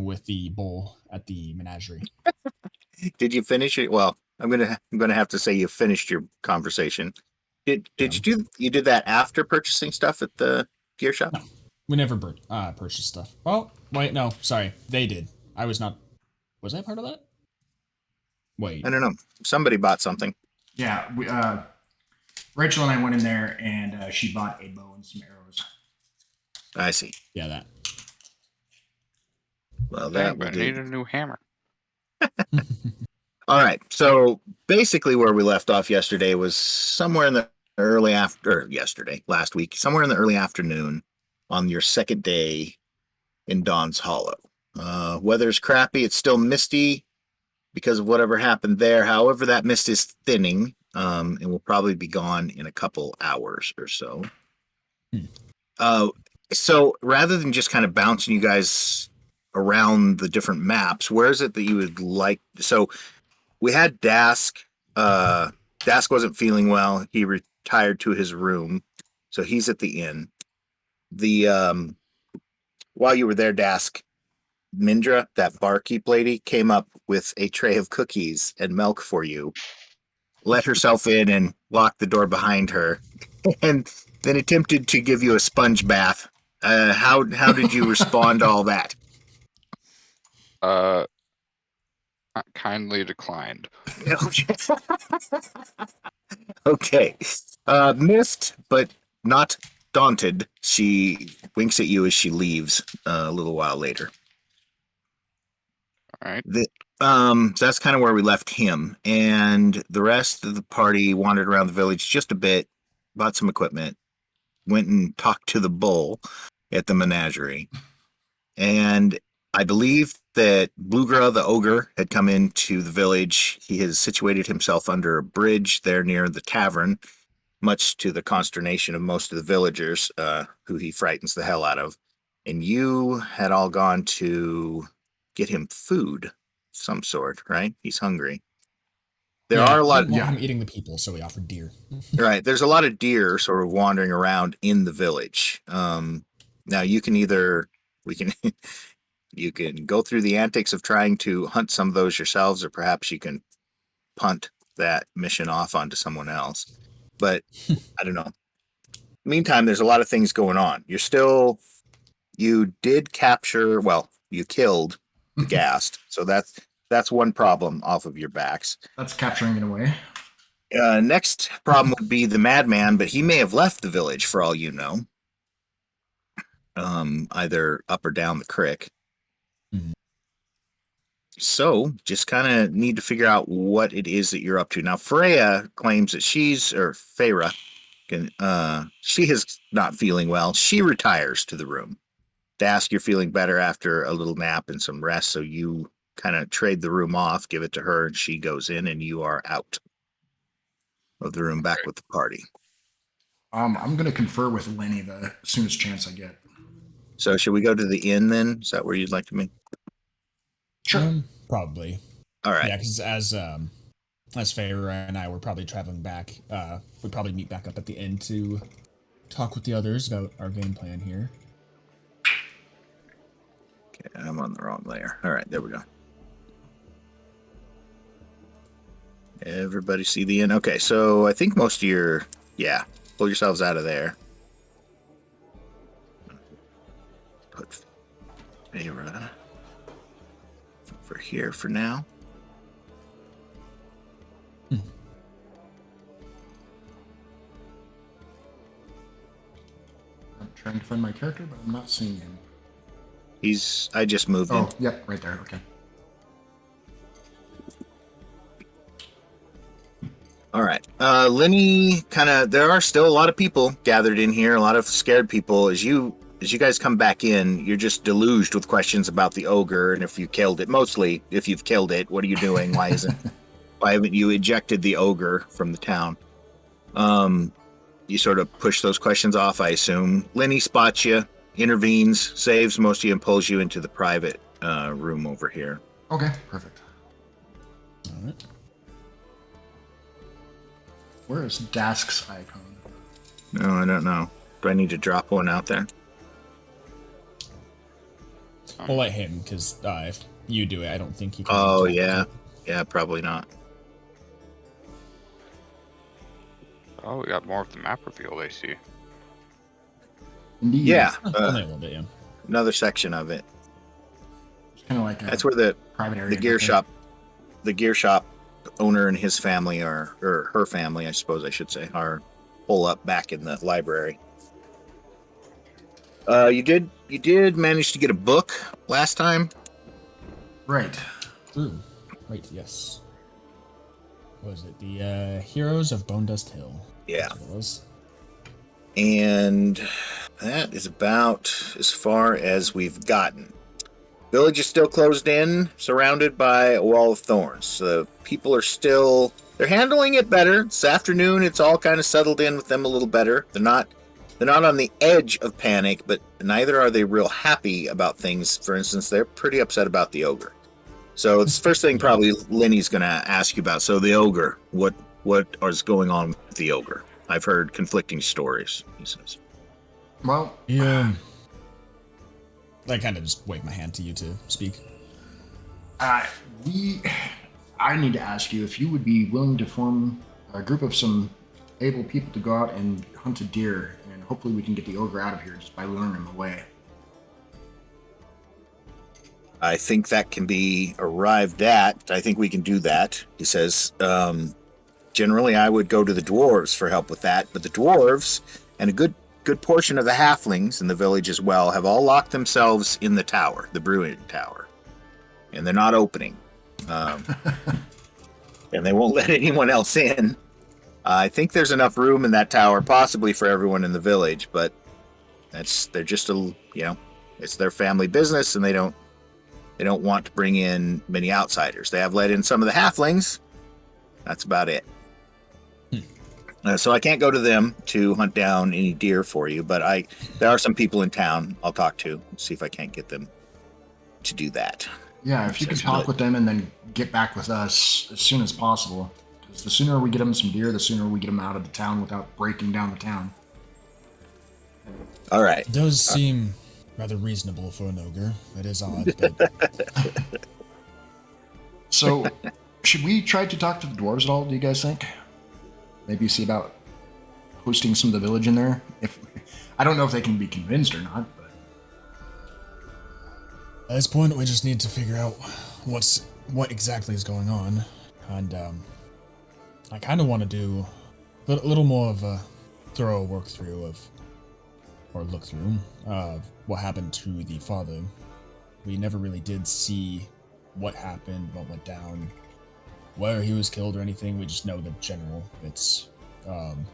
with the bull at the menagerie. Did you finish it? Well, I'm gonna have to say you finished your conversation. Did you did that after purchasing stuff at the gear shop? No, we never purchased stuff. Oh, wait, no, sorry, they did. I was not. Was I part of that? Wait. I don't know. Somebody bought something. Yeah, Rachel and I went in there, and she bought a bow and some arrows. I see. Yeah, that. Well, that I need a new hammer. All right. So basically, where we left off yesterday was somewhere in the last week, somewhere in the early afternoon on your second day in Dawn's Hollow. Weather's crappy. It's still misty because of whatever happened there. However, that mist is thinning and will probably be gone in a couple hours or so. So rather than just kind of bouncing you guys around the different maps, where is it that you would like? So we had Dask. Dask wasn't feeling well. He retired to his room, so he's at the inn. While you were there, Dask, Mindra, that barkeep lady, came up with a tray of cookies and milk for you, let herself in and locked the door behind her, and then attempted to give you a sponge bath. How did you respond to all that? Kindly declined. Okay. Missed, but not daunted. She winks at you as she leaves a little while later. All right. So that's kind of where we left him. And the rest of the party wandered around the village just a bit, bought some equipment, went and talked to the bull at the menagerie. And I believe that Bluegra the ogre had come into the village. He has situated himself under a bridge there near the tavern, much to the consternation of most of the villagers, who he frightens the hell out of. And you had all gone to get him food of some sort, right? He's hungry. There are a lot. I'm eating the people, so we offered deer. Right. There's a lot of deer sort of wandering around in the village. Now you can you can go through the antics of trying to hunt some of those yourselves, or perhaps you can punt that mission off onto someone else. But I don't know. Meantime, there's a lot of things going on. You did capture, well, you killed the ghast, so that's one problem off of your backs. That's capturing it away. Next problem would be the madman, but he may have left the village for all you know. Either up or down the creek. Mm-hmm. So just kind of need to figure out what it is that you're up to. Now, Freya claims that Feyre, she is not feeling well. She retires to the room. Dask, you're feeling better after a little nap and some rest, so you kind of trade the room off, give it to her, and she goes in, and you are out of the room back with the party. I'm going to confer with Lenny the soonest chance I get. So should we go to the inn then? Is that where you'd like to meet? Sure. Probably. All right. Yeah, because as Feyre and I were probably traveling back, we'd probably meet back up at the inn to talk with the others about our game plan here. Okay, I'm on the wrong layer. All right, there we go. Everybody see the inn? Okay, so I think most of pull yourselves out of there. Put Feyre over here for now. I'm trying to find my character, but I'm not seeing him. I just moved him. Oh, yep, right there. Okay. All right. Lenny, there are still a lot of people gathered in here, a lot of scared people. As you guys come back in, you're just deluged with questions about the ogre and if you killed it. Mostly, if you've killed it, what are you doing? Why haven't you ejected the ogre from the town? You sort of push those questions off, I assume. Lenny spots you, intervenes, saves most of you, and pulls you into the private room over here. Okay, perfect. All right. Where is Dask's icon? No, I don't know. Do I need to drop one out there? We'll let him, because if you do it, I don't think he can. Oh, talk yeah. to it. Yeah, probably not. Oh, we got more of the map revealed, I see. Indeed. Yeah, Only a little bit, yeah. another section of it. It's kind of like a That's where the private area. gear shop owner and his family or her family, I suppose I should say, are hole up back in the library. You did manage to get a book last time. Right. True. Right, yes. What was it? The Heroes of Bone Dust Hill. Yeah. That's what it was. And that is about as far as we've gotten. Village is still closed in, surrounded by a wall of thorns. The people are still... They're handling it better. This afternoon, it's all kind of settled in with them a little better. They're not on the edge of panic, but neither are they real happy about things. For instance, they're pretty upset about the ogre. So it's the first thing probably Lenny's going to ask you about. So the ogre, what is going on with the ogre? I've heard conflicting stories, he says. Well, Yeah. I kind of just wave my hand to you to speak. I need to ask you if you would be willing to form a group of some able people to go out and hunt a deer, and hopefully we can get the ogre out of here just by luring him away. I think that can be arrived at. I think we can do that, he says. Generally, I would go to the dwarves for help with that, but the dwarves and a good portion of the halflings in the village as well have all locked themselves in the tower, the brewing tower, and they're not opening. And they won't let anyone else in. I think there's enough room in that tower, possibly for everyone in the village, but they're just it's their family business, and they don't want to bring in many outsiders. They have let in some of the halflings. That's about it. So I can't go to them to hunt down any deer for you, but there are some people in town I'll talk to, see if I can't get them to do that. Yeah, if you can talk with them and then get back with us as soon as possible. Because the sooner we get them some deer, the sooner we get them out of the town without breaking down the town. All right. It does seem rather reasonable for an ogre. It is odd, but... So, should we try to talk to the dwarves at all, do you guys think? Maybe see about hosting some of the village in there? I don't know if they can be convinced or not, but... At this point, we just need to figure out what exactly is going on, and I kind of want to do a little more of a thorough look through of what happened to the father. We never really did see what happened, what went down, where he was killed or anything. We just know the general bits. Then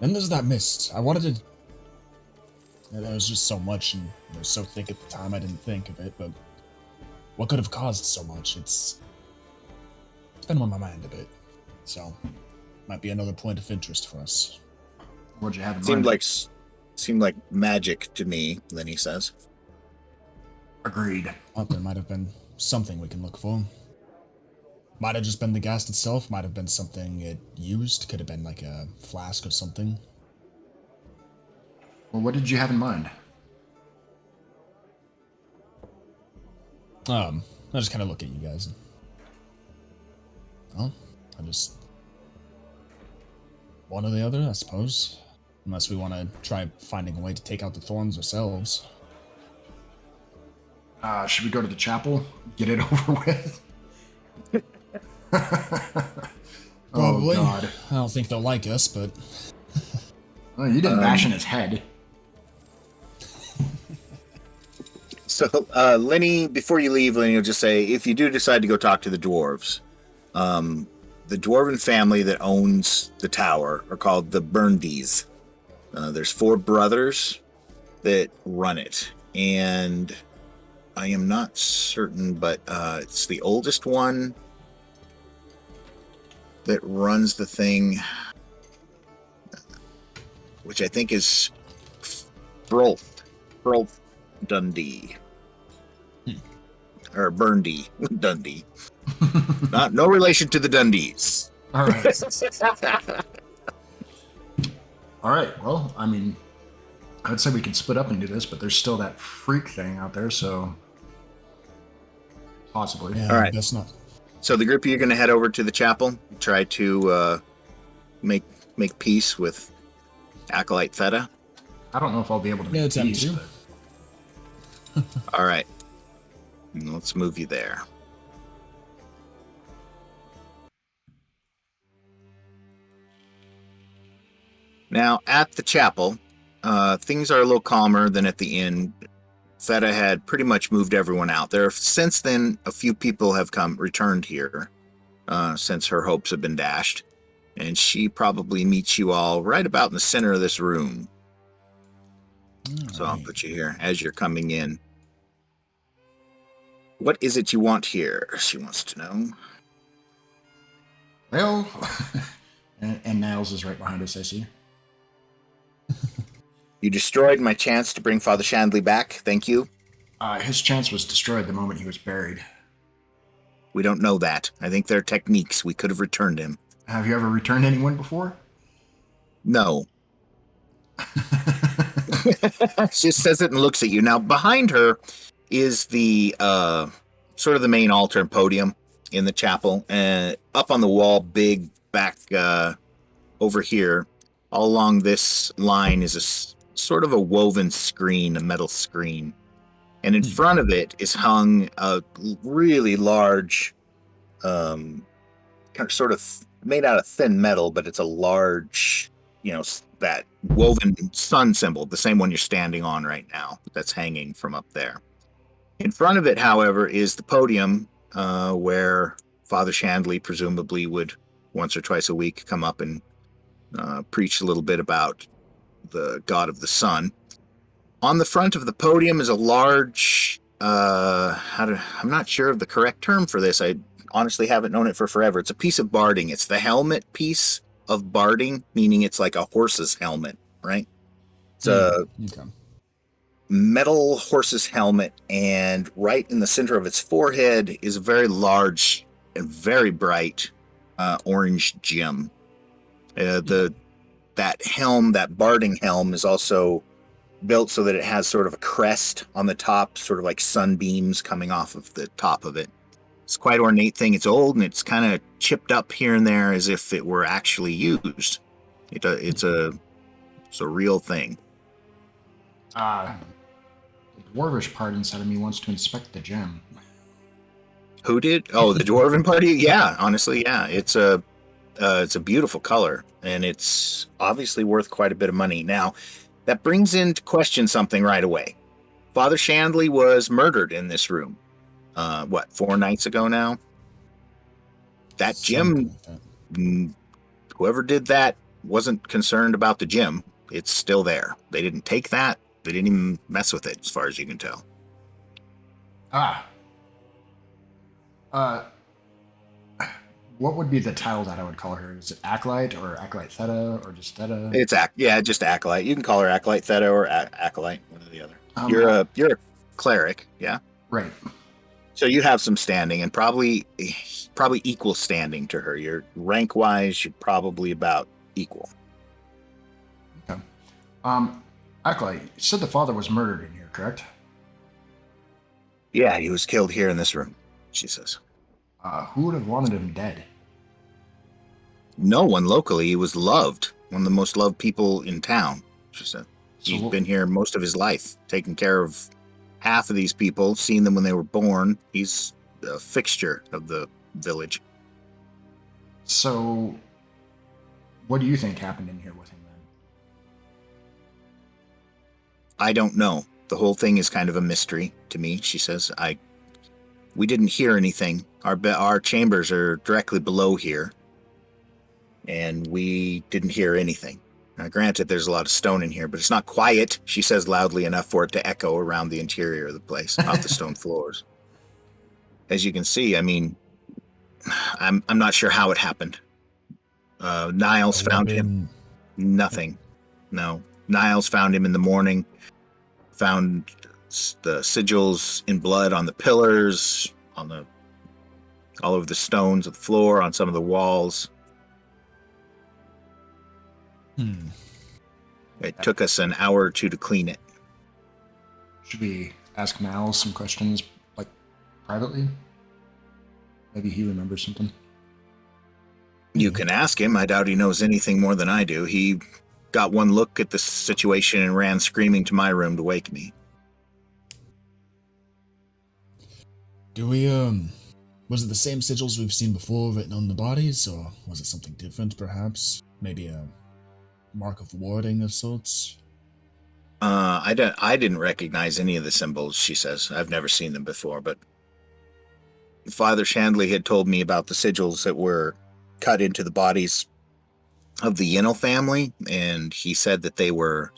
there's that mist. There was just so much, and it was so thick at the time I didn't think of it, but what could have caused so much? It's been on my mind a bit, so might be another point of interest for us. What'd you have in mind? Seemed like magic to me, Lenny says. Agreed. Thought there might have been something we can look for. Might have just been the ghast itself, might have been something it used, could have been like a flask or something. Well, what did you have in mind? I just kind of look at you guys. Well, I just... one or the other, I suppose. Unless we want to try finding a way to take out the thorns ourselves. Should we go to the chapel? Get it over with? Probably. Oh, God. I don't think they'll like us, but... Oh, you didn't bash in his head. So, Lenny, before you leave, Lenny will just say, if you do decide to go talk to the dwarves, the dwarven family that owns the tower are called the Burndies. There's 4 brothers that run it, and I am not certain, but it's the oldest one that runs the thing, which I think is Brolf Dundee. Or Burndy Dundee. No relation to the Dundies. All right. All right. Well, I mean, I'd say we could split up and do this, but there's still that freak thing out there, so possibly. Yeah, All right. that's not. So the group of you are going to head over to the chapel, try to make peace with Acolyte Theta. I don't know if I'll be able to Yeah, make attempt peace, to. but All right. Let's move you there. Now, at the chapel, things are a little calmer than at the inn. Theta had pretty much moved everyone out. Since then, a few people have returned here since her hopes have been dashed. And she probably meets you all right about in the center of this room. So I'll put you here as you're coming in. What is it you want here? She wants to know. well, and Niles is right behind us, I see. You destroyed my chance to bring Father Shandley back. Thank you. His chance was destroyed the moment he was buried. We don't know that. I think there are techniques. We could have returned him. Have you ever returned anyone before? No. She just says it and looks at you. Now, behind her is the sort of the main altar and podium in the chapel. And up on the wall, big back over here, all along this line is a sort of a woven screen, a metal screen. And in front of it is hung a really large, kind of sort of made out of thin metal, but it's a large, that woven sun symbol, the same one you're standing on right now, that's hanging from up there. In front of it, however, is the podium where Father Shandley presumably would once or twice a week come up and preach a little bit about the god of the sun. On the front of the podium is a large, I'm not sure of the correct term for this. I honestly haven't known it for forever. It's a piece of barding. It's the helmet piece of barding, meaning it's like a horse's helmet, right? It's a metal horse's helmet, and right in the center of its forehead is a very large and very bright orange gem. That helm, that barding helm, is also built so that it has sort of a crest on the top, sort of like sunbeams coming off of the top of it. It's quite an ornate thing. It's old and it's kind of chipped up here and there as if it were actually used. It's a real thing. The dwarvish part inside of me wants to inspect the gem. Who did? Oh, the dwarven party? Yeah, honestly, yeah. It's a beautiful color, and it's obviously worth quite a bit of money. Now, that brings into question something right away. Father Shandley was murdered in this room. 4 nights ago now? That gem, whoever did that wasn't concerned about the gem. It's still there. They didn't take that. They didn't even mess with it, as far as you can tell. What would be the title that I would call her? Is it Acolyte or Acolyte Theta or just Theta? It's just Acolyte. You can call her Acolyte Theta or Acolyte, one or the other. You're a cleric, yeah? Right. So you have some standing, and probably equal standing to her. Your rank-wise, you're probably about equal. Okay. Acolyte, you said the father was murdered in here, correct? Yeah, he was killed here in this room, she says. Who would have wanted him dead? No one locally. He was loved. One of the most loved people in town, she said. He's been here most of his life, taking care of half of these people, seen them when they were born. He's a fixture of the village. So, what do you think happened in here with him then? I don't know. The whole thing is kind of a mystery to me, she says. We didn't hear anything. Our chambers are directly below here, and we didn't hear anything. Now, granted, there's a lot of stone in here, but it's not quiet, she says loudly enough for it to echo around the interior of the place, off the stone floors. As you can see, I mean, I'm not sure how it happened. Niles found him. Nothing. No. Niles found him in the morning, found the sigils in blood on the pillars, all over the stones of the floor, on some of the walls. It took us an hour or two to clean it. Should we ask Mal some questions, like, privately? Maybe he remembers something. You can ask him. I doubt he knows anything more than I do. He got one look at the situation and ran screaming to my room to wake me. Do we, was it the same sigils we've seen before written on the bodies, or was it something different, perhaps? Maybe a mark of warding of sorts? I didn't recognize any of the symbols, she says. I've never seen them before, but Father Shandley had told me about the sigils that were cut into the bodies of the Yinel family, and he said that they were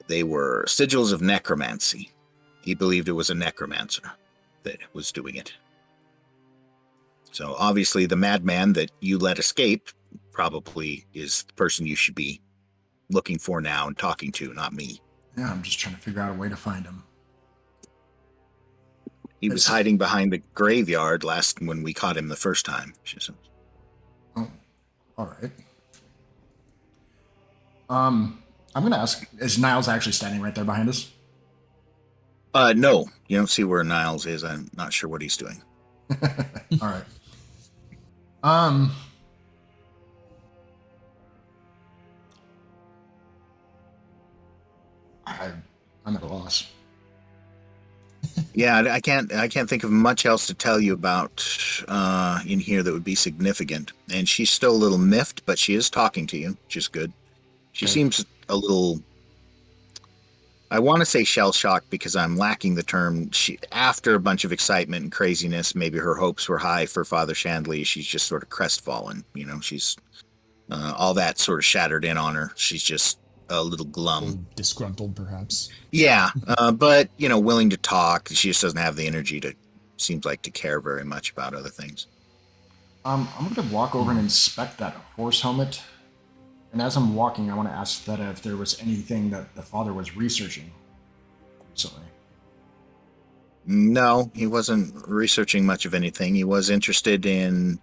sigils of necromancy. He believed it was a necromancer that was doing it. So obviously the madman that you let escape probably is the person you should be looking for now and talking to, not me. Yeah, I'm just trying to figure out a way to find him. He was hiding behind the graveyard when we caught him the first time, she says. Oh, all right. I'm gonna ask: is Niles actually standing right there behind us? No, you don't see where Niles is. I'm not sure what he's doing. All right. I'm at a loss. Yeah, I can't think of much else to tell you about in here that would be significant. And she's still a little miffed, but she is talking to you, which is good. She seems a little, I want to say shell-shocked because I'm lacking the term. After a bunch of excitement and craziness, maybe her hopes were high for Father Shandley. She's just sort of crestfallen. You know, she's all that sort of shattered in on her. She's just a little glum. Or disgruntled, perhaps. Yeah, but, you know, willing to talk. She just doesn't have the energy seems like to care very much about other things. I'm going to walk over and inspect that horse helmet. And as I'm walking, I want to ask Theta if there was anything that the father was researching recently. No, he wasn't researching much of anything. He was interested in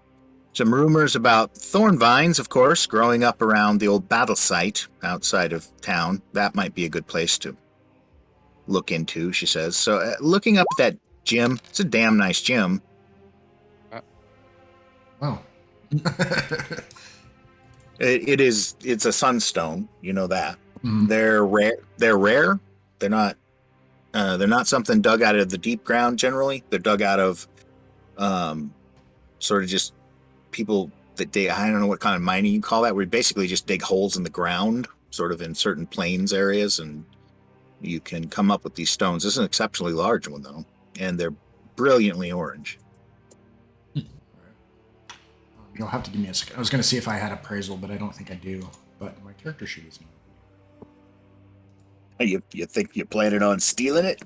some rumors about thorn vines, of course, growing up around the old battle site outside of town. That might be a good place to look into, she says. So looking up at that gym, it's a damn nice gym. Oh. It's a sunstone, you know that. Mm-hmm. They're rare. They're not something dug out of the deep ground generally. They're dug out of sort of just people that dig, I don't know what kind of mining you call that, where you basically just dig holes in the ground, sort of in certain plains areas, and you can come up with these stones. This is an exceptionally large one, though, and they're brilliantly orange. You'll have to give me a second. I was going to see if I had appraisal, but I don't think I do. But my character sheet is not. You think you're planning on stealing it?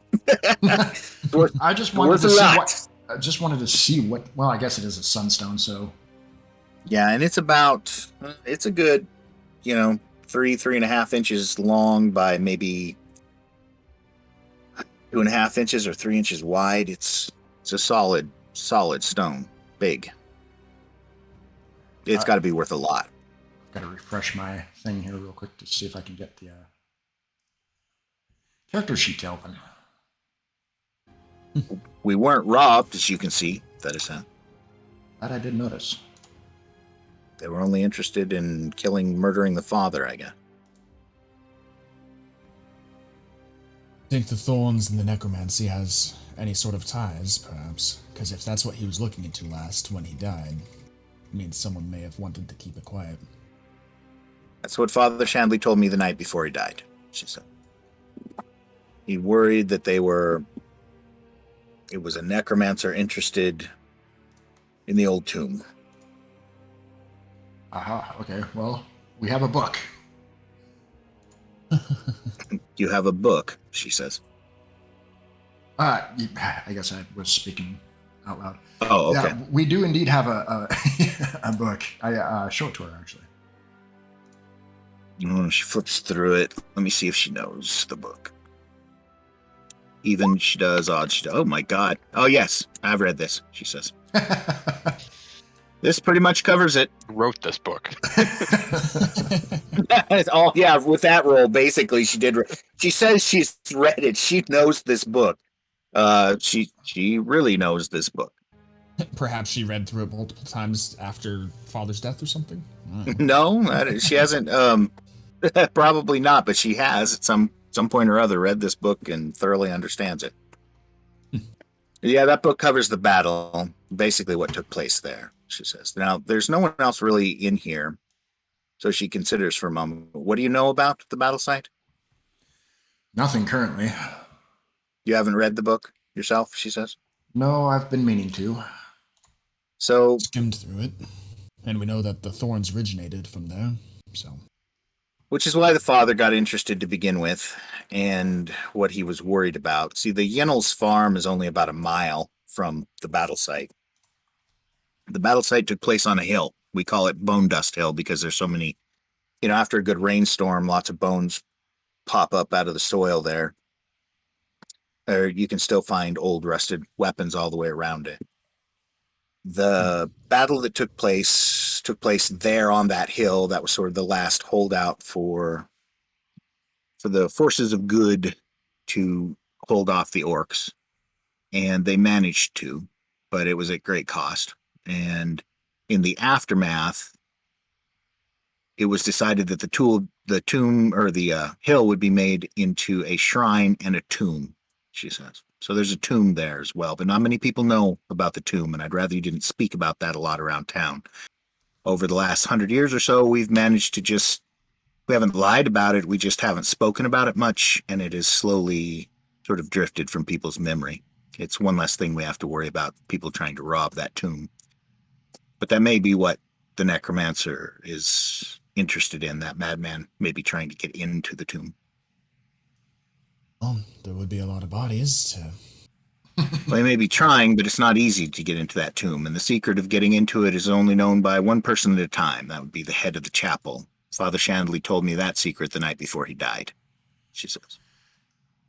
I just wanted to see what. I just wanted to see what. Well, I guess it is a sunstone, so. Yeah, and it's about. It's a good, 3.5 inches long by maybe 2.5 inches or 3 inches wide. It's a solid stone, big. It's got to be worth a lot. I've got to refresh my thing here real quick to see if I can get the character sheet to open. We weren't robbed, as you can see. That is that. That I did notice. They were only interested in murdering the father, I guess. Think the thorns and the necromancy has any sort of ties, perhaps? Because if that's what he was looking into last when he died, it means someone may have wanted to keep it quiet. That's what Father Shandley told me the night before he died, she said. He worried that it was a necromancer interested in the old tomb. Aha, okay, well, we have a book. You have a book, she says. I guess I was speaking out loud. Oh, okay. Yeah, we do indeed have a book. I show it to her, actually. Oh, she flips through it. Let me see if she knows the book. Even she does, odd she does. Oh my god. Oh yes, I've read this, she says. This pretty much covers it. Who wrote this book? Oh yeah, with that roll, basically she did. She says she's read it. She knows this book. She really knows this book. Perhaps she read through it multiple times after father's death or something. I don't know. No, she hasn't. Probably not, but she has at some point or other read this book and thoroughly understands it. Yeah, that book covers the battle, basically what took place there. She says. Now, there's no one else really in here, so she considers for a moment. What do you know about the battle site? Nothing currently. You haven't read the book yourself, she says. No, I've been meaning to. So, Skimmed through it, and we know that the thorns originated from there. So, which is why the father got interested to begin with, and what he was worried about. See, the Yennels farm is only about a mile from the battle site. The battle site took place on a hill. We call it Bone Dust Hill because there's so many, after a good rainstorm, lots of bones pop up out of the soil there. Or you can still find old rusted weapons all the way around it. The battle that took place there on that hill. That was sort of the last holdout for the forces of good to hold off the orcs. And they managed to, but it was at great cost. And in the aftermath, it was decided that the tomb or the hill would be made into a shrine and a tomb, she says. So there's a tomb there as well, but not many people know about the tomb, and I'd rather you didn't speak about that a lot around town. Over the last 100 years or so, we've managed to we haven't lied about it, we just haven't spoken about it much, and it has slowly sort of drifted from people's memory. It's one less thing we have to worry about, people trying to rob that tomb. But that may be what the necromancer is interested in, that madman may be trying to get into the tomb. well, there would be a lot of bodies to. Well, he may be trying, but it's not easy to get into that tomb, and the secret of getting into it is only known by one person at a time. That would be the head of the chapel. Father Chandley told me that secret the night before he died, she says.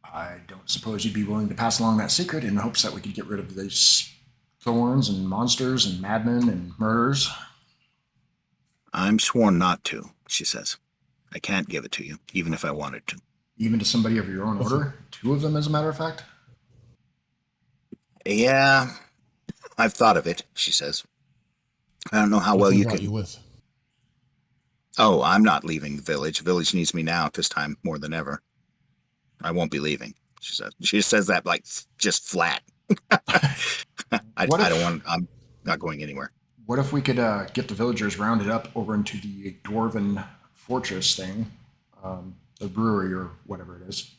I don't suppose you'd be willing to pass along that secret in hopes that we could get rid of these thorns and monsters and madmen and murderers? I'm sworn not to, she says. I can't give it to you, even if I wanted to. Even to somebody of your own order? Two of them, as a matter of fact? Yeah, I've thought of it, she says. I don't know how well you brought can. you with. Oh, I'm not leaving the village. The village needs me now at this time more than ever. I won't be leaving, she says. She says that like just flat. I'm not going anywhere. What if we could get the villagers rounded up over into the dwarven fortress thing, the brewery or whatever it is,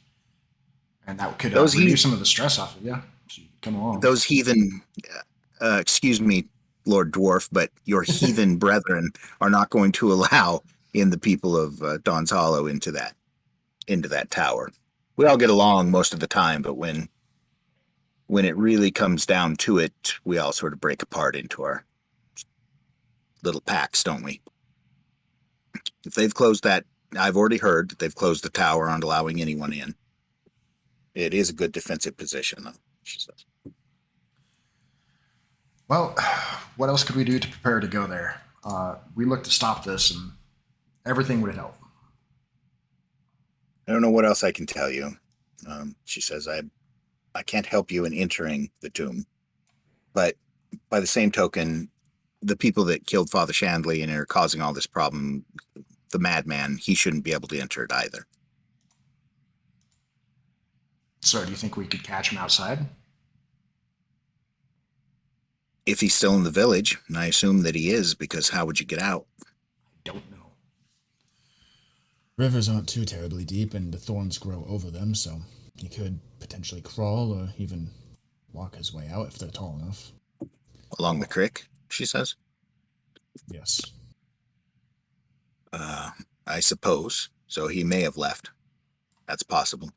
and that could relieve some of the stress off of you. So you could come along. Those heathen, excuse me, Lord Dwarf, but your heathen brethren are not going to allow in the people of Dawn's Hollow into that tower. We all get along most of the time, but when it really comes down to it, we all sort of break apart into our little packs, don't we? If they've closed that, I've already heard that they've closed the tower on allowing anyone in. It is a good defensive position, though, she says. Well, what else could we do to prepare to go there? We look to stop this, and everything would help. I don't know what else I can tell you. She says, I can't help you in entering the tomb. But by the same token, the people that killed Father Chandley and are causing all this problem, the madman, he shouldn't be able to enter it either. So do you think we could catch him outside? If he's still in the village, and I assume that he is, because how would you get out? I don't know. Rivers aren't too terribly deep, and the thorns grow over them, so he could potentially crawl or even walk his way out if they're tall enough. Along the creek, she says. Yes. I suppose. So he may have left. That's possible.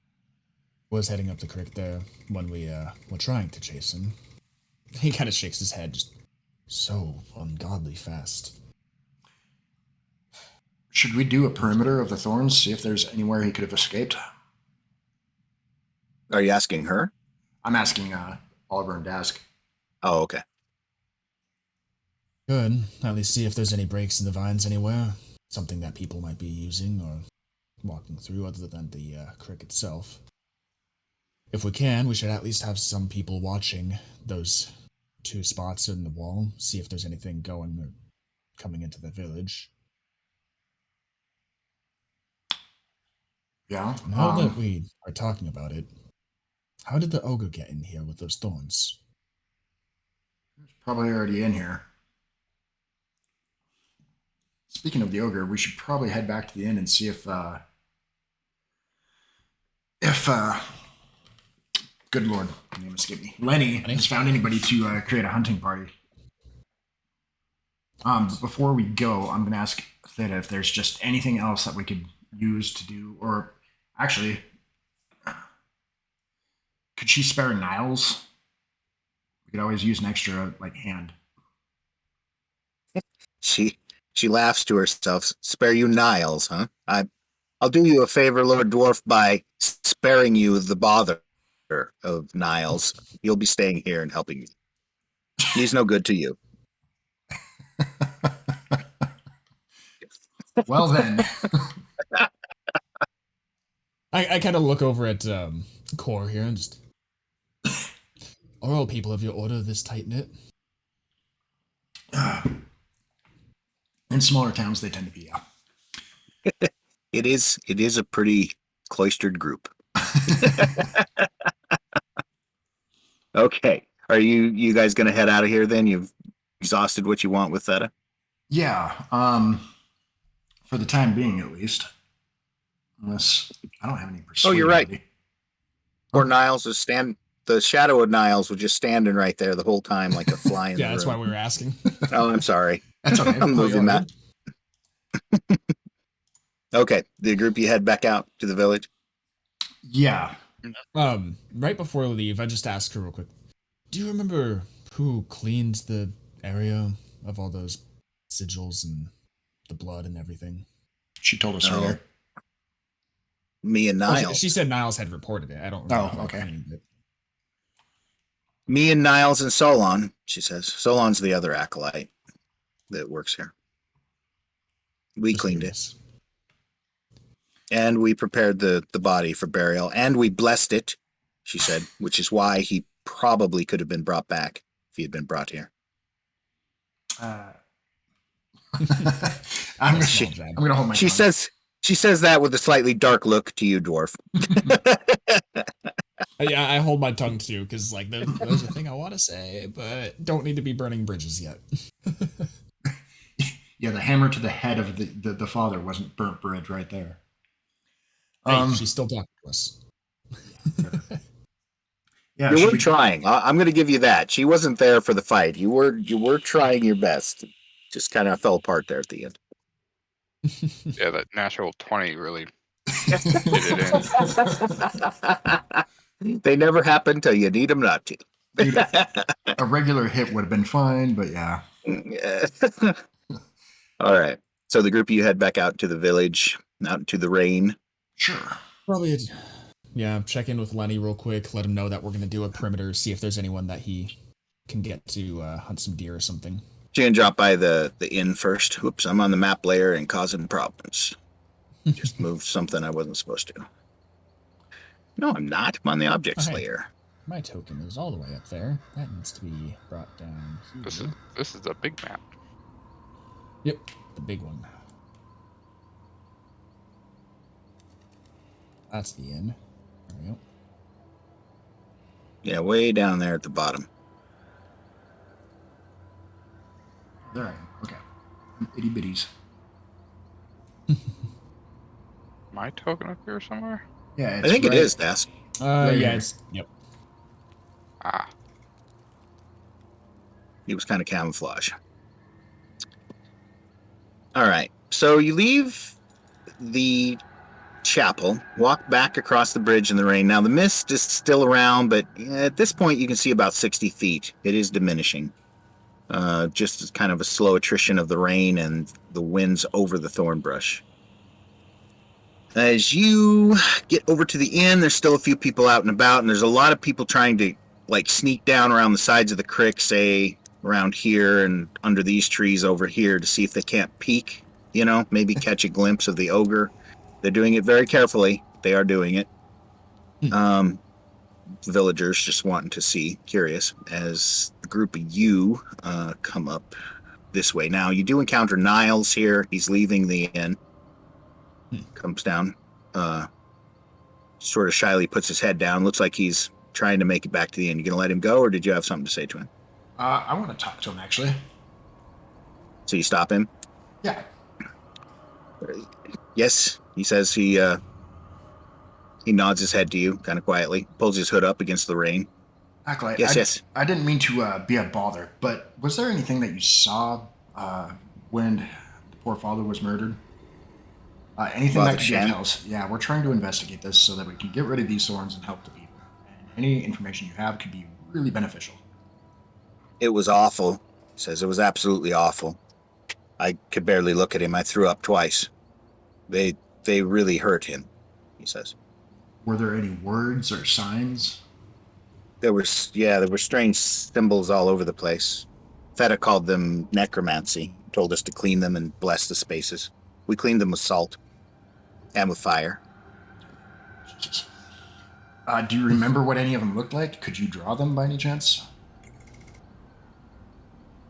Was heading up the creek there when we were trying to chase him. He kind of shakes his head, just so ungodly fast. Should we do a perimeter of the thorns, see if there's anywhere he could have escaped? Are you asking her? I'm asking Oliver and Dask. Oh, okay. Good. At least see if there's any breaks in the vines anywhere. Something that people might be using or walking through other than the crick itself. If we can, we should at least have some people watching those 2 spots in the wall, see if there's anything going or coming into the village. Yeah. Now that we are talking about it, how did the ogre get in here with those thorns? It's probably already in here. Speaking of the ogre, we should probably head back to the inn and see if good lord, the name escaped me. Lenny has found anybody to create a hunting party. Before we go, I'm going to ask Theta if there's just anything else that we could use to do, or actually, could she spare Niles? We could always use an extra hand. She laughs to herself. Spare you Niles, huh? I'll do you a favor, Lord Dwarf, by sparing you the bother of Niles. You'll be staying here and helping me. He's no good to you. Well then. I kind of look over at Core here and just... Are all people of your order this tight-knit? In smaller towns, they tend to be, yeah. It is a pretty cloistered group. Okay. Are you guys going to head out of here then? You've exhausted what you want with Theta? Yeah. For the time being, at least. Unless I don't have any persuasion. Oh, you're right. Or Niles is the shadow of Niles was just standing right there the whole time like a fly in the room. Yeah, that's why we were asking. Oh, I'm sorry. That's okay. I'm moving that. Okay. The group, you head back out to the village? Yeah. Right before we leave, I just asked her real quick. Do you remember who cleans the area of all those sigils and the blood and everything? She told us earlier. Me and Niles. She said Niles had reported it. I don't remember. Oh, okay. Me and Niles and Solon, she says. Solon's the other acolyte that works here. We cleaned it. And we prepared the body for burial. And we blessed it, she said, which is why he probably could have been brought back if he had been brought here. I'm going to hold my She tongue. She says that with a slightly dark look to you, dwarf. Yeah, I hold my tongue too, because there's a thing I want to say, but don't need to be burning bridges yet. Yeah, the hammer to the head of the father wasn't burnt bridge right there. Hey, she's still talking to us. Yeah, you were trying. I'm going to give you that. She wasn't there for the fight. You were trying your best. Just kind of fell apart there at the end. Yeah, that natural 20 really did it in. They never happen till you need them not to. Dude, a regular hit would have been fine, but yeah. All right. So the group of you head back out to the village, out into the rain. Sure. Probably, check in with Lenny real quick, let him know that we're going to do a perimeter, see if there's anyone that he can get to hunt some deer or something. You're going to drop by the inn first. Oops, I'm on the map layer and causing problems. Just moved something I wasn't supposed to. No, I'm not. I'm on the objects layer. My token is all the way up there. That needs to be brought down here. This is a big map. Yep, the big one. That's the inn. There we go. Yeah, way down there at the bottom. There I am. Okay. Itty bitties. My token up here somewhere? Yeah, I think it is, Das. Yeah, it's... Yep. Ah. It was kind of camouflage. All right. So you leave the chapel, walk back across the bridge in the rain. Now, the mist is still around, but at this point, you can see about 60 feet. It is diminishing. Just kind of a slow attrition of the rain and the winds over the thorn brush. As you get over to the inn, there's still a few people out and about, and there's a lot of people trying to sneak down around the sides of the creek, say around here and under these trees over here to see if they can't peek, maybe catch a glimpse of the ogre. They're doing it very carefully. They are doing it. Villagers just wanting to see, curious, as the group of you come up this way. Now, you do encounter Niles here. He's leaving the inn. Comes down. Sort of shyly puts his head down. Looks like he's trying to make it back to the inn. You gonna let him go, or did you have something to say to him? I want to talk to him, actually. So you stop him? Yeah. Yes, he says. He nods his head to you, kind of quietly, pulls his hood up against the rain. Acolyte, Yes. I didn't mean to be a bother, but was there anything that you saw when the poor father was murdered? Anything Father that could Shen? be of help? Yeah, we're trying to investigate this so that we can get rid of these thorns and help the people. And any information you have could be really beneficial. It was awful. He says it was absolutely awful. I could barely look at him. I threw up twice. They really hurt him, he says. Were there any words or signs? There were strange symbols all over the place. Feta called them necromancy, told us to clean them and bless the spaces. We cleaned them with salt and with fire. Jesus. Do you remember what any of them looked like? Could you draw them by any chance?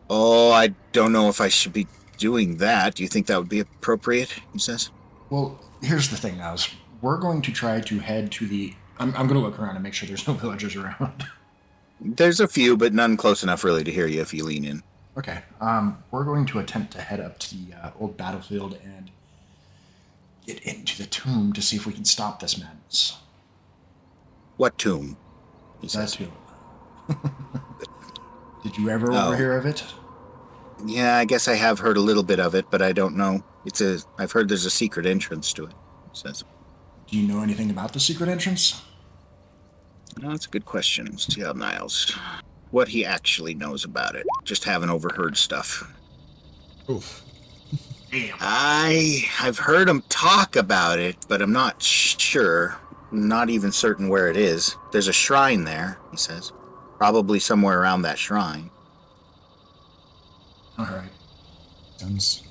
Oh, I don't know if I should be doing that. Do you think that would be appropriate? He says. Well, here's the thing, Niles. We're going to try to head to the... I'm going to look around and make sure there's no villagers around. There's a few, but none close enough really to hear you if you lean in. Okay. We're going to attempt to head up to the old battlefield and get into the tomb to see if we can stop this madness. What tomb? He That says. tomb. Did you ever overhear of it? Yeah, I guess I have heard a little bit of it, but I don't know. I've heard there's a secret entrance to it, he says. Do you know anything about the secret entrance? No, that's a good question. See how Niles, what he actually knows about it. Just haven't overheard stuff. Oof. Damn. I've heard him talk about it, but I'm not sure. Not even certain where it is. There's a shrine there, he says. Probably somewhere around that shrine. All right. Sounds.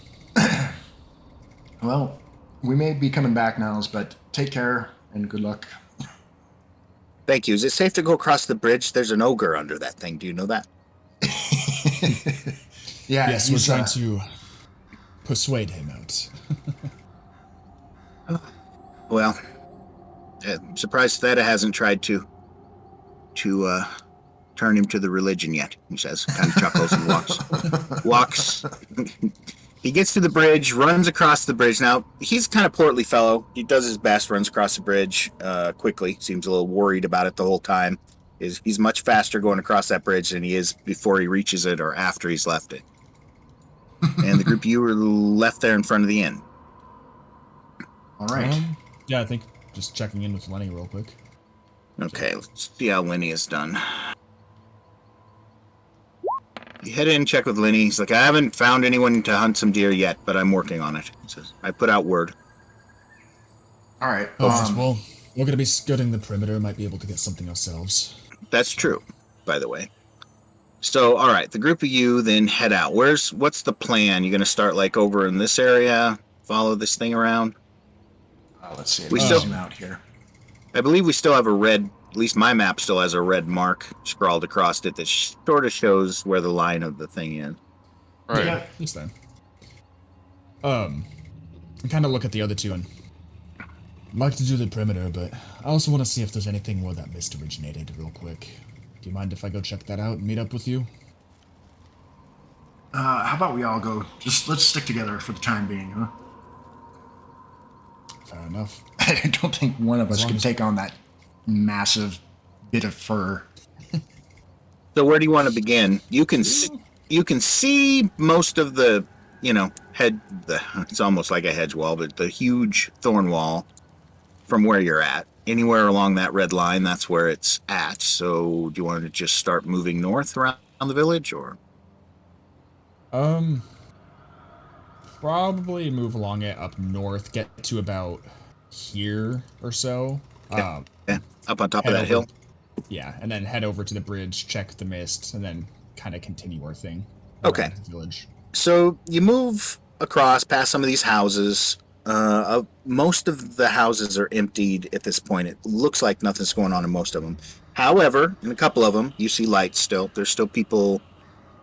Well, we may be coming back, Niles, but take care and good luck. Thank you. Is it safe to go across the bridge? There's an ogre under that thing. Do you know that? Yeah, Yes, we're trying to persuade him out. Well, I'm surprised Theta hasn't tried to turn him to the religion yet, he says. Kind of chuckles and walks. He gets to the bridge, runs across the bridge. Now, he's kind of portly fellow. He does his best, runs across the bridge quickly. Seems a little worried about it the whole time. He's much faster going across that bridge than he is before he reaches it or after he's left it. And the group of you were left there in front of the inn. All right. Yeah, I think just checking in with Lenny real quick. Okay, let's see how Lenny is done. You head in, check with Lenny. He's like, I haven't found anyone to hunt some deer yet, but I'm working on it. He says, I put out word. All right. Well, we're going to be skirting the perimeter. Might be able to get something ourselves. That's true, by the way. So, all right, the group of you then head out. What's the plan? You going to start like over in this area, follow this thing around? Let's see. We Let's still- zoom out here. I believe we still have a red, at least my map still has a red mark scrawled across it that sort of shows where the line of the thing is. Right. Yeah. This time. I kind of look at the other two and I'd like to do the perimeter, but I also want to see if there's anything where that mist originated real quick. Do you mind if I go check that out and meet up with you? How about we all go? Let's stick together for the time being, huh? Fair enough. I don't think one of us long can as- take on that massive bit of fur. So where do you want to begin? You can see most of the, it's almost like a hedge wall, but the huge thorn wall from where you're at. Anywhere along that red line, that's where it's at. So do you want to just start moving north around the village, or? Probably move along it up north, get to about here or so. Yeah, up on top head of that over- hill. Yeah, and then head over to the bridge, check the mist, and then kind of continue our thing. Okay. around the village. So you move across past some of these houses. Most of the houses are emptied at this point. It looks like nothing's going on in most of them. However, in a couple of them, you see lights still. There's still people,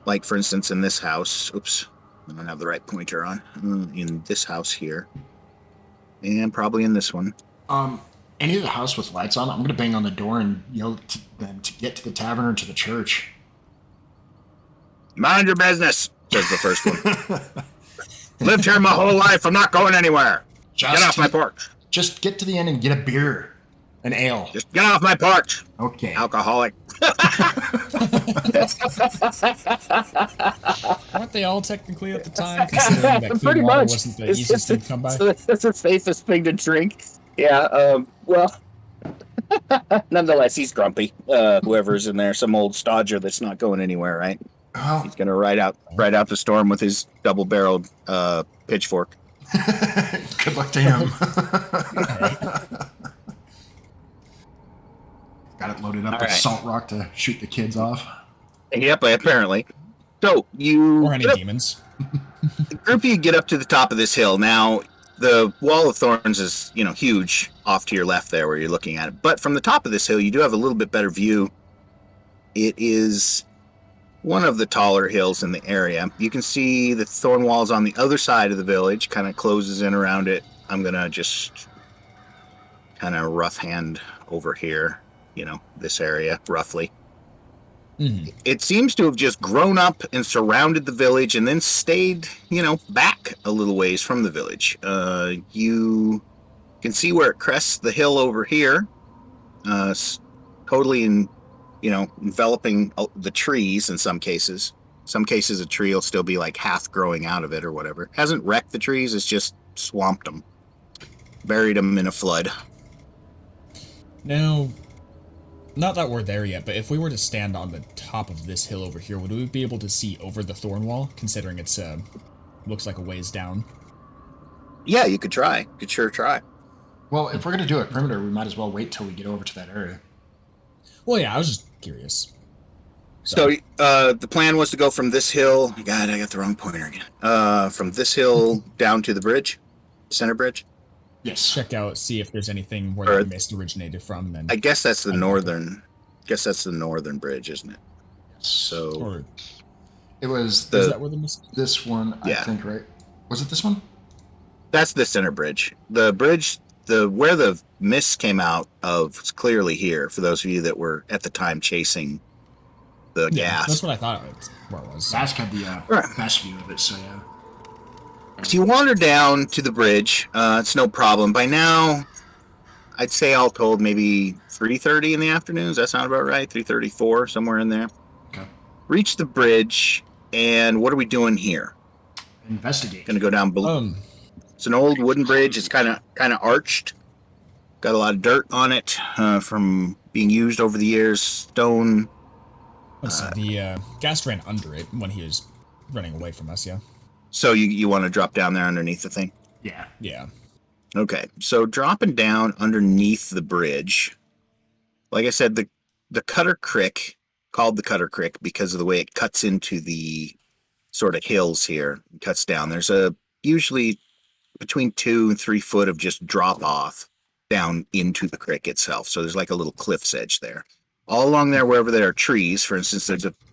like for instance, in this house. Oops, I don't have the right pointer on. In this house here, and probably in this one. Any of the house with lights on, I'm gonna bang on the door and yell to them to get to the tavern or to the church. Mind your business, says the first one. Lived here my whole life. I'm not going anywhere. Get off my porch. Just get to the end and get a beer, an ale. Just get off my porch. Okay. Alcoholic. Weren't they all technically at the time? Considering that clean Pretty water much. wasn't the easiest thing to come by. That's the safest thing to drink. Yeah. Well. Nonetheless, he's grumpy. Whoever's in there, some old stodger that's not going anywhere, right? Well, He's gonna ride out the storm with his double-barreled pitchfork. good luck to him. Got it loaded up All with right. salt rock to shoot the kids off. Yep, apparently. So you Or any demons. the group of you get up to the top of this hill. Now, the wall of thorns is, huge off to your left there where you're looking at it. But from the top of this hill, you do have a little bit better view. It is one of the taller hills in the area. You can see the thorn walls on the other side of the village, kind of closes in around it. I'm going to just kind of rough hand over here, this area, roughly. Mm-hmm. It seems to have just grown up and surrounded the village and then stayed, back a little ways from the village. You can see where it crests the hill over here, totally enveloping the trees in some cases. Some cases a tree will still be like half growing out of it or whatever. Hasn't wrecked the trees, it's just swamped them. Buried them in a flood. Now, not that we're there yet, but if we were to stand on the top of this hill over here, would we be able to see over the thorn wall, considering it's looks like a ways down? Yeah, you could try. You could sure try. Well, if we're going to do it perimeter, we might as well wait till we get over to that area. Well, yeah, I was just curious. So the plan was to go from this hill. God, I got the wrong pointer again. From this hill down to the bridge, center bridge. Yes. Check out, see if there's anything where the mist originated from. Then I guess that's the northern. Guess that's the northern bridge, isn't it? So or it was is that where the mist? this one, I think, right? Was it this one? that's the center bridge. The bridge, where the mist came out of, is clearly here. For those of you that were at the time chasing the gas, That's what I thought where it was. Sask had the best view of it, so yeah. So you wander down to the bridge. It's no problem. By now, I'd say all told, maybe 3:30 in the afternoon. Does that sound about right? 3:34, somewhere in there. Okay. Reach the bridge, and what are we doing here? Investigate. Gonna go down below. It's an old wooden bridge. It's kind of arched. Got a lot of dirt on it from being used over the years. Stone. Let's see, the gas ran under it when he was running away from us. Yeah. So you want to drop down there underneath the thing? Yeah. Yeah. Okay, so dropping down underneath the bridge, like I said, the Cutter Creek, called the Cutter Creek because of the way it cuts into the sort of hills here, it cuts down. There's usually between 2 and 3 foot of just drop off down into the creek itself. So there's like a little cliff's edge there. All along there, wherever there are trees, for instance,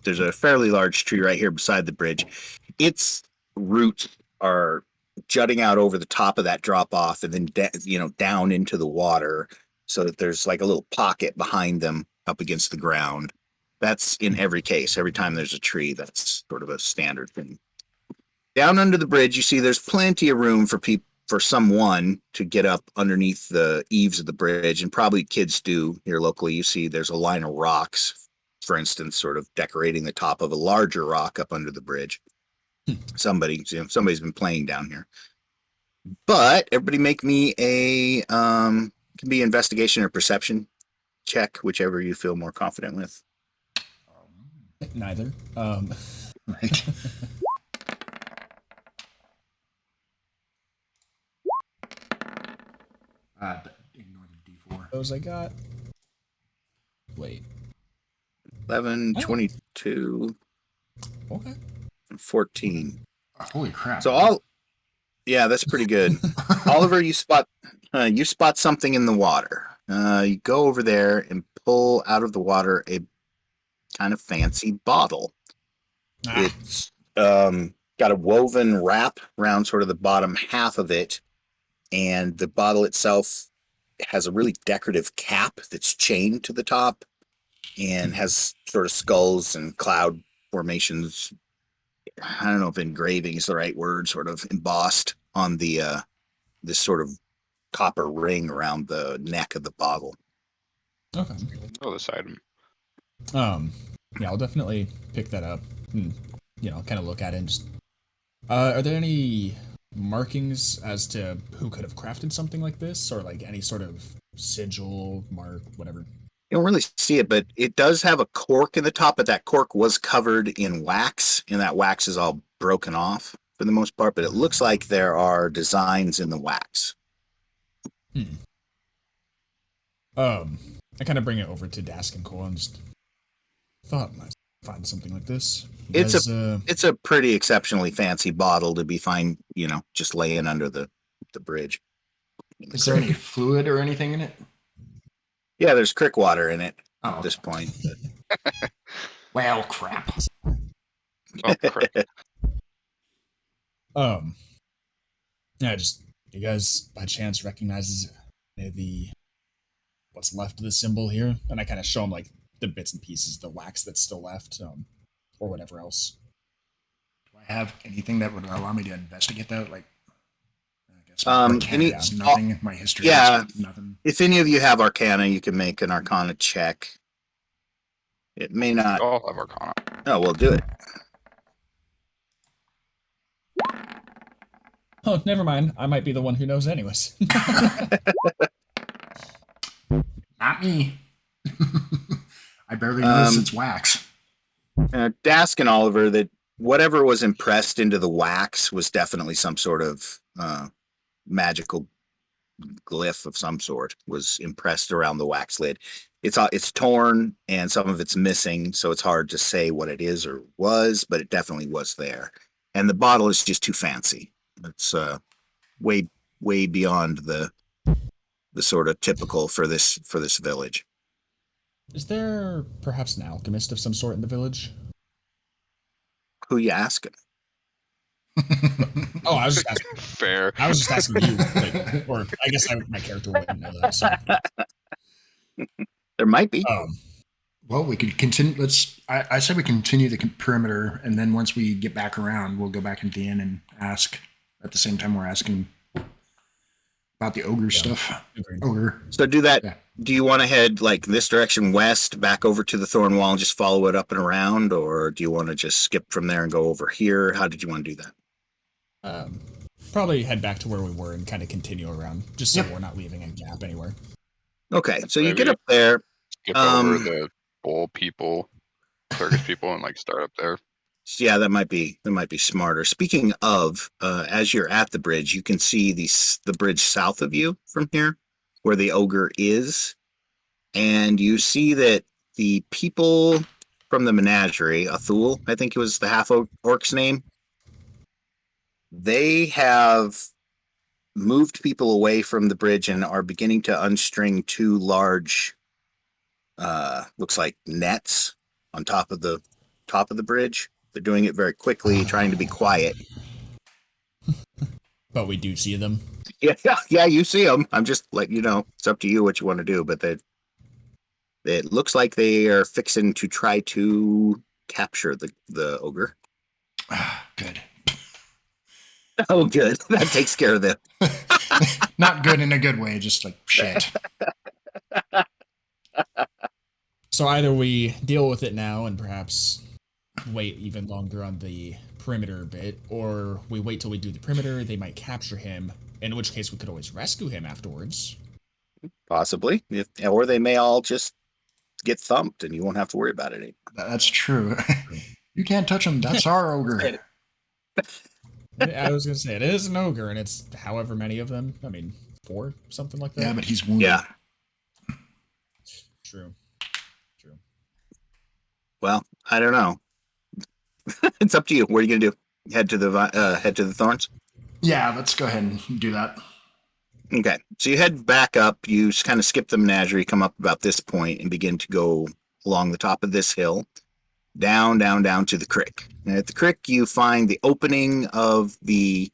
there's a fairly large tree right here beside the bridge. Its roots are jutting out over the top of that drop off and then down into the water, so that there's like a little pocket behind them up against the ground. That's in every case. Every time there's a tree, that's sort of a standard thing. Down under the bridge, you see there's plenty of room for someone to get up underneath the eaves of the bridge, and probably kids do here locally. You see there's a line of rocks, for instance, sort of decorating the top of a larger rock up under the bridge. Somebody's been playing down here. But everybody make me a can be investigation or perception check, whichever you feel more confident with. Neither. Right. Ignore the D4. Those I got. Wait. 11, 22. Okay. 14. Holy crap. So yeah, that's pretty good. Oliver, you spot something in the water. You go over there and pull out of the water a kind of fancy bottle. It's got a woven wrap around sort of the bottom half of it, and the bottle itself has a really decorative cap that's chained to the top and has sort of skulls and cloud formations. I don't know if engraving is the right word, sort of embossed on the this sort of copper ring around the neck of the bottle. Okay. Know this item. Yeah, I'll definitely pick that up and, kind of look at it and just... are there any markings as to who could have crafted something like this? Or, like, any sort of sigil, mark, whatever? You don't really see it, but it does have a cork in the top, but that cork was covered in wax, and that wax is all broken off for the most part, but it looks like there are designs in the wax. I kind of bring it over to Dask and Cole and just thought I might find something like this. It's a pretty exceptionally fancy bottle to be fine, just laying under the bridge. Is there any fluid or anything in it? Yeah, there's crick water in it Oh, at this point. Well, crap. Oh, crap. Yeah, you guys by chance recognizes what's left of the symbol here, and I kind of show them like the bits and pieces, the wax that's still left, or whatever else. Do I have anything that would allow me to investigate that? Like, I guess any- Arcana is nothing. My history Yeah. is nothing. If any of you have Arcana, you can make an Arcana check. It may not. We all have Arcana. Oh, we'll do it. Oh, never mind. I might be the one who knows anyways. Not me. I barely noticed it's wax. Dask and Oliver, that whatever was impressed into the wax was definitely some sort of magical glyph of some sort was impressed around the wax lid. It's torn and some of it's missing, so it's hard to say what it is or was, but it definitely was there. And the bottle is just too fancy. It's way beyond the sort of typical for this village. Is there perhaps an alchemist of some sort in the village? Who you asking? Oh, I was just asking. Fair. I was just asking you, or I guess my character wouldn't know that. So. There might be. Well, we could continue. I said we continue the perimeter, and then once we get back around, we'll go back into the inn and ask. At the same time, we're asking about the ogre stuff. Agreed. Ogre. So do that. Yeah. Do you want to head like this direction west, back over to the Thorn Wall, and just follow it up and around, or do you want to just skip from there and go over here? How did you want to do that? Probably head back to where we were and kind of continue around, just so we're not leaving a gap anywhere. Okay, so you Maybe get up there. Skip over the bull people, circus people, and like start up there. Yeah, that might be smarter. Speaking of, as you're at the bridge, you can see the bridge south of you from here, where the ogre is, and you see that the people from the menagerie, Athul, I think it was the half orc's name, they have moved people away from the bridge and are beginning to unstring two large, looks like nets on top of the bridge. They're doing it very quickly, trying to be quiet. But we do see them. Yeah, you see them. I'm just letting you know. It's up to you what you want to do, but it looks like they are fixing to try to capture the ogre. Good. Oh, good. That takes care of them. Not good in a good way, just like shit. So either we deal with it now and perhaps wait even longer on the perimeter bit, or we wait till we do the perimeter, they might capture him, in which case we could always rescue him afterwards. Possibly. Or they may all just get thumped and you won't have to worry about it anymore. That's true. You can't touch him. That's our ogre. I was going to say, it is an ogre, and it's however many of them. I mean, 4, something like that. Yeah, but he's wounded. Yeah. True. Well, I don't know. It's up to you. What are you gonna do? Head to the thorns. Yeah, let's go ahead and do that. Okay, so you head back up. You kind of skip the menagerie, come up about this point, and begin to go along the top of this hill, down, down, down to the creek. And at the creek, you find the opening of the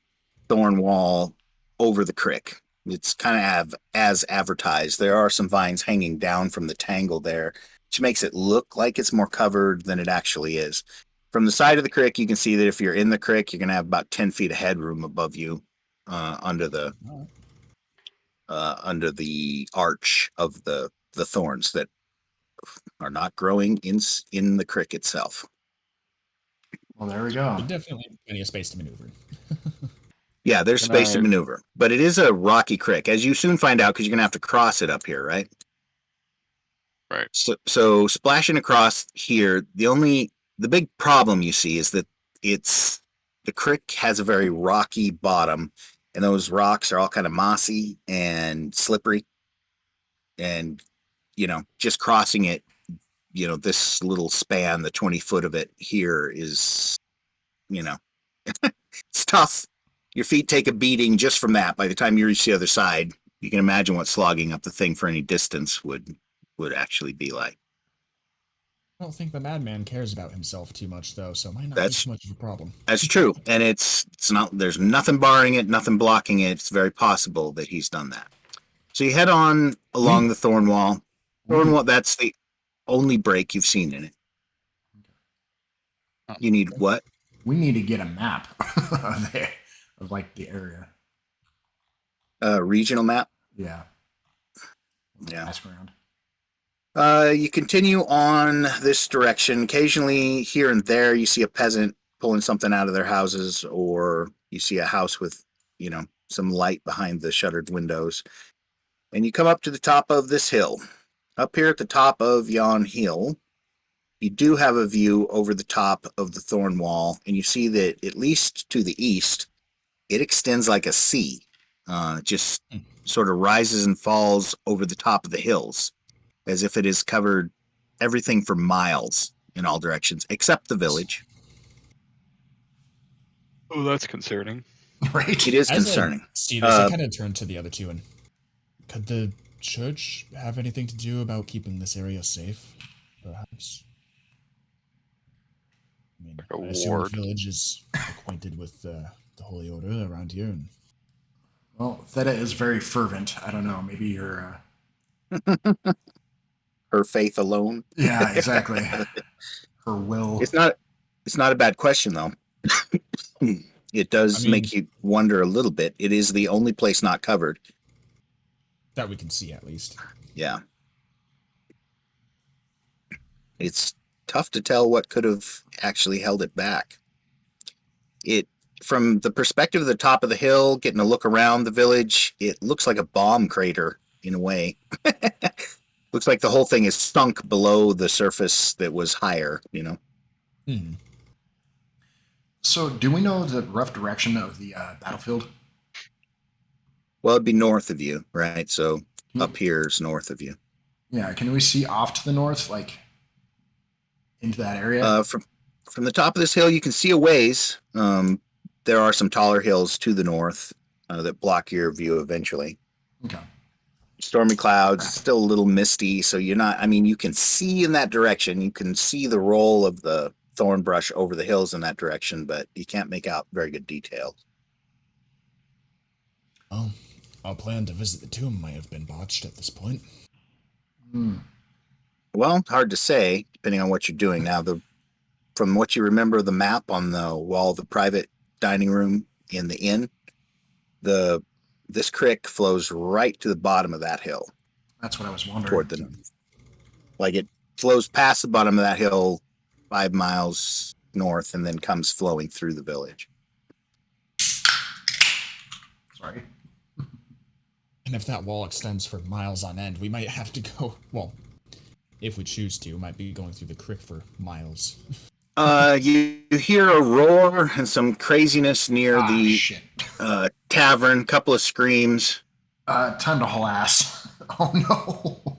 thorn wall over the creek. It's kind of as advertised. There are some vines hanging down from the tangle there, which makes it look like it's more covered than it actually is. From the side of the creek, you can see that if you're in the creek, you're going to have about 10 feet of headroom above you under the arch of the thorns that are not growing in the creek itself. Well, there we go. There's definitely plenty of space to maneuver. Yeah, there's Can space to I- maneuver, but it is a rocky creek, as you soon find out because you're gonna have to cross it up here, right? Right. So splashing across here, the big problem you see is that the creek has a very rocky bottom, and those rocks are all kind of mossy and slippery, and just crossing it, this little span, the 20 foot of it here is, it's tough. Your feet take a beating just from that. By the time you reach the other side, you can imagine what slogging up the thing for any distance would actually be like. I don't think the madman cares about himself too much, though, so it might not be That's too much of a problem. That's true, and it's not. There's nothing barring it, nothing blocking it. It's very possible that he's done that. So you head on along the thorn wall. Thorn wall. That's the only break you've seen in it. You need what? We need to get a map of like the area. Regional map. Yeah. Yeah. Ask around. You continue on this direction. Occasionally, here and there, you see a peasant pulling something out of their houses, or you see a house with, some light behind the shuttered windows. And you come up to the top of this hill. Up here at the top of yon hill, you do have a view over the top of the thorn wall, and you see that at least to the east, it extends like a sea. Just sort of rises and falls over the top of the hills, as if it has covered everything for miles in all directions, except the village. Oh, that's concerning. Right. It is As concerning. I see this, I kind of turn to the other two and could the church have anything to do about keeping this area safe, perhaps? I mean, Like a I assume ward. the village is acquainted with the Holy Order around here, and Well, Theta is very fervent. I don't know. Maybe you're. Her faith alone. Yeah, exactly. Her will. It's not a bad question though. It does make you wonder a little bit. It is the only place not covered. that we can see at least. Yeah. It's tough to tell what could have actually held it back. From the perspective of the top of the hill, getting a look around the village, it looks like a bomb crater in a way. Looks like the whole thing is sunk below the surface that was higher, Hmm. So, do we know the rough direction of the battlefield? Well, it'd be north of you, right? So up here is north of you. Yeah. Can we see off to the north, like into that area? From the top of this hill, you can see a ways. There are some taller hills to the north that block your view eventually. Okay. Stormy clouds, it's still a little misty, so you're not. I mean, you can see in that direction. You can see the roll of the thorn brush over the hills in that direction, but you can't make out very good details. Well, our plan to visit the tomb might have been botched at this point. Well, hard to say, depending on what you're doing. Now, from what you remember of the map on the wall of the private dining room in the inn, this creek flows right to the bottom of that hill. That's what I was wondering. Toward it flows past the bottom of that hill 5 miles north and then comes flowing through the village. Sorry. And if that wall extends for miles on end, we might have to go, well, if we choose to, might be going through the creek for miles. You hear a roar and some craziness near the tavern, couple of screams. Time to haul ass. Oh no.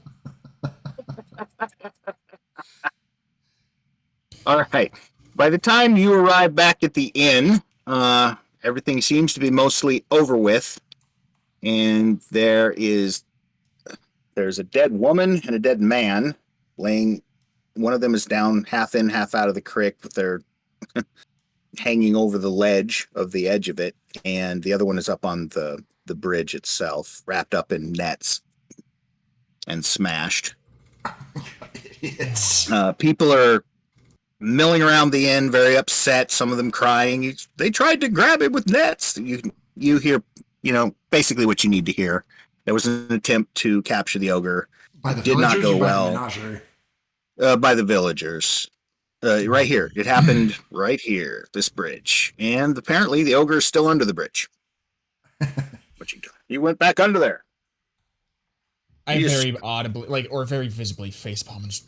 All right. By the time you arrive back at the inn, everything seems to be mostly over with, and there's a dead woman and a dead man laying. One of them is down half in, half out of the creek, with their hanging over the ledge of the edge of it, and the other one is up on the bridge itself, wrapped up in nets and smashed. People are milling around the inn, very upset. Some of them crying. They tried to grab it with nets. You hear, basically what you need to hear. There was an attempt to capture the ogre. By the Did not villagers go or by well. the menagerie? By the villagers. Right here. It happened right here, this bridge. And apparently the ogre is still under the bridge. What you doing? You went back under there. I very audibly, or very visibly facepalm.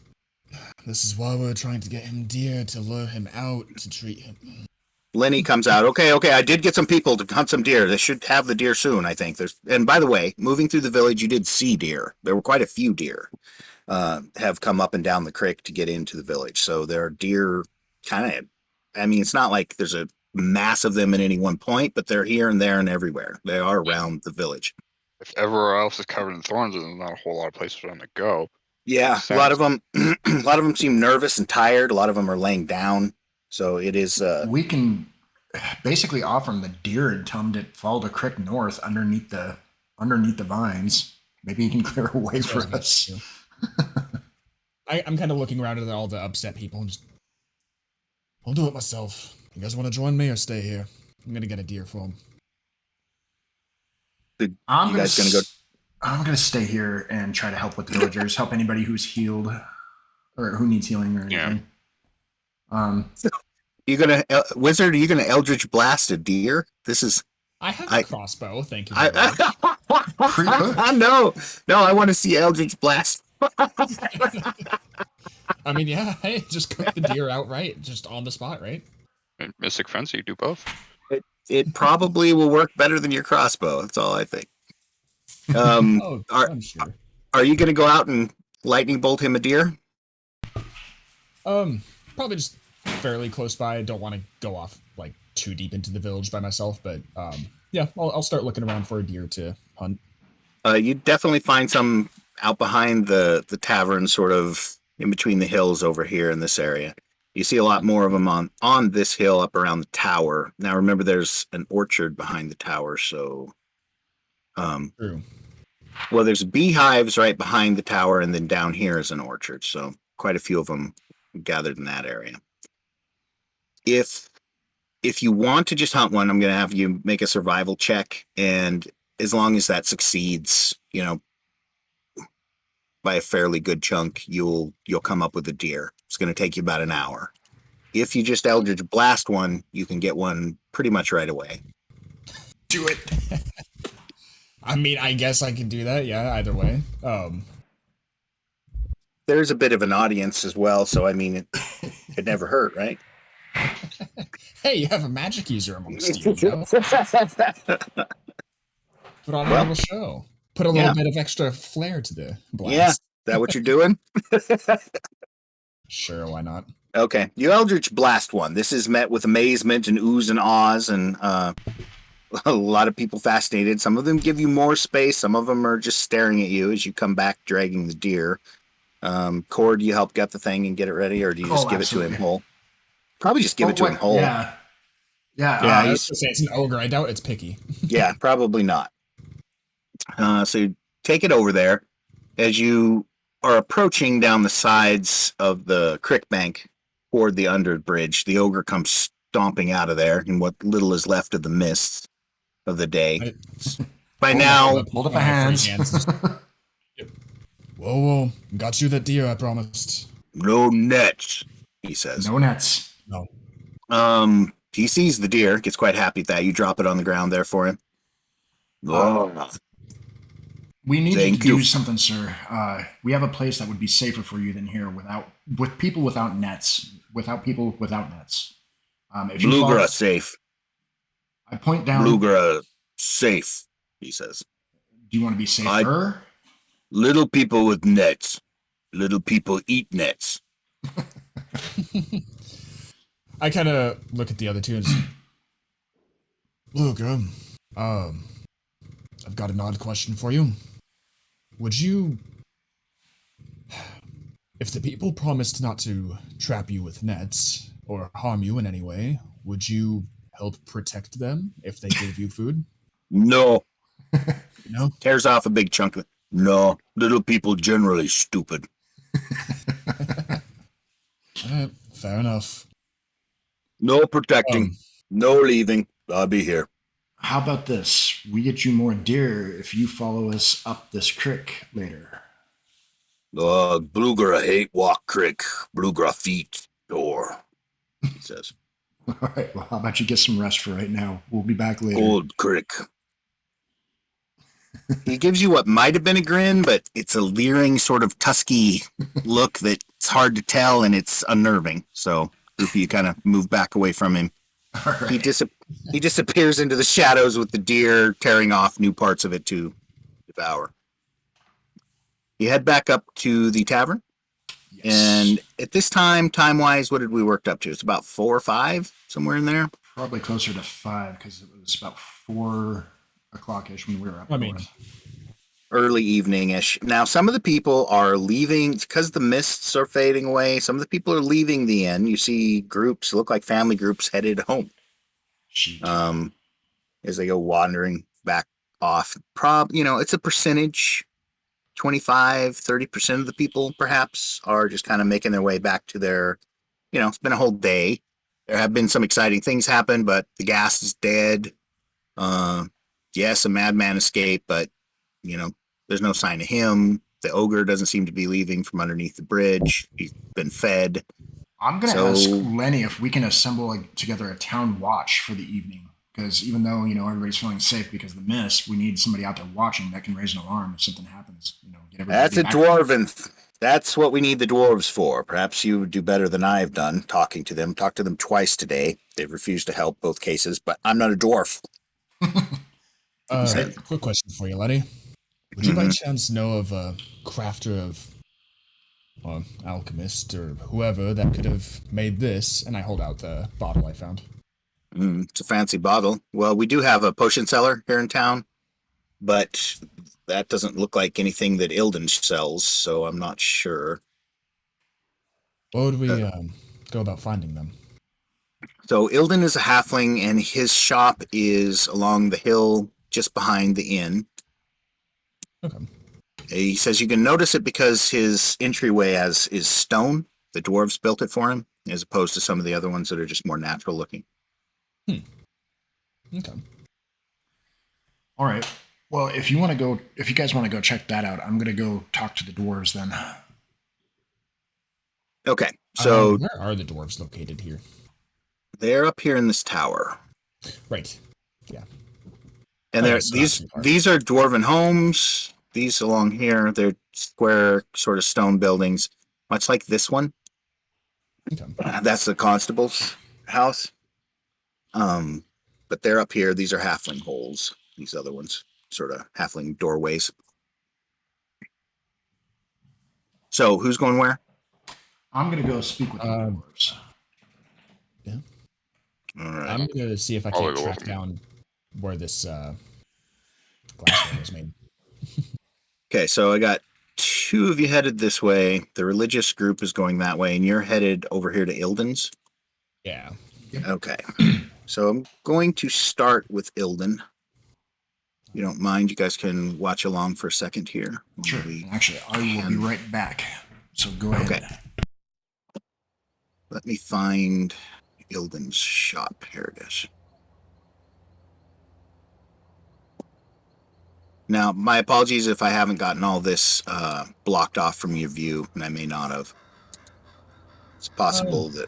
This is why we're trying to get him deer, to lure him out, to treat him. Lenny comes out. Okay, I did get some people to hunt some deer. They should have the deer soon, I think. And by the way, moving through the village, you did see deer. There were quite a few deer have come up and down the creek to get into the village. So there are deer it's not like there's a mass of them at any one point, but they're here and there and everywhere. They are around the village. If everywhere else is covered in thorns, there's not a whole lot of places for them to go. Yeah, a lot of them seem nervous and tired. A lot of them are laying down. So it is. We can basically offer them the deer and tell them to follow the creek north underneath the vines. Maybe he can clear a way for us. I'm kind of looking around at all the upset people and just, I'll do it myself. You guys want to join me or stay here? I'm gonna get a deer for him. I'm gonna stay here and try to help with the villagers, help anybody who's healed or who needs healing or anything. You gonna wizard? Are you gonna Eldritch Blast a deer? I have a crossbow. Thank you. No, I want to see Eldritch Blast. I mean, yeah. Hey, just cook the deer outright, just on the spot, right? In Mystic Frenzy, do both. It probably will work better than your crossbow. That's all I think. I'm sure. Are you going to go out and lightning bolt him a deer? Probably just fairly close by. I don't want to go off like too deep into the village by myself, but yeah, I'll start looking around for a deer to hunt. You definitely find some out behind the tavern, sort of in between the hills over here in this area. You see a lot more of them on this hill up around the tower. Now, remember, there's an orchard behind the tower, so... True. Well, there's beehives right behind the tower, and then down here is an orchard, so quite a few of them gathered in that area. If you want to just hunt one, I'm going to have you make a survival check, and as long as that succeeds, by a fairly good chunk, you'll come up with a deer. It's going to take you about an hour. If you just Eldritch Blast one, you can get one pretty much right away. Do it. I mean, I guess I can do that. Yeah, either way. There's a bit of an audience as well, so I mean, it could never hurt, right? Hey, you have a magic user amongst you. Put on a little show. Put a little bit of extra flair to the blast. Yeah, is that what you're doing? Sure, why not? Okay, you Eldritch Blast one. This is met with amazement and oohs and ahs, and a lot of people fascinated. Some of them give you more space. Some of them are just staring at you as you come back dragging the deer. Cord, you help get the thing and get it ready, or do you just give it to him whole? Probably just give it to him whole. Yeah. I was gonna say it's an ogre. I doubt it's picky. Yeah, probably not. So you take it over there. As you are approaching down the sides of the creek bank toward the under bridge, the ogre comes stomping out of there in what little is left of the mist of the day. By now, hold up my hands. Whoa, got you that deer I promised. No nets, he says. No nets. No. He sees the deer, gets quite happy at that. You drop it on the ground there for him. We need you to do something, sir. We have a place that would be safer for you than here with people without nets. Bluegrass safe. I point down. Bluegrass safe, he says. Do you want to be safer? Little people with nets. Little people eat nets. I kind of look at the other two and just, look, I've got an odd question for you. Would you, if the people promised not to trap you with nets or harm you in any way, would you help protect them if they gave you food? No. No? Tears off a big chunk of it. No. Little people generally stupid. Fair enough. No protecting. No leaving. I'll be here. How about this? We get you more deer if you follow us up this creek later. Bluegra hate walk crick. Bluegra feet door. He says. All right. Well, how about you get some rest for right now? We'll be back later. Old crick. He gives you what might have been a grin, but it's a leering sort of tusky look that's hard to tell, and it's unnerving. So you kind of move back away from him. All right. He disappears into the shadows with the deer tearing off new parts of it to devour. You head back up to the tavern. Yes. And at this time-wise, what did we work up to? It's about 4 or 5, somewhere in there. Probably closer to 5 because it was about 4 o'clock-ish when we were up. I mean, early evening-ish. Now, some of the people are leaving because the mists are fading away. Some of the people are leaving the inn. You see groups, look like family groups, headed home. As they go wandering back off. It's a percentage. 25-30% of the people perhaps are just kind of making their way back to their, it's been a whole day. There have been some exciting things happen, but the gas is dead. Yes, a madman escaped, but there's no sign of him. The ogre doesn't seem to be leaving from underneath the bridge. He's been fed. I'm going to ask Lenny if we can assemble together a town watch for the evening. Because even though, everybody's feeling safe because of the mist, we need somebody out there watching that can raise an alarm if something happens. Get everybody That's a back. dwarven. That's what we need the dwarves for. Perhaps you would do better than I've done talking to them. Talked to them twice today. They've refused to help both cases, but I'm not a dwarf. Quick question for you, Letty. Would you by chance know of a crafter of alchemist or whoever that could have made this? And I hold out the bottle I found. It's a fancy bottle. Well, we do have a potion seller here in town, but that doesn't look like anything that Ilden sells, so I'm not sure. What would we go about finding them? So Ilden is a halfling, and his shop is along the hill just behind the inn. Okay. He says you can notice it because his entryway is stone. The dwarves built it for him, as opposed to some of the other ones that are just more natural looking. Okay. All right. Well, if you guys want to go check that out, I'm going to go talk to the dwarves then. Okay. So where are the dwarves located here? they're up here in this tower. Right. Yeah. And these are dwarven homes. These along here, they're square sort of stone buildings, much like this one. Okay. That's the constable's house. But they're up here. These are halfling holes. These other ones, sort of halfling doorways. So who's going where? I'm going to go speak with the dwarves. Yeah. All right. I'm going to see if I can track down where this glassware was made. Okay, so I got 2 of you headed this way. The religious group is going that way, and you're headed over here to Ilden's? Yeah. Okay. So I'm going to start with Ilden. If you don't mind, you guys can watch along for a second here. Sure. Actually, I will be right back. So go ahead. Okay. Let me find Ilden's shop. Here it is. Now, my apologies if I haven't gotten all this blocked off from your view, and I may not have. It's possible that...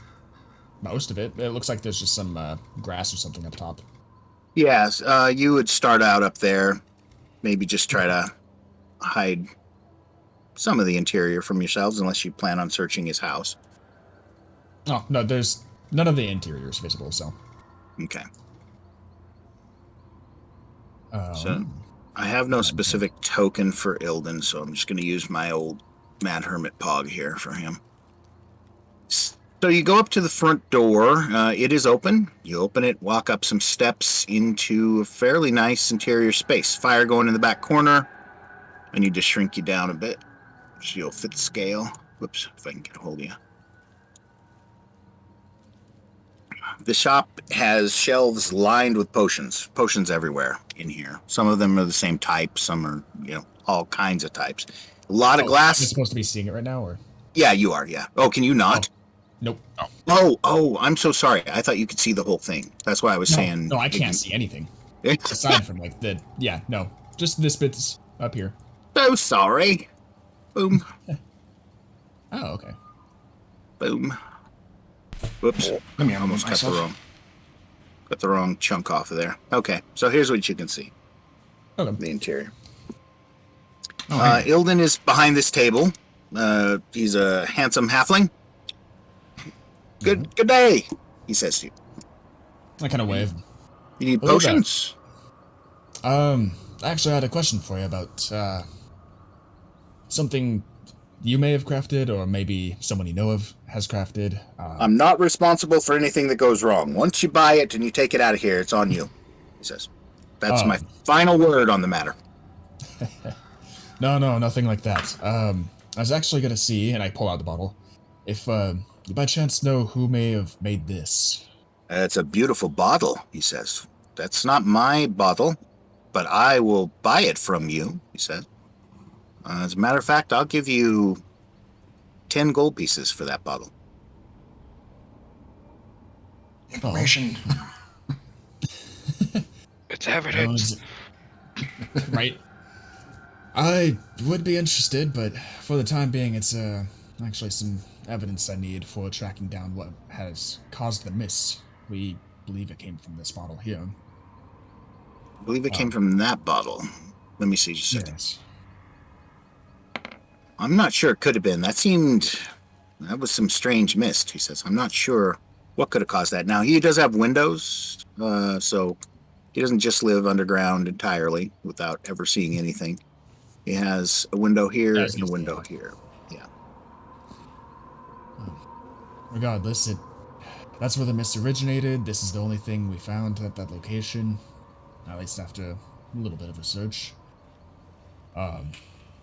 Most of it. It looks like there's just some grass or something up top. Yes, you would start out up there. Maybe just try to hide some of the interior from yourselves, unless you plan on searching his house. Oh, no, there's none of the interiors visible, so. Okay. So, I have no specific token for Ilden, so I'm just going to use my old Mad Hermit pog here for him. So you go up to the front door. It is open. You open it, walk up some steps into a fairly nice interior space. Fire going in the back corner. I need to shrink you down a bit so you'll fit the scale. Whoops, if I can get a hold of you. The shop has shelves lined with potions. Potions everywhere in here. Some of them are the same type. Some are, all kinds of types. A lot of glass. I'm supposed to be seeing it right now, or? Yeah, you are, yeah. Oh, can you not? Nope. Oh, I'm so sorry. I thought you could see the whole thing. That's why I was saying... No, I can't see anything. Aside from, just this bit's up here. So sorry. Boom. Oh, okay. Boom. Whoops. Let me Almost cut the wrong chunk off of there. Okay, so here's what you can see. Okay. The interior. Oh, hey. Ilden is behind this table. He's a handsome halfling. Good day, he says to you. I kind of wave. You need Hello potions? Actually, I had a question for you about, something you may have crafted, or maybe someone you know of has crafted. I'm not responsible for anything that goes wrong. Once you buy it and you take it out of here, it's on you, he says. That's my final word on the matter. No, nothing like that. I was actually gonna see, and I pull out the bottle, if, you by chance know who may have made this. It's a beautiful bottle, he says. That's not my bottle, but I will buy it from you, he says. As a matter of fact, I'll give you 10 gold pieces for that bottle. Information. It's evidence. Right. I would be interested, but for the time being, it's actually some evidence I need for tracking down what has caused the miss. We believe it came from this bottle here. I believe it came from that bottle. Let me see just a second. Yes. I'm not sure it could have been. That was some strange mist, he says. I'm not sure what could have caused that. Now, he does have windows, so he doesn't just live underground entirely without ever seeing anything. He has a window here and a window here. Yeah. Regardless, that's where the mist originated. This is the only thing we found at that location, at least after a little bit of research.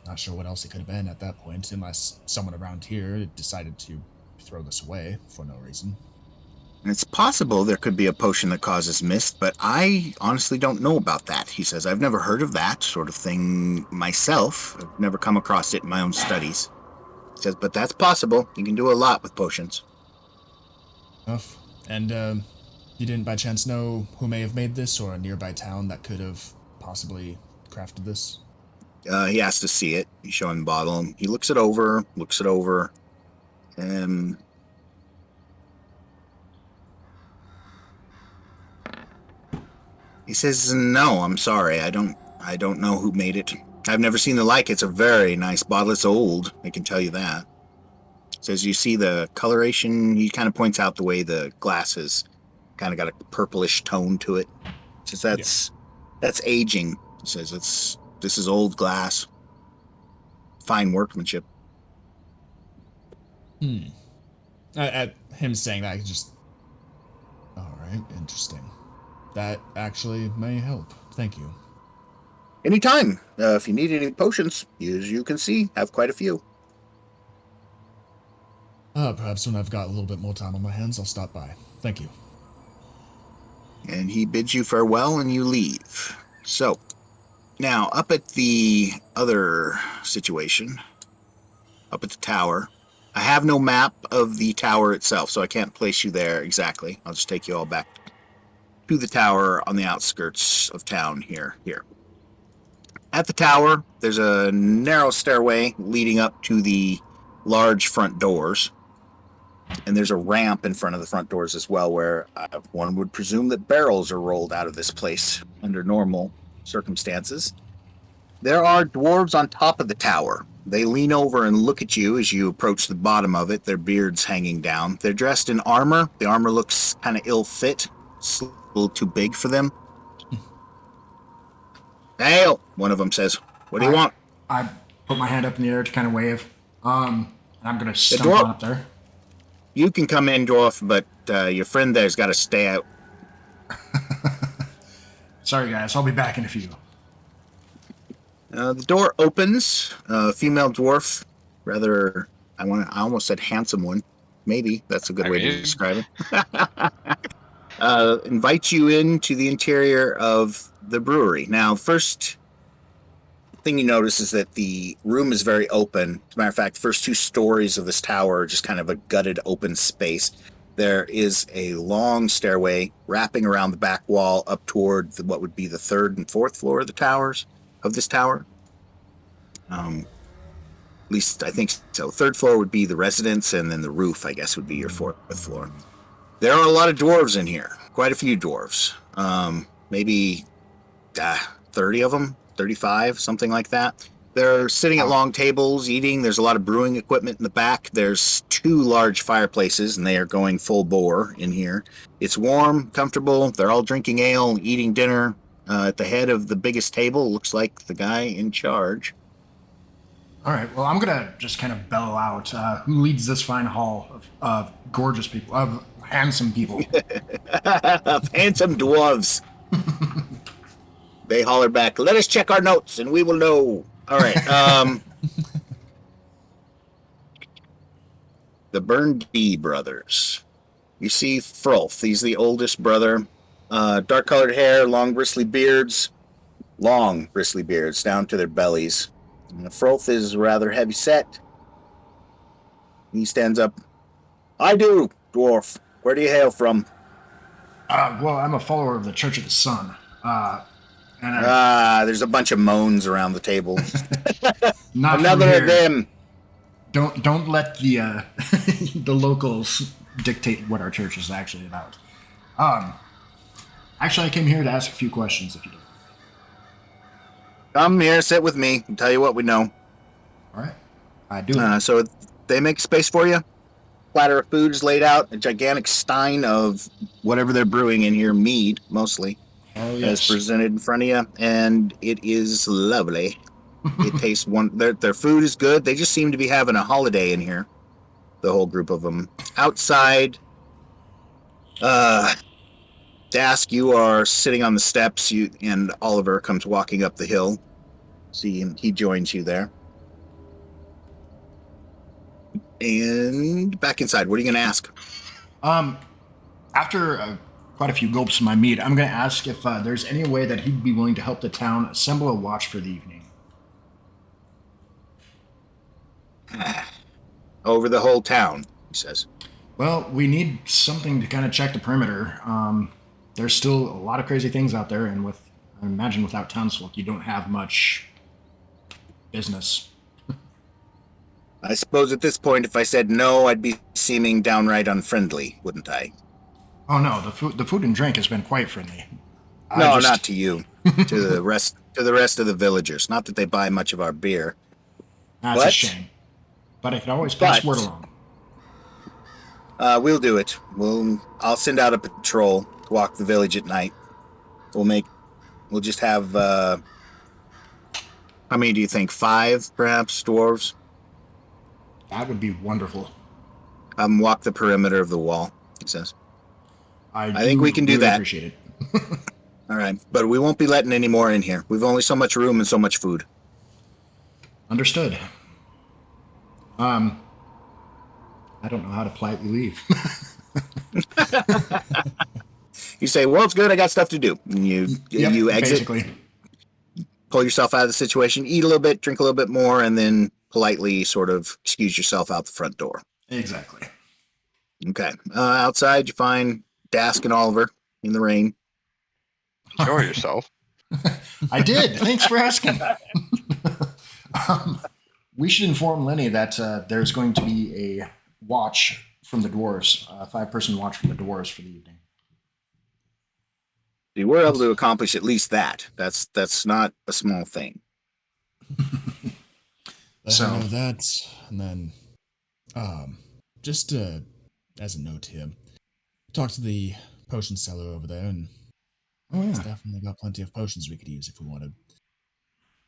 Not sure what else it could have been at that point, unless someone around here decided to throw this away for no reason. It's possible there could be a potion that causes mist, but I honestly don't know about that, he says. I've never heard of that sort of thing myself. I've never come across it in my own studies. He says, but that's possible. You can do a lot with potions. Enough. And, you didn't by chance know who may have made this, or a nearby town that could have possibly crafted this? He has to see it. He's showing the bottle. He looks it over, and he says, "No, I'm sorry. I don't know who made it. I've never seen the like. It's a very nice bottle. It's old. I can tell you that." Says, "You see the coloration?" He kind of points out the way the glass has kind of got a purplish tone to it. Says that's aging. He says this is old glass. Fine workmanship. At him saying that, I just... Alright, interesting. That actually may help. Thank you. Anytime. If you need any potions, as you can see, have quite a few. Perhaps when I've got a little bit more time on my hands, I'll stop by. Thank you. And he bids you farewell and you leave. So, now, up at the other situation, up at the tower, I have no map of the tower itself, so I can't place you there exactly. I'll just take you all back to the tower on the outskirts of town here. At the tower, there's a narrow stairway leading up to the large front doors. And there's a ramp in front of the front doors as well, where one would presume that barrels are rolled out of this place under normal circumstances. There are dwarves on top of the tower. They lean over and look at you as you approach the bottom of it, their beards hanging down. They're dressed in armor. The armor looks kind of ill-fit. It's a little too big for them. "Hail," one of them says. "What do you want?" I put my hand up in the air to kind of wave. And I'm going to stump on up there. You can come in, dwarf, but your friend there's got to stay out. Sorry, guys. I'll be back in a few. The door opens. A female dwarf, rather, I almost said handsome one. Maybe that's a good way to describe it. Invites you into the interior of the brewery. Now, first thing you notice is that the room is very open. As a matter of fact, the first 2 stories of this tower are just kind of a gutted open space. There is a long stairway wrapping around the back wall up toward what would be the 3rd and 4th floor of this tower. At least I think so. 3rd floor would be the residence, and then the roof, I guess, would be your 4th floor. There are a lot of dwarves in here. Quite a few dwarves. Maybe 30 of them, 35, something like that. They're sitting at long tables, eating. There's a lot of brewing equipment in the back. There's 2 large fireplaces, and they are going full bore in here. It's warm, comfortable. They're all drinking ale, eating dinner. At the head of the biggest table looks like the guy in charge. All right. Well, I'm gonna just kind of bellow out. Who leads this fine hall of gorgeous people, of handsome people? Handsome dwarves. They holler back, "Let us check our notes, and we will know." All right. The Burndy brothers. You see Frolf. He's the oldest brother. Dark-colored hair, long bristly beards down to their bellies. Frolf is rather heavy set. He stands up. "I do, dwarf. Where do you hail from?" Well, I'm a follower of the Church of the Sun. And there's a bunch of moans around the table. not Another of them. Don't let the the locals dictate what our church is actually about. Actually, I came here to ask a few questions, if you don't. Come here, sit with me, and tell you what we know. All right, I do. So they make space for you. Platter of food is laid out. A gigantic stein of whatever they're brewing in here, mead mostly, is presented in front of you, and it is lovely. It tastes their food is good. They just seem to be having a holiday in here. The whole group of them. Outside, Dask, you are sitting on the steps. And Oliver comes walking up the hill. See him. He joins you there. And back inside. What are you going to ask? After quite a few gulps of my mead, I'm going to ask if there's any way that he'd be willing to help the town assemble a watch for the evening. Over the whole town, he says. Well, we need something to kind of check the perimeter. There's still a lot of crazy things out there, and I imagine without townsfolk, you don't have much business. I suppose at this point, if I said no, I'd be seeming downright unfriendly, wouldn't I? Oh no, the food and drink has been quite friendly. No, not to you. To the rest of the villagers. Not that they buy much of our beer. That's a shame. But I could always pass word along. We'll do it. I'll send out a patrol to walk the village at night. We'll just have how many do you think? 5, perhaps, dwarves? That would be wonderful. Walk the perimeter of the wall, he says. I think we can do that. Appreciate it. All right, but we won't be letting any more in here. We've only so much room and so much food. Understood. I don't know how to politely leave. You say, "Well, it's good. I got stuff to do." And you exit, basically. Pull yourself out of the situation, eat a little bit, drink a little bit more, and then politely sort of excuse yourself out the front door. Exactly. Okay. Outside, you find Dask and Oliver in the rain. Enjoy yourself. I did. Thanks for asking. We should inform Lenny that there's going to be a watch from the dwarves, a 5-person watch from the dwarves for the evening. You were able to accomplish at least that. That's not a small thing. Let him know that, and then, just as a note to him, talk to the potion seller over there, and he's definitely got plenty of potions we could use if we wanted.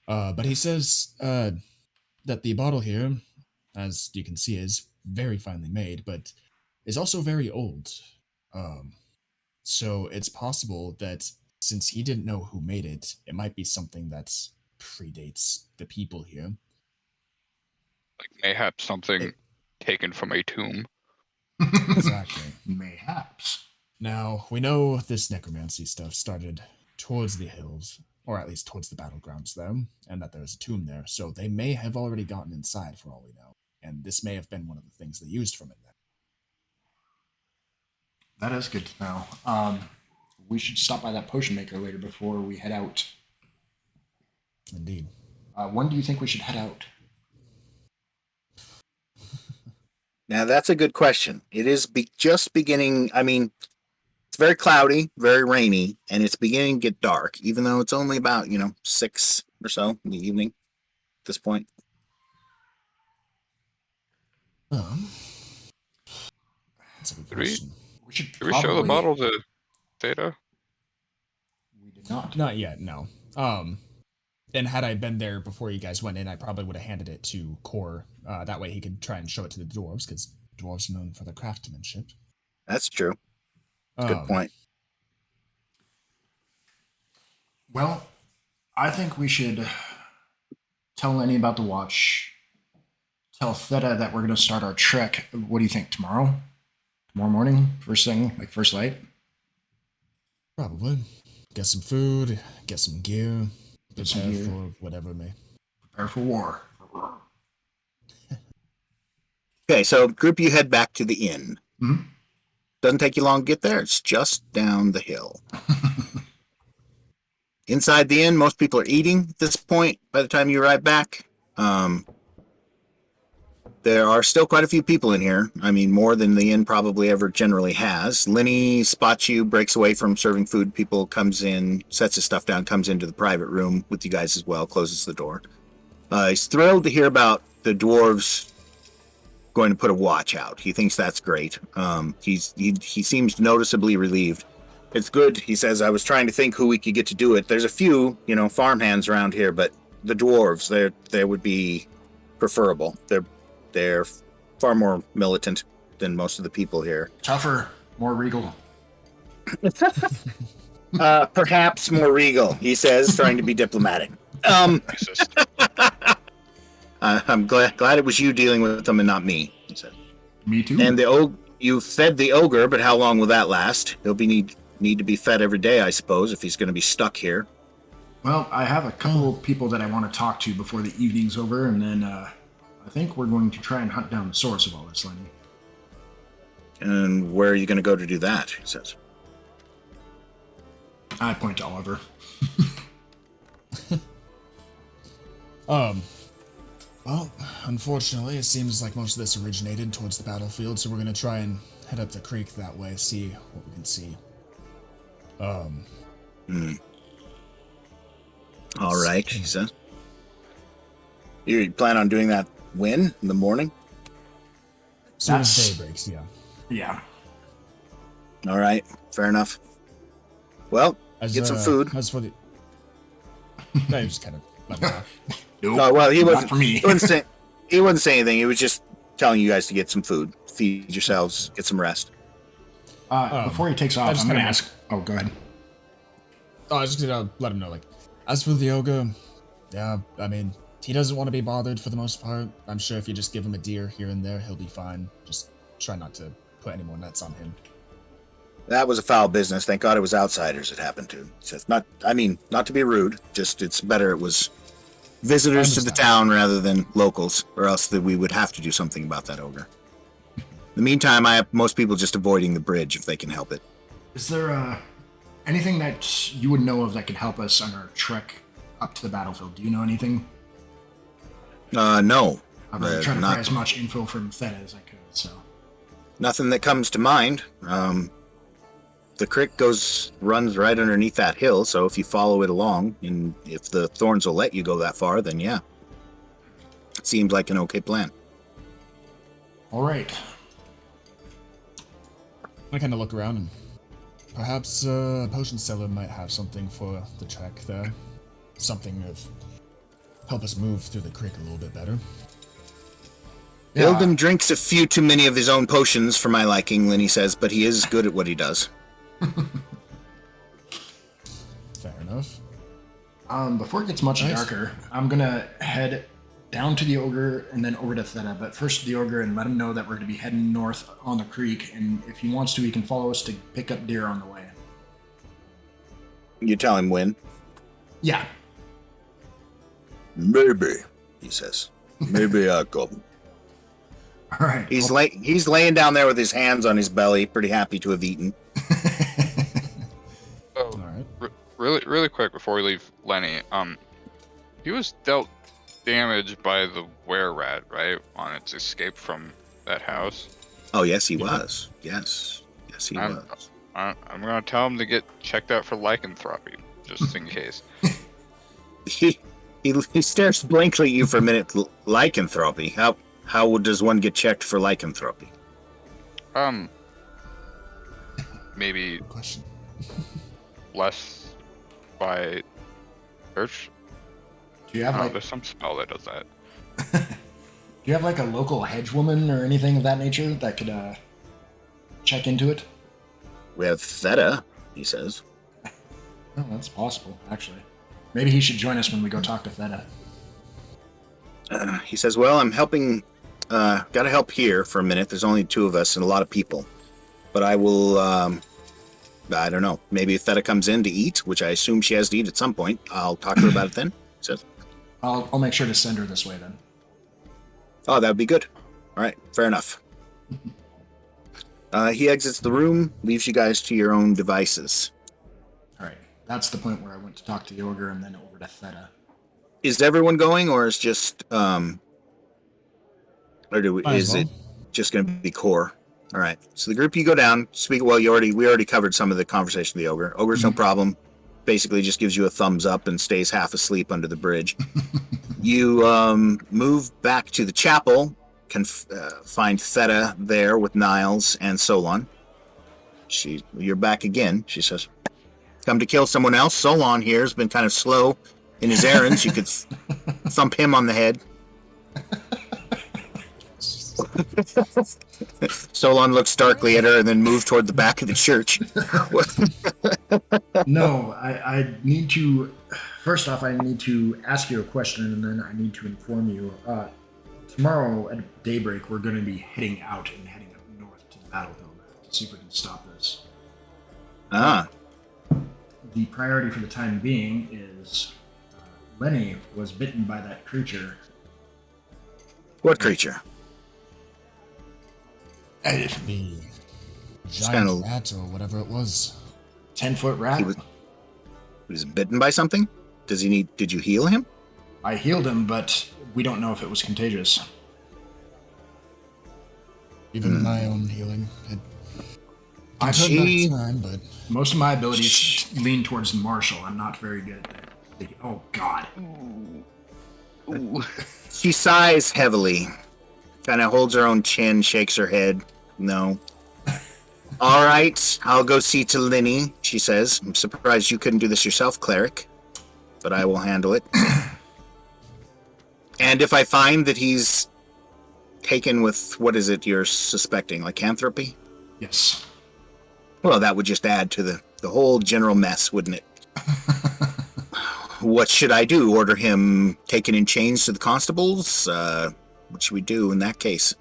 But he says that the bottle here, as you can see, is very finely made, but is also very old. So it's possible that since he didn't know who made it, it might be something that predates the people here. Like mayhap something It- taken from a tomb. Exactly. Mayhaps. Now, we know this necromancy stuff started towards the hills, or at least towards the battlegrounds there, and that there's a tomb there, so they may have already gotten inside for all we know, and this may have been one of the things they used from it then. That is good to know. We should stop by that potion maker later before we head out. Indeed. When do you think we should head out? Now, that's a good question. It is just beginning. I mean, it's very cloudy, very rainy, and it's beginning to get dark, even though it's only about, 6 or so in the evening at this point. That's a good Did we- question. We should Did we show the bottle to Theta? We did not. Not yet, no. And had I been there before you guys went in, I probably would have handed it to Core. That way he could try and show it to the dwarves, because dwarves are known for their craftsmanship. That's true. Good point. Well, I think we should tell Lenny about the watch. Tell Theta that we're going to start our trek. What do you think, tomorrow? Tomorrow morning? First thing, like first light? Probably. Get some food, get some gear, Get some prepare gear. for whatever may. Prepare for war. Okay, so group you head back to the inn. Mhm. Doesn't take you long to get there. It's just down the hill. Inside the inn, most people are eating at this point by the time you arrive back. There are still quite a few people in here. I mean, more than the inn probably ever generally has. Lenny spots you, breaks away from serving food. People comes in, sets his stuff down, comes into the private room with you guys as well, closes the door. He's thrilled to hear about the dwarves going to put a watch out. He thinks that's great. He seems noticeably relieved. It's good. He says, I was trying to think who we could get to do it. There's a few, farmhands around here, but the dwarves, they would be preferable. They're far more militant than most of the people here. Tougher, more regal. Perhaps more regal, he says, trying to be diplomatic. Racist. I'm glad it was you dealing with them and not me, he said. Me too. And you fed the ogre, but how long will that last? He'll need to be fed every day, I suppose, if he's going to be stuck here. Well, I have a couple of people that I want to talk to before the evening's over, and then I think we're going to try and hunt down the source of all this, Lenny. And where are you going to go to do that, he says. I point to Oliver. Well, unfortunately, it seems like most of this originated towards the battlefield, so we're gonna try and head up the creek that way, see what we can see. All right, he says. You plan on doing that when? In the morning? Soon as That's- day breaks, yeah. Yeah. All right, fair enough. Well, get some food. As for the... I just kind of let me talk. Nope. No, well, he Not wasn't. for me. He wasn't saying anything. He was just telling you guys to get some food, feed yourselves, get some rest. Before he takes I off, just I'm going to kinda- ask. Oh, go ahead. Oh, I was just gonna let him know, as for the ogre, yeah, I mean, he doesn't want to be bothered for the most part. I'm sure if you just give him a deer here and there, he'll be fine. Just try not to put any more nets on him. That was a foul business. Thank God it was outsiders it happened to. He says, not to be rude. Just it's better it was visitors to the understand. town rather than locals, or else that we would have to do something about that ogre. In the meantime, I have most people just avoiding the bridge if they can help it. Is there anything that you would know of that could help us on our trek up to the battlefield? Do you know anything? No. I'm going to try to not- pry as much info from Theta as I could, so. Nothing that comes to mind. The creek runs right underneath that hill, so if you follow it along, and if the thorns will let you go that far, then yeah. It seems like an okay plan. All right. I kind of look around and perhaps a potion seller might have something for the trek there. Something of help us move through the creek a little bit better. Ilden drinks a few too many of his own potions for my liking, Linny says, but he is good at what he does. Fair enough. Before it gets much darker, I'm gonna head down to the ogre and then over to Theta, but first to the ogre and let him know that we're gonna be heading north on the creek, and if he wants to, he can follow us to pick up deer on the way. You tell him when? Yeah. Maybe, he says. Maybe I'll come. All right. He's laying down there with his hands on his belly, pretty happy to have eaten. Oh, All right. really quick before we leave Lenny, he was dealt damage by the were-rat, right, on its escape from that house. Oh, yes, he was. Yes, he was. I'm gonna tell him to get checked out for lycanthropy, just in case. He stares blankly at you for a minute. Lycanthropy? How does one get checked for lycanthropy? Maybe Good question. less by church. Do you have like There's some spell that does that. Do you have like a local hedge woman or anything of that nature that could check into it? We have Theta, he says. Oh, that's possible, actually. Maybe he should join us when we go talk to Theta. He says, well, I'm helping, gotta help here for a minute. There's only 2 of us and a lot of people. But I will, I don't know. Maybe if Theta comes in to eat, which I assume she has to eat at some point, I'll talk to her about it then. He says, I'll make sure to send her this way then. oh, that would be good. All right, fair enough. He exits the room, leaves you guys to your own devices. All right. That's the point where I went to talk to the ogre and then over to Theta. Is everyone going, or is just, is it just going to be core? All right. So the group you go down, we already covered some of the conversation with the ogre. Ogre's no problem. Basically just gives you a thumbs up and stays half asleep under the bridge. You move back to the chapel, can find Theta there with Niles and Solon. You're back again, she says. Come to kill someone else. Solon here has been kind of slow in his errands. You could thump him on the head. Solon looks darkly at her and then moved toward the back of the church. No, I need to... First off, I need to ask you a question, and then I need to inform you. Tomorrow at daybreak, we're going to be heading out and heading up north to the battlefield to see if we can stop this. Ah. The priority for the time being is Lenny was bitten by that creature. What creature? The giant rat or whatever it was. 10-foot rat. He was bitten by something? Did you heal him? I healed him, but we don't know if it was contagious. Even my own healing. I've heard that time, but most of my abilities lean towards martial. I'm not very good at that. Oh, God. She sighs heavily, kind of holds her own chin, shakes her head. No. All right, I'll go see to Linny, she says. I'm surprised you couldn't do this yourself, cleric, but I will handle it. And if I find that he's taken with, what is it you're suspecting, lycanthropy? Yes. Well, that would just add to the whole general mess, wouldn't it? What should I do? Order him taken in chains to the constables? What should we do in that case?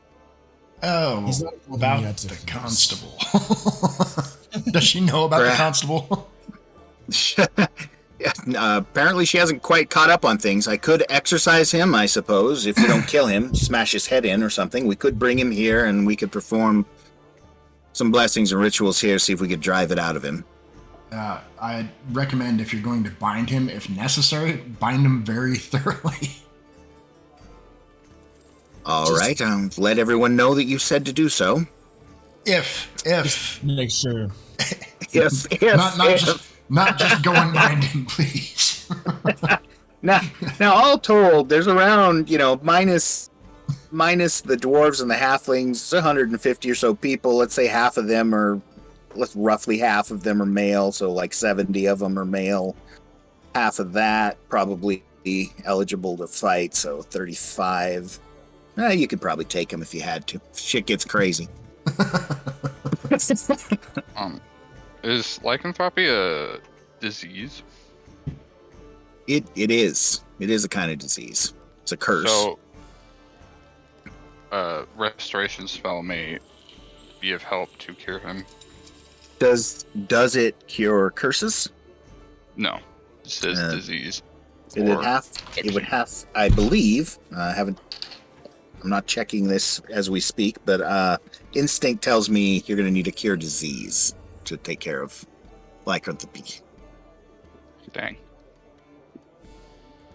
Oh, He's not about yet the to- constable. Does she know about the constable? Apparently she hasn't quite caught up on things. I could exorcise him, I suppose, if we don't kill him, smash his head in or something. We could bring him here and we could perform some blessings and rituals here, see if we could drive it out of him. I'd recommend if you're going to bind him, if necessary, bind him very thoroughly. All right, I'll let everyone know that you said to do so. If make sure. Not just go and bind him, please. Now, all told, there's around, minus the dwarves and the halflings, 150 or so people. Let's say roughly half of them are male, so like 70 of them are male. Half of that probably eligible to fight, so 35. You could probably take him if you had to. Shit gets crazy. Is lycanthropy a disease? It is. It is a kind of disease. It's a curse. So, restoration spell may be of help to cure him. Does it cure curses? No, it says disease. It would have. I believe. I'm not checking this as we speak, but instinct tells me you're going to need a cure disease to take care of lycanthropy. Dang.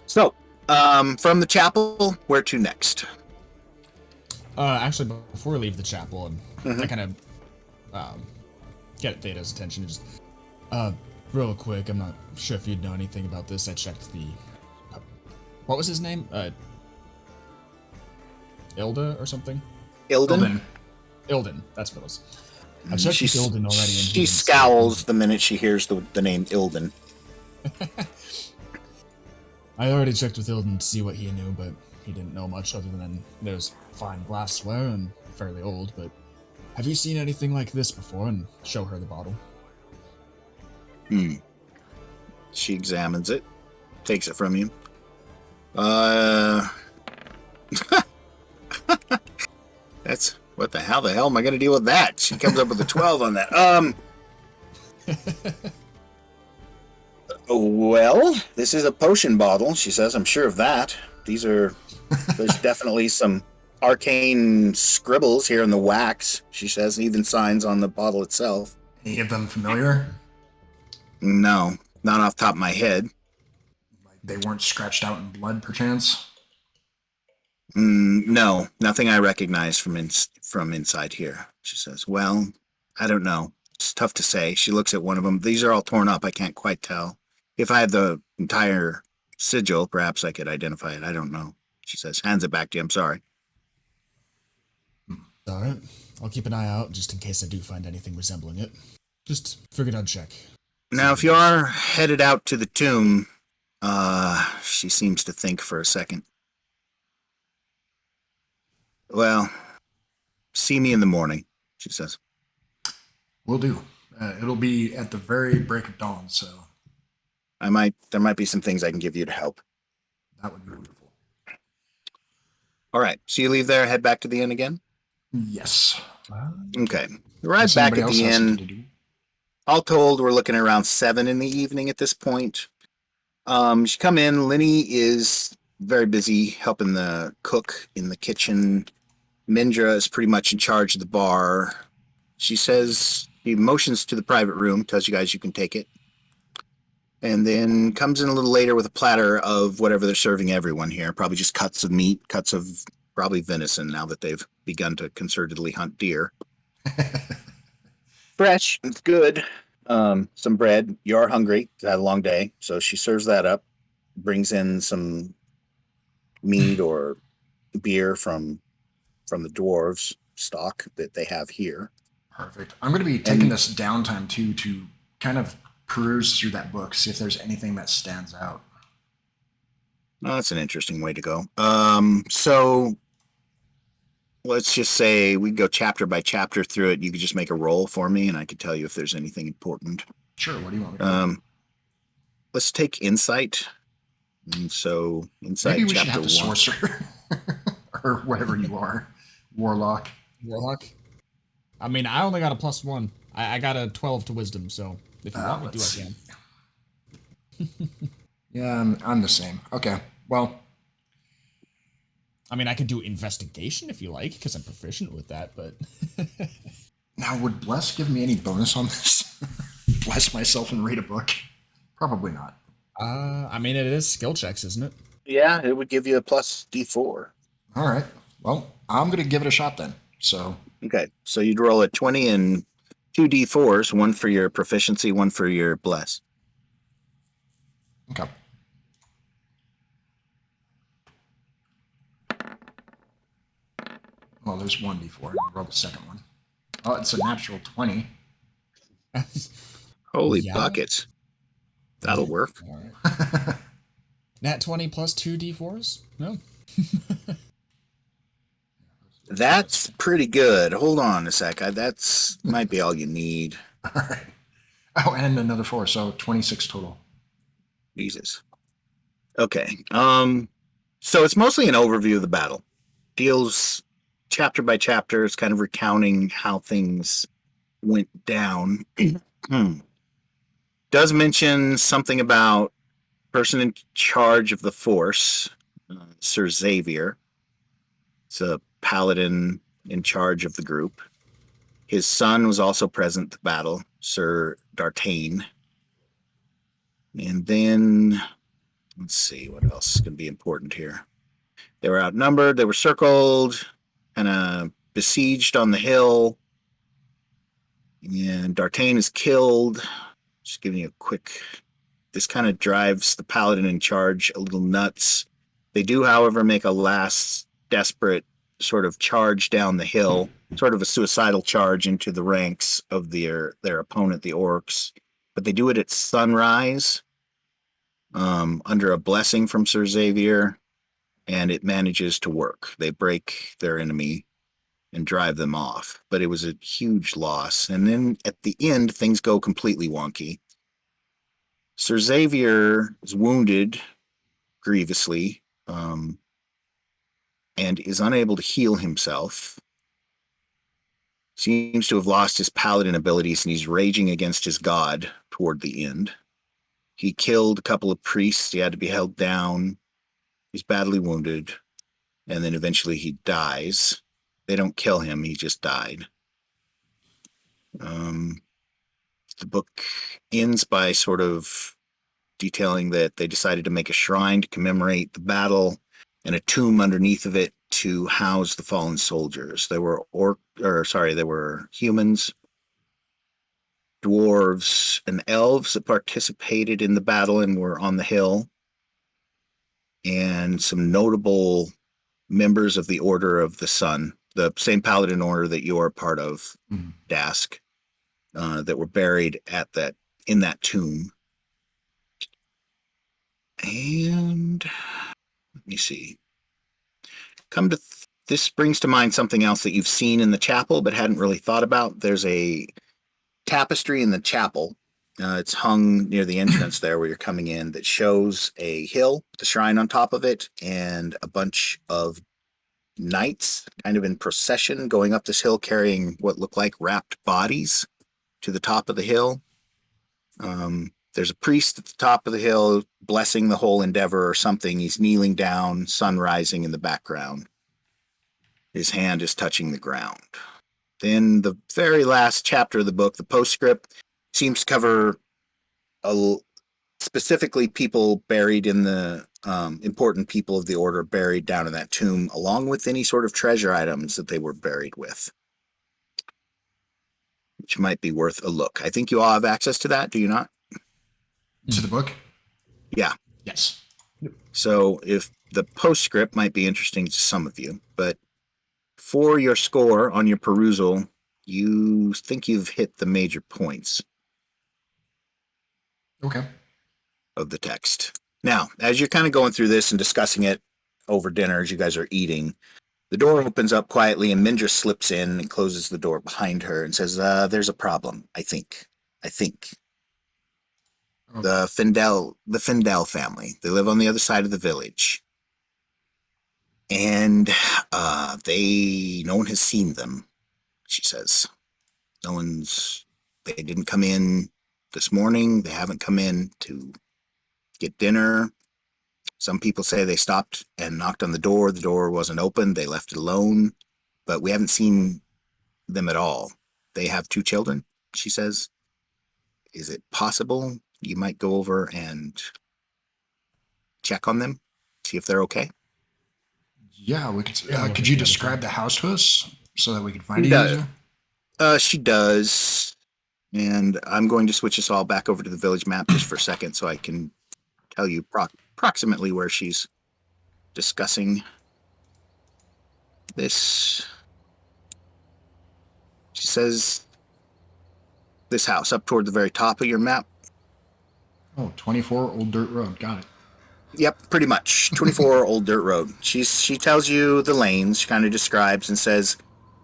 So, from the chapel, where to next? Actually, before we leave the chapel, and I kind of get Theta's attention, just real quick. I'm not sure if you'd know anything about this. I checked the what was his name? Ilda or something? Ilden. Ilden. That's what it was. I checked with Ilden already. And she scowls the minute she hears the name Ilden. I already checked with Ilden to see what he knew, but he didn't know much other than there's fine glassware and fairly old, but have you seen anything like this before? And show her the bottle. She examines it, takes it from you. That's what the hell am I going to deal with that? She comes up with a 12 on that. Well, this is a potion bottle, she says. I'm sure of that. There's definitely some arcane scribbles here in the wax, she says, even signs on the bottle itself. Any of them familiar? No, not off the top of my head. Like they weren't scratched out in blood, perchance? No, nothing I recognize from inside here, she says. Well, I don't know. It's tough to say. She looks at one of them. These are all torn up. I can't quite tell. If I had the entire sigil, perhaps I could identify it. I don't know, she says. Hands it back to you. I'm sorry. All right. I'll keep an eye out just in case I do find anything resembling it. Just figured I'd check. Now, if you are headed out to the tomb, she seems to think for a second. Well, see me in the morning, she says. Will do. It'll be at the very break of dawn, so There might be some things I can give you to help. that would be wonderful. All right, so you leave there, head back to the inn again? Yes. Okay. The ride back at the inn, all told, we're looking at around 7 in the evening at this point. You come in, Linny is very busy helping the cook in the kitchen. Mindra is pretty much in charge of the bar. She says, he motions to the private room, tells you guys you can take it. And then comes in a little later with a platter of whatever they're serving everyone here. Probably just cuts of meat, cuts of probably venison now that they've begun to concertedly hunt deer. Fresh, it's good. Some bread. You're hungry. Had a long day. So she serves that up. Brings in some meat or beer from the dwarves' stock that they have here. Perfect. I'm going to be taking this downtime too to kind of peruse through that book, see if there's anything that stands out. Oh, that's an interesting way to go. So let's just say we go chapter by chapter through it. You could just make a roll for me, and I could tell you if there's anything important. Sure. What do you want me to do? Let's take insight. And so insight. Maybe we chapter should have the 1. sorcerer or whatever you are, warlock. Warlock? I mean, I only got a +1. I got a 12 to wisdom, so if you want me to, I can. Yeah, I'm the same. Okay, well. I mean, I could do investigation if you like, because I'm proficient with that, but... Now, would Bless give me any bonus on this? Bless myself and read a book? Probably not. I mean, it is skill checks, isn't it? Yeah, it would give you a plus D4. All right. Well, I'm going to give it a shot then. So. Okay, so you'd roll a 20 and 2 D4s, one for your proficiency, one for your bless. Okay. Well, there's one D4. I'll roll the second one. Oh, it's a natural 20. Holy Yeah. buckets. That'll work. All right. Nat 20 plus 2 d4s? No. That's pretty good. Hold on a sec. That's might be all you need. All right. Oh, and another 4, so 26 total. Jesus. Okay. So it's mostly an overview of the battle. Deals chapter by chapter. It's kind of recounting how things went down. Does mention something about person in charge of the force, Sir Xavier. It's a paladin in charge of the group. His son was also present at the battle, Sir D'Artagnan. And then, let's see, what else is going to be important here? They were outnumbered, they were circled, kind of besieged on the hill. And D'Artagnan is killed. Just giving you a quick... This kind of drives the paladin in charge a little nuts. They do, however, make a last desperate sort of charge down the hill, sort of a suicidal charge into the ranks of their opponent, the orcs. But they do it at sunrise, under a blessing from Sir Xavier, and it manages to work. They break their enemy and drive them off. But it was a huge loss. And then at the end, things go completely wonky. Sir Xavier is wounded grievously, and is unable to heal himself. Seems to have lost his paladin abilities, and he's raging against his god toward the end. He killed a couple of priests. He had to be held down. He's badly wounded, and then eventually he dies. They don't kill him. He just died. The book ends by sort of detailing that they decided to make a shrine to commemorate the battle and a tomb underneath of it to house the fallen soldiers. There were there were humans, dwarves, and elves that participated in the battle and were on the hill, and some notable members of the Order of the Sun, the same paladin order that you are part of, Dask, that were buried in that tomb. And let me see. This brings to mind something else that you've seen in the chapel but hadn't really thought about. There's a tapestry in the chapel. It's hung near the entrance there where you're coming in, that shows a hill, the shrine on top of it, and a bunch of knights kind of in procession going up this hill carrying what look like wrapped bodies to the top of the hill. There's a priest at the top of the hill blessing the whole endeavor or something. He's kneeling down, sun rising in the background. His hand is touching the ground. Then the very last chapter of the book, the postscript, seems to cover specifically people buried in the important people of the order buried down in that tomb, along with any sort of treasure items that they were buried with, which might be worth a look. I think you all have access to that, do you not? To the book? Yeah. Yes. So if the postscript might be interesting to some of you, but for your score on your perusal, you think you've hit the major points. Okay. Of the text. Now, as you're kind of going through this and discussing it over dinner as you guys are eating, the door opens up quietly and Mindra slips in and closes the door behind her and says, there's a problem, I think. Okay. The Findel family. They live on the other side of the village. And no one has seen them, she says. They didn't come in this morning. They haven't come in to get dinner. Some people say they stopped and knocked on the door. The door wasn't open. They left it alone. But we haven't seen them at all. They have 2 children, she says. Is it possible you might go over and check on them? See if they're okay? Yeah, we could. Yeah, Could you describe the house to us so that we can find it Yeah. easier? She does. And I'm going to switch us all back over to the village map just for a second so I can tell you approximately where she's discussing this. She says this house up toward the very top of your map. Oh, 24 Old Dirt Road. Got it. Yep, pretty much. 24 Old Dirt Road. She tells you the lanes, she kind of describes and says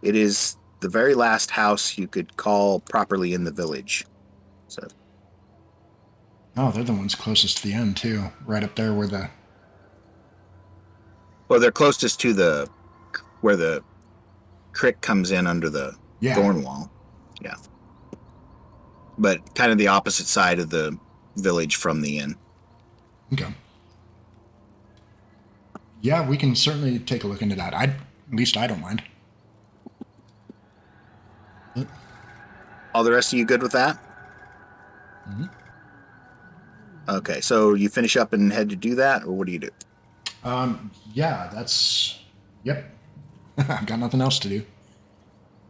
it is the very last house you could call properly in the village. So, Oh, they're the ones closest to the end too, right up there where the. well, they're closest to the where the crick comes in under the Yeah. thorn wall. Yeah. But kind of the opposite side of the village from the inn. Okay. Yeah, we can certainly take a look into that. At least I don't mind. All the rest of you good with that? Mm-hmm. Okay, so you finish up and head to do that, or what do you do? Yeah, that's. Yep. I've got nothing else to do.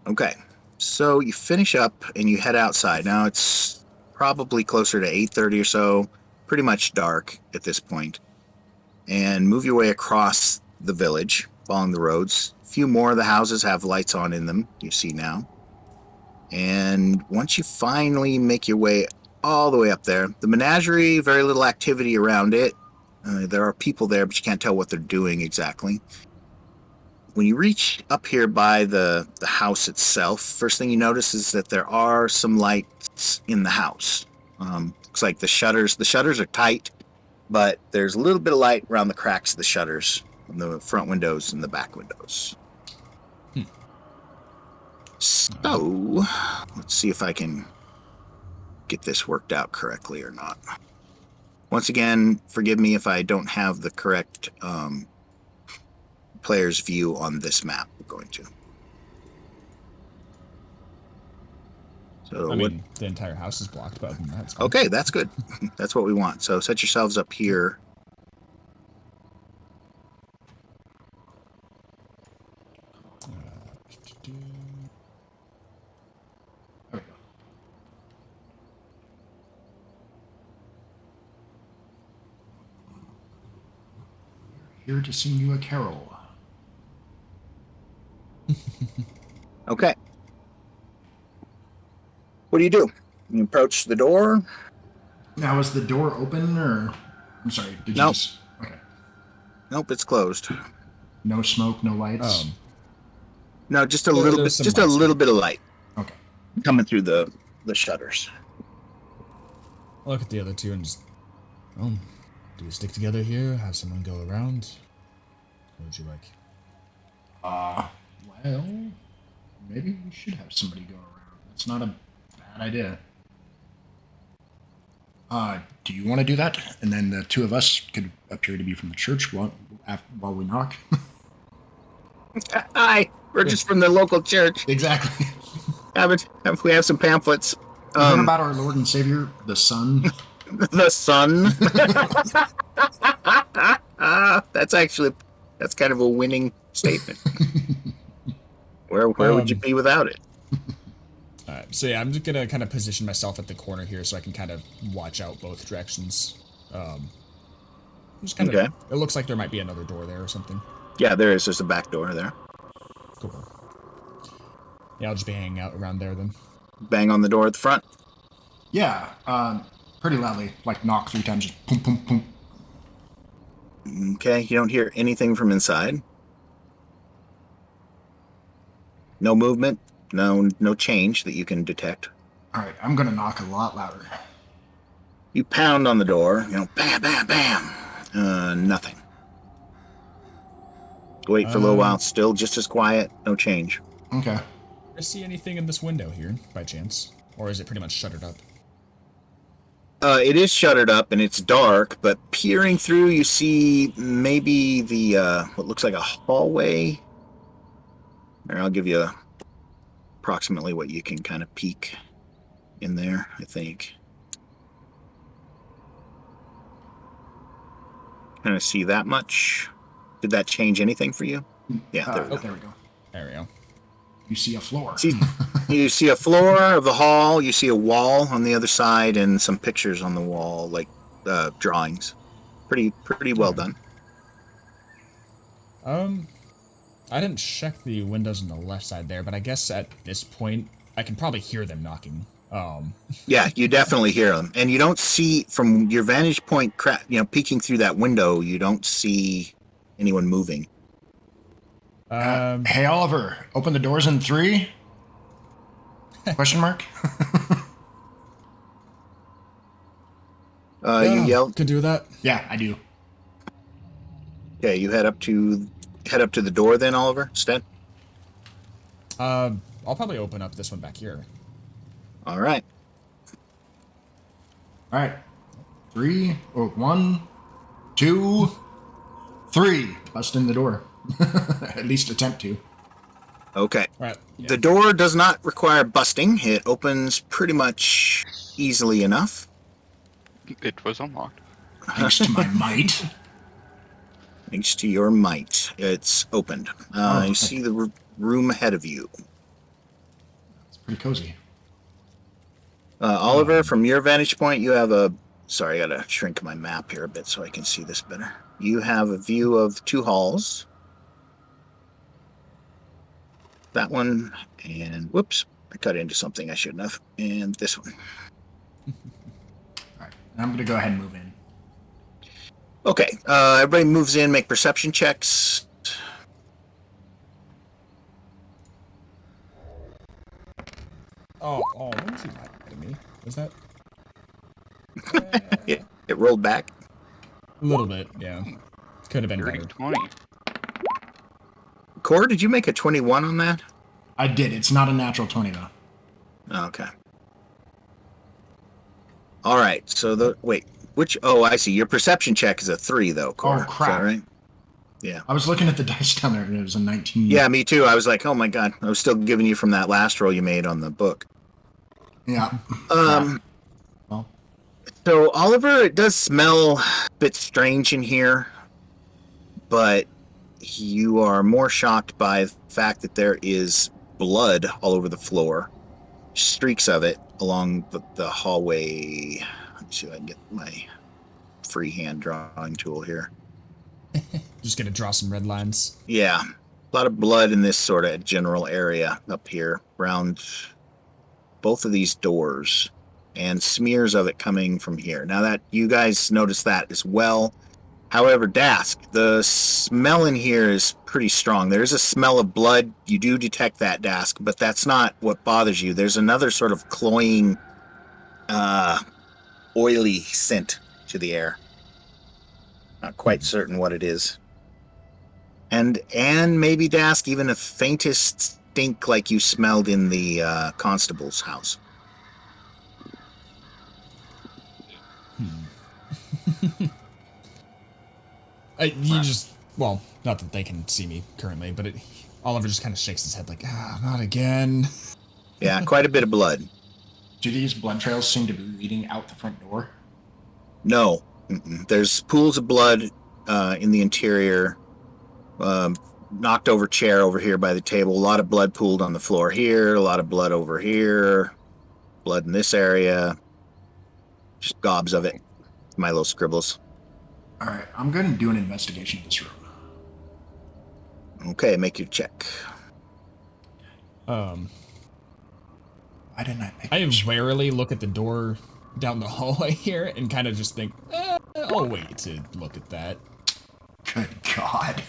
Okay, so you finish up and you head outside. Now it's probably closer to 8:30 or so, pretty much dark at this point, and move your way across the village, following the roads. A few more of the houses have lights on in them, you see now. And once you finally make your way all the way up there, the menagerie, very little activity around it. There are people there, but you can't tell what they're doing exactly. When you reach up here by the house itself, first thing you notice is that there are some lights in the house. Looks like the shutters are tight, but there's a little bit of light around the cracks of the shutters on the front windows and the back windows. So, let's see if I can get this worked out correctly or not. Once again, forgive me if I don't have the correct player's view on this map. We're going to. So I mean, the entire house is blocked, but that's fine. Okay, that's good. That's what we want. So set yourselves up here. There we go. We're here to sing you a carol. Okay. What do? You approach the door. Now, is the door open, or I'm sorry, did you Nope. just? Okay. Nope, it's closed. No smoke, no lights. No, just a little bit. Just a little bit of light. Okay. Coming through the shutters. I'll look at the other two and just. Do we stick together here? Have someone go around? What would you like? Well, maybe we should have somebody go around. That's not a bad idea. Do you want to do that? And then the two of us could appear to be from the church while we knock. Hi, we're just from the local church. Exactly. We have some pamphlets. You heard about our Lord and Savior, the Son? The sun. That's kind of a winning statement. Where would you be without it? Alright, so yeah, I'm just gonna kind of position myself at the corner here so I can kind of watch out both directions. Just kind of, Okay. It looks like there might be another door there or something. Yeah, there is. There's a back door there. Cool. Yeah, I'll just be hanging out around there then. Bang on the door at the front. Yeah, pretty loudly, like knock 3 times, just boom, boom, boom. Okay, you don't hear anything from inside. No movement, no change that you can detect. All right, I'm gonna knock a lot louder. You pound on the door, bam, bam, bam. Nothing. Wait for a little while, still just as quiet, no change. Okay. I see anything in this window here, by chance? Or is it pretty much shuttered up? It is shuttered up and it's dark, but peering through, you see maybe the what looks like a hallway. There, I'll give you approximately what you can kind of peek in there, I think. Kind of see that much. Did that change anything for you? Yeah, there we go. There we go. There we go. You see a floor. You see a floor of the hall, you see a wall on the other side, and some pictures on the wall, like drawings. Pretty well done. I didn't check the windows on the left side there, but I guess at this point, I can probably hear them knocking. Yeah, you definitely hear them, and you don't see from your vantage point. Peeking through that window, you don't see anyone moving. Hey, Oliver, open the doors in 3? Question mark? You yell. Could do that. Yeah, I do. Okay, you head up to the door then, Oliver. Instead. I'll probably open up this one back here. All right. All right. 3, or 1, 2, 3. Bust in the door. At least attempt to. Okay. Right. Yeah. The door does not require busting. It opens pretty much easily enough. It was unlocked. Thanks to my might. Thanks to your might, it's opened. You see the room ahead of you. It's pretty cozy. Oliver, from your vantage point, you have a... Sorry, I gotta shrink my map here a bit so I can see this better. You have a view of 2 halls. That one, and whoops, I cut into something I shouldn't have. And this one. All right. I'm going to go ahead and move in. Okay, everybody moves in, make perception checks. Oh, what was he lying to me? Was that? It rolled back. A little bit, yeah. Could have been Dirty better. 20. Core, did you make a 21 on that? I did. It's not a natural 20, though. Okay. All right, so I see. Your perception check is a 3, though, Core. Oh, crap. Is that right? Yeah. I was looking at the dice down there, and it was a 19. Yeah, me too. I was like, oh my god. I was still giving you from that last roll you made on the book. Yeah. Well. So, Oliver, it does smell a bit strange in here, but you are more shocked by the fact that there is blood all over the floor. Streaks of it along the hallway. Let me see if I can get my freehand drawing tool here. Just gonna draw some red lines. Yeah. A lot of blood in this sort of general area up here around both of these doors, and smears of it coming from here. Now that you guys notice that as well. However, Dask, the smell in here is pretty strong. There's a smell of blood. You do detect that, Dask, but that's not what bothers you. There's another sort of cloying, oily scent to the air. Not quite certain what it is. And maybe, Dask, even a faintest stink like you smelled in the constable's house. Well, not that they can see me currently, but Oliver just kind of shakes his head like, not again. Yeah, quite a bit of blood. Do these blood trails seem to be leading out the front door? No. There's pools of blood in the interior. Knocked over chair over here by the table. A lot of blood pooled on the floor here. A lot of blood over here. Blood in this area. Just gobs of it. My little scribbles. All right, I'm going to do an investigation of this room. Okay, make your check. Why didn't I pick I warily look at the door down the hallway here and kind of just think, I'll wait to look at that. Good God.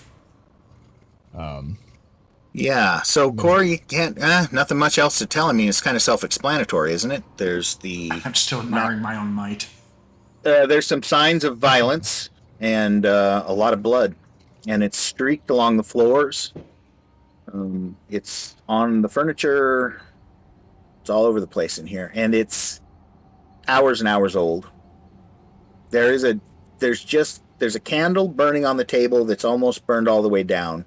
Yeah, so Corey, you can't, nothing much else to tell. I mean, it's kind of self-explanatory, isn't it? There's I'm still admiring my own might. There's some signs of violence and a lot of blood, and it's streaked along the floors. It's on the furniture. It's all over the place in here, and it's hours and hours old. There's a candle burning on the table that's almost burned all the way down,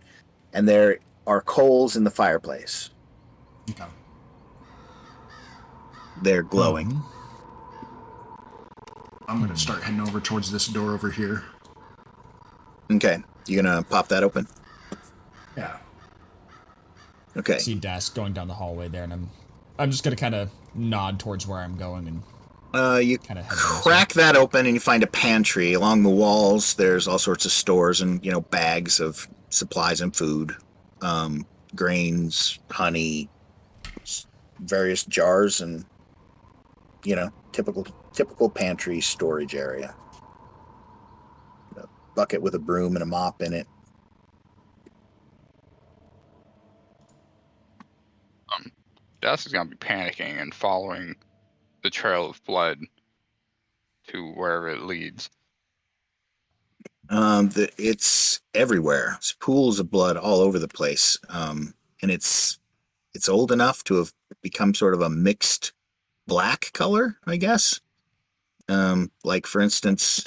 and there are coals in the fireplace. Okay. They're glowing. I'm going to start heading over towards this door over here. Okay, you gonna pop that open? Yeah. Okay. See Dask going down the hallway there, and I'm just gonna kind of nod towards where I'm going and You kind of crack that open and you find a pantry. Along the walls, there's all sorts of stores and, bags of supplies and food, grains, honey, various jars and typical pantry storage area. A bucket with a broom and a mop in it. Death is gonna be panicking and following the trail of blood to wherever it leads. It's everywhere. It's pools of blood all over the place. And it's old enough to have become sort of a mixed black color, I guess. Like for instance,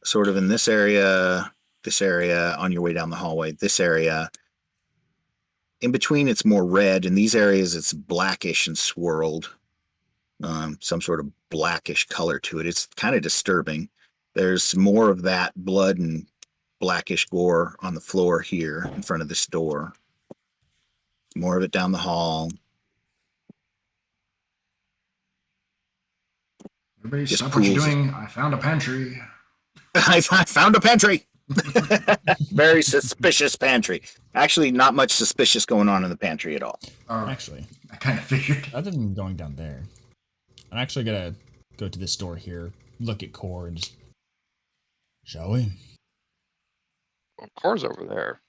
sort of in this area on your way down the hallway, this area. In between, it's more red. In these areas, it's blackish and swirled. Some sort of blackish color to it. It's kind of disturbing. There's more of that blood and blackish gore on the floor here in front of this door. More of it down the hall. Everybody, Just stop what you're pools. doing. I found a pantry. I found a pantry. Very suspicious pantry. Actually, not much suspicious going on in the pantry at all. Actually, I kind of figured. other than going down there, I'm actually gonna go to this door here, look at Core, and just... Shall we? Well, Core's over there.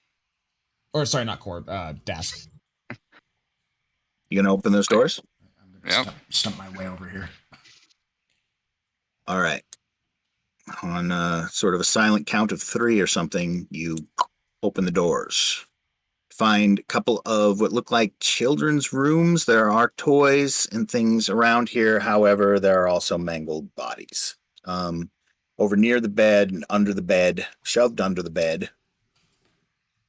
Or, sorry, not Core, Dask. You gonna open those doors? I'm going to stump my way over here. All right. On sort of a silent count of 3 or something, you open the doors. Find a couple of what look like children's rooms. There are toys and things around here. However, there are also mangled bodies. Over near the bed and under the bed, shoved under the bed,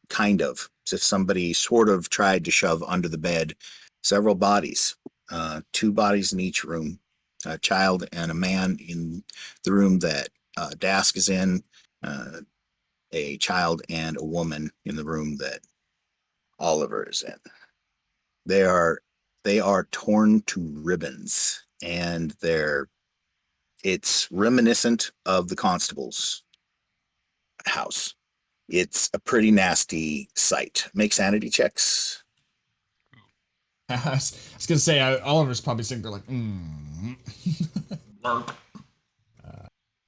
kind of, as if somebody sort of tried to shove under the bed several bodies. 2 bodies in each room. A child and a man in the room that Dask is in, a child and a woman in the room that Oliver is in. They are torn to ribbons, and it's reminiscent of the constable's house. It's a pretty nasty sight. Make sanity checks. I was gonna say, Oliver's probably sitting there like,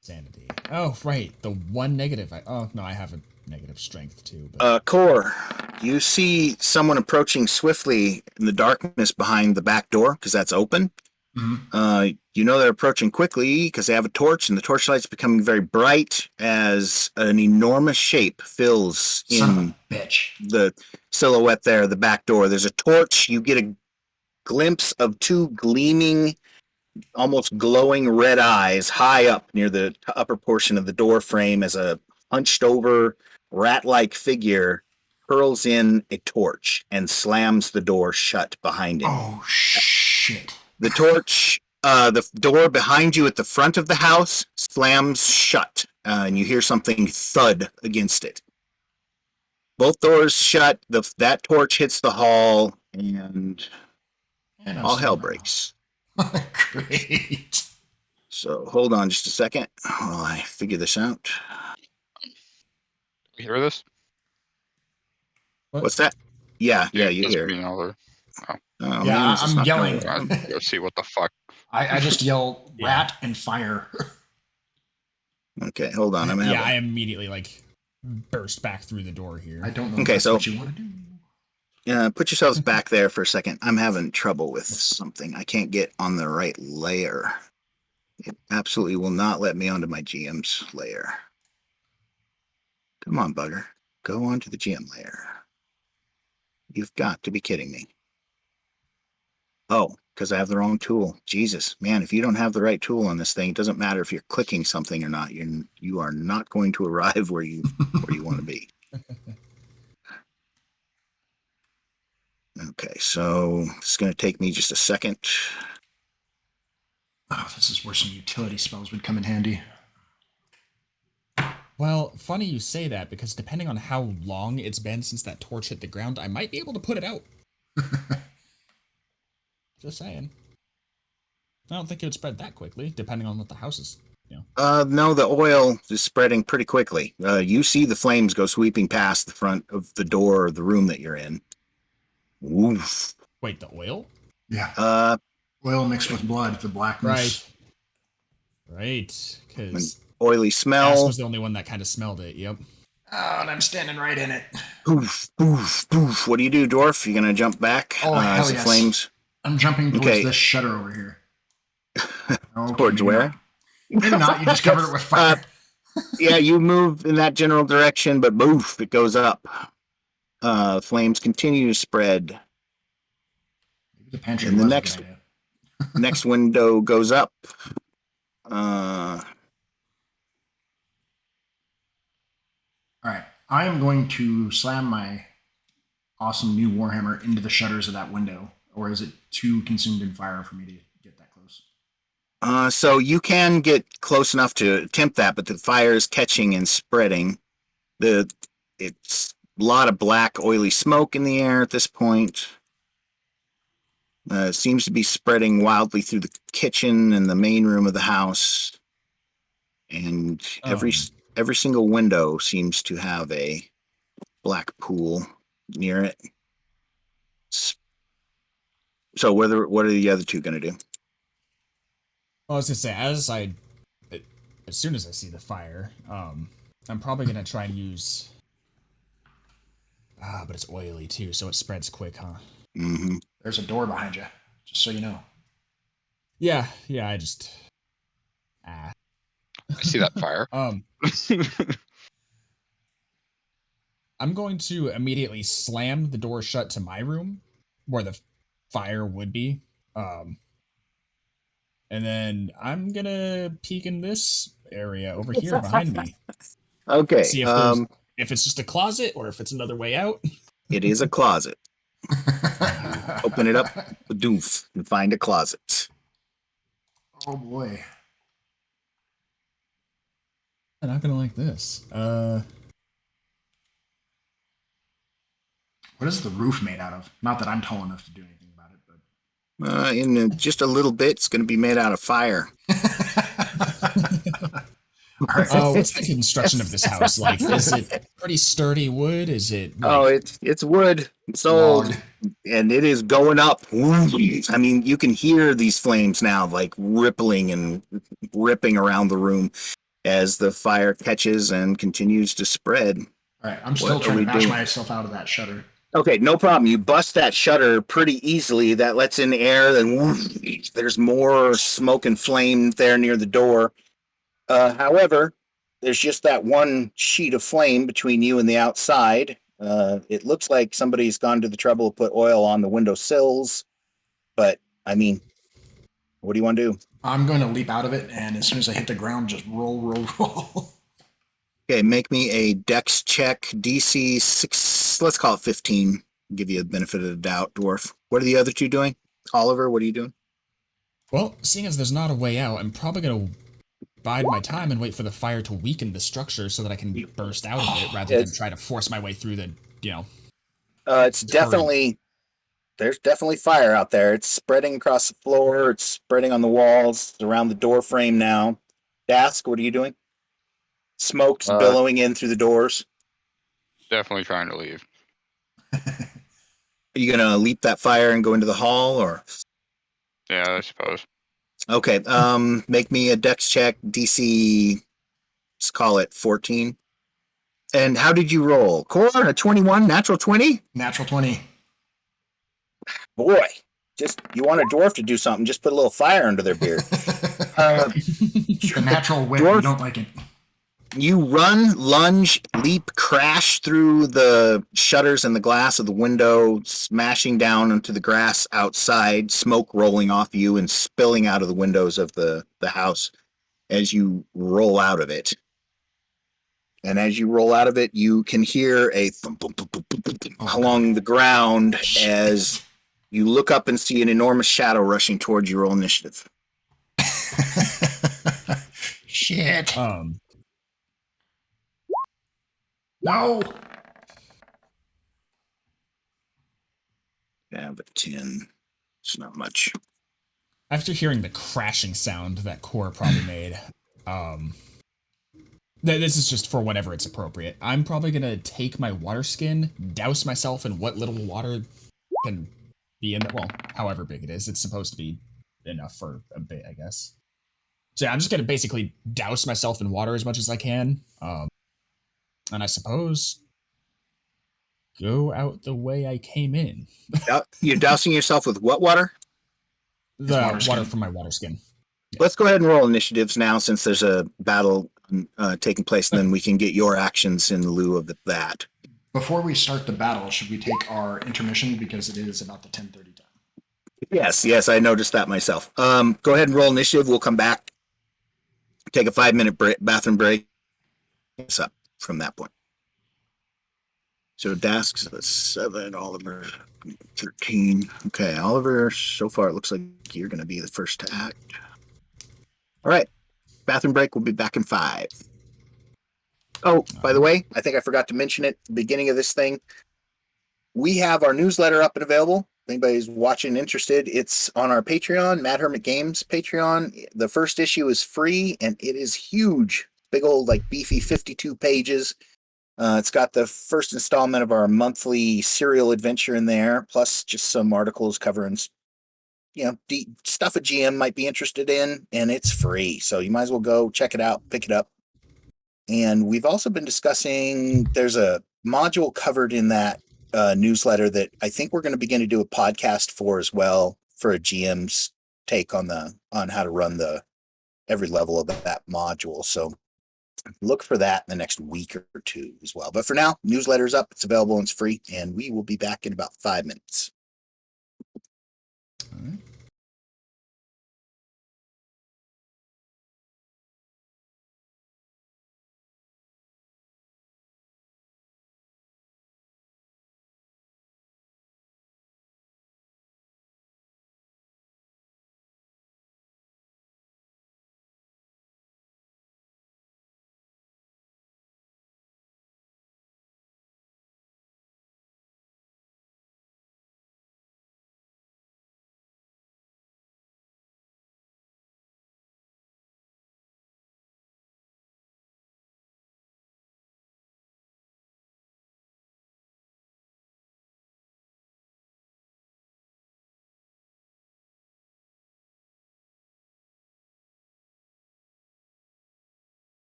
sanity. Oh, right, the 1 negative. Oh, no, I have a negative strength too. But... Core, you see someone approaching swiftly in the darkness behind the back door, because that's open. Mm-hmm. You know they're approaching quickly because they have a torch, and the torchlight's becoming very bright as an enormous shape fills in the silhouette there, the back door. There's a torch. You get a glimpse of 2 gleaming, almost glowing red eyes high up near the upper portion of the door frame as a hunched over rat-like figure hurls in a torch and slams the door shut behind him. Oh, shit. The torch, the door behind you at the front of the house slams shut, and you hear something thud against it. Both doors shut, that torch hits the hall, and all hell breaks. Great. So hold on just a second while I figure this out. You hear this? What's that? Yeah, you hear. Oh, yeah, I'm yelling. Go see what the fuck. I just yell rat and fire. Okay, hold on. I immediately burst back through the door here. I don't know. Okay, so what you want to do. Put yourselves back there for a second. I'm having trouble with something. I can't get on the right layer. It absolutely will not let me onto my GM's layer. Come on, bugger. Go on to the GM layer. You've got to be kidding me. Oh, because I have the wrong tool. Jesus, man, if you don't have the right tool on this thing, it doesn't matter if you're clicking something or not. You are not going to arrive where you want to be. Okay, so it's going to take me just a second. Oh, this is where some utility spells would come in handy. Well, funny you say that, because depending on how long it's been since that torch hit the ground, I might be able to put it out. Just saying. I don't think it would spread that quickly, depending on what the house is, No, the oil is spreading pretty quickly. You see the flames go sweeping past the front of the door of the room that you're in. Woof. Wait, the oil? Yeah. Oil mixed with blood, the blackness. Right. Because Oily Ash smell. was the only one that kind of smelled it. Yep. Oh, and I'm standing right in it. Poof, poof, poof. What do you do, Dwarf? You gonna jump back? Oh, hell as the yes. flames. I'm jumping towards Okay. this shutter over here. Okay, Towards maybe where? not. Maybe not. You just covered it with fire. Yeah, you move in that general direction, but boof, it goes up. Flames continue to spread. Maybe the pantry And the was next a good idea. next window goes up. All right. I am going to slam my awesome new Warhammer into the shutters of that window. Or is it too consumed in fire for me to get that close? So you can get close enough to attempt that, but the fire is catching and spreading. It's a lot of black, oily smoke in the air at this point. It seems to be spreading wildly through the kitchen and the main room of the house. And every single window seems to have a black pool near it. So what are the other two going to do? Well, I was gonna say, as soon as I see the fire, I'm probably gonna try and use. But it's oily too, so it spreads quick, huh? Mm-hmm. There's a door behind you, just so you know. Yeah, I just. I see that fire. I'm going to immediately slam the door shut to my room, where the fire would be. And then I'm gonna peek in this area over here behind me. Okay. See if it's just a closet or if it's another way out. It is a closet. Open it up, doof, and find a closet. Oh boy. I'm not gonna like this. What is the roof made out of? Not that I'm tall enough to do anything about it, but. In just a little bit, it's going to be made out of fire. All right. What's the construction of this house like? Is it pretty sturdy wood? Is it? It's wood. It's old, Log. and it is going up. I mean, you can hear these flames now, like rippling and ripping around the room as the fire catches and continues to spread. All right. I'm still trying to bash myself out of that shutter. Okay, no problem. You bust that shutter pretty easily. That lets in air. Then there's more smoke and flame there near the door. However, there's just that one sheet of flame between you and the outside. It looks like somebody's gone to the trouble to put oil on the window sills. But, I mean, what do you want to do? I'm going to leap out of it, and as soon as I hit the ground, just roll. Okay, make me a dex check, DC 6, let's call it 15. Give you the benefit of the doubt, Dwarf. What are the other two doing? Oliver, what are you doing? Well, seeing as there's not a way out, I'm probably gonna bide my time and wait for the fire to weaken the structure so that I can burst out of it rather than try to force my way through the, It's definitely, there's definitely fire out there. It's spreading across the floor. It's spreading on the walls, around the door frame now. Dask, what are you doing? Smoke's billowing in through the doors. Definitely trying to leave. Are you going to leap that fire and go into the hall, or? Yeah, I suppose. Okay, make me a dex check, DC, let's call it 14. And how did you roll? Core, a 21, natural 20? Natural 20. Boy, just, you want a dwarf to do something, just put a little fire under their beard. The natural whip, Dwarf, you don't like it. You run, lunge, leap, crash through the shutters and the glass of the window, smashing down onto the grass outside, smoke rolling off you and spilling out of the windows of the house as you roll out of it. And as you roll out of it, you can hear a thump, thump, thump, thump, thump, thump along the ground as you look up and see an enormous shadow rushing towards you. Roll initiative. Shit. No. Yeah, but 10. It's not much. After hearing the crashing sound that Core probably made, this is just for whenever it's appropriate. I'm probably gonna take my water skin, douse myself in what little water can be in it. Well, however big it is, it's supposed to be enough for a bit, I guess. So yeah, I'm just gonna basically douse myself in water as much as I can, and I suppose go out the way I came in. You're dousing yourself with what water? The water water skin. from my water skin. Let's go ahead and roll initiatives now, since there's a battle taking place, and then we can get your actions in lieu of that. Before we start the battle, should we take our intermission because it is about the 10:30 time? Yes, I noticed that myself. Go ahead and roll initiative. We'll come back, take a 5-minute bathroom break. It's up from that point. So Dask's 7, Oliver 13. Okay, Oliver, so far it looks like you're going to be the first to act. All right, bathroom break. We'll be back in 5. Oh, by the way, I think I forgot to mention it at the beginning of this thing. We have our newsletter up and available. If anybody's watching interested, it's on our Patreon, Mad Hermit Games Patreon. The first issue is free, and it is huge. Big old, like, beefy 52 pages. It's got the first installment of our monthly serial adventure in there, plus just some articles covering, stuff a GM might be interested in, and it's free. So you might as well go check it out, pick it up. And we've also been discussing, there's a module covered in that newsletter that I think we're going to begin to do a podcast for as well, for a GM's take on how to run every level of that module. So look for that in the next week or 2 as well. But for now, newsletter's up, it's available, and it's free, and we will be back in about 5 minutes. All right.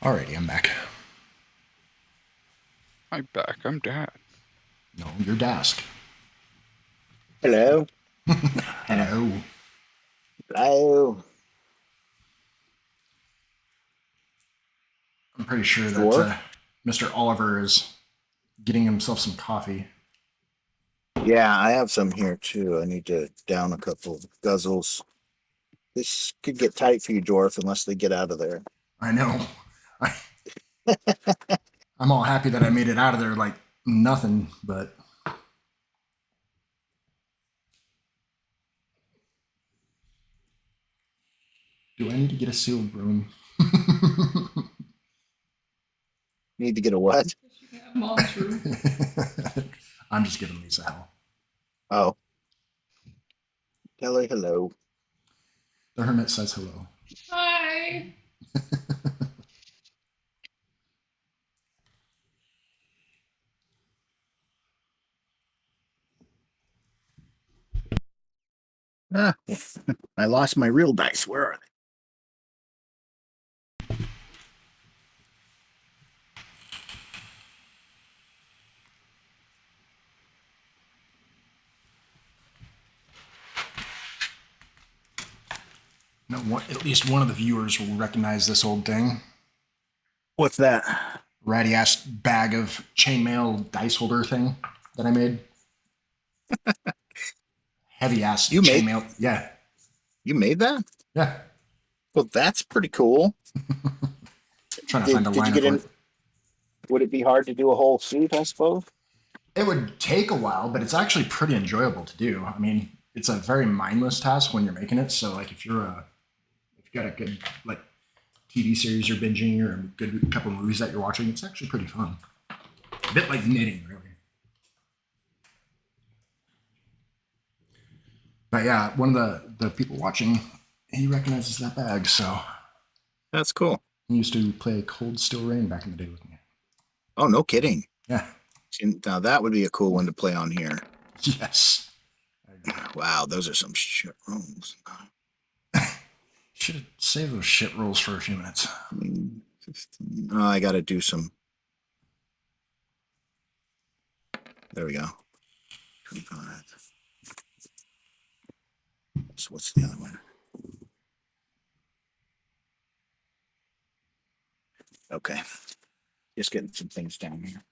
Alrighty, I'm back. I'm back. I'm Dad. No, your desk. Hello. Hello. Hello. I'm pretty sure Sure. that Mr. Oliver is getting himself some coffee. Yeah, I have some here too. I need to down a couple guzzles. This could get tight for you, Dwarf, unless they get out of there. I know. I'm all happy that I made it out of there like nothing, but do I need to get a sealed room? Need to get a what? Mom's room. I'm just giving Lisa hell. Oh. Tell her hello. The hermit says hello. Hi. Ah, I lost my real dice. Where are they? No, at least one of the viewers will recognize this old thing. What's that? Ratty ass bag of chainmail dice holder thing that I made. Heavy ass You made- chainmail. Yeah. You made that? Yeah. Well, that's pretty cool. Trying to find a line for it. Would it be hard to do a whole suit, I suppose? It would take a while, but it's actually pretty enjoyable to do. I mean, it's a very mindless task when you're making it. So, like, if you got a good like TV series you're binging or a good couple movies that you're watching, it's actually pretty fun. A bit like knitting, really. But yeah, one of the people watching, he recognizes that bag. So That's cool. he used to play Cold Steel Rain back in the day with me. Oh, no kidding. Yeah. Now that would be a cool one to play on here. Yes. Wow, those are some shit rolls. Should have saved those shit rolls for a few minutes. 15. Oh, I got to do some. There we go. 25. So what's the other one? Okay. Just getting some things down here.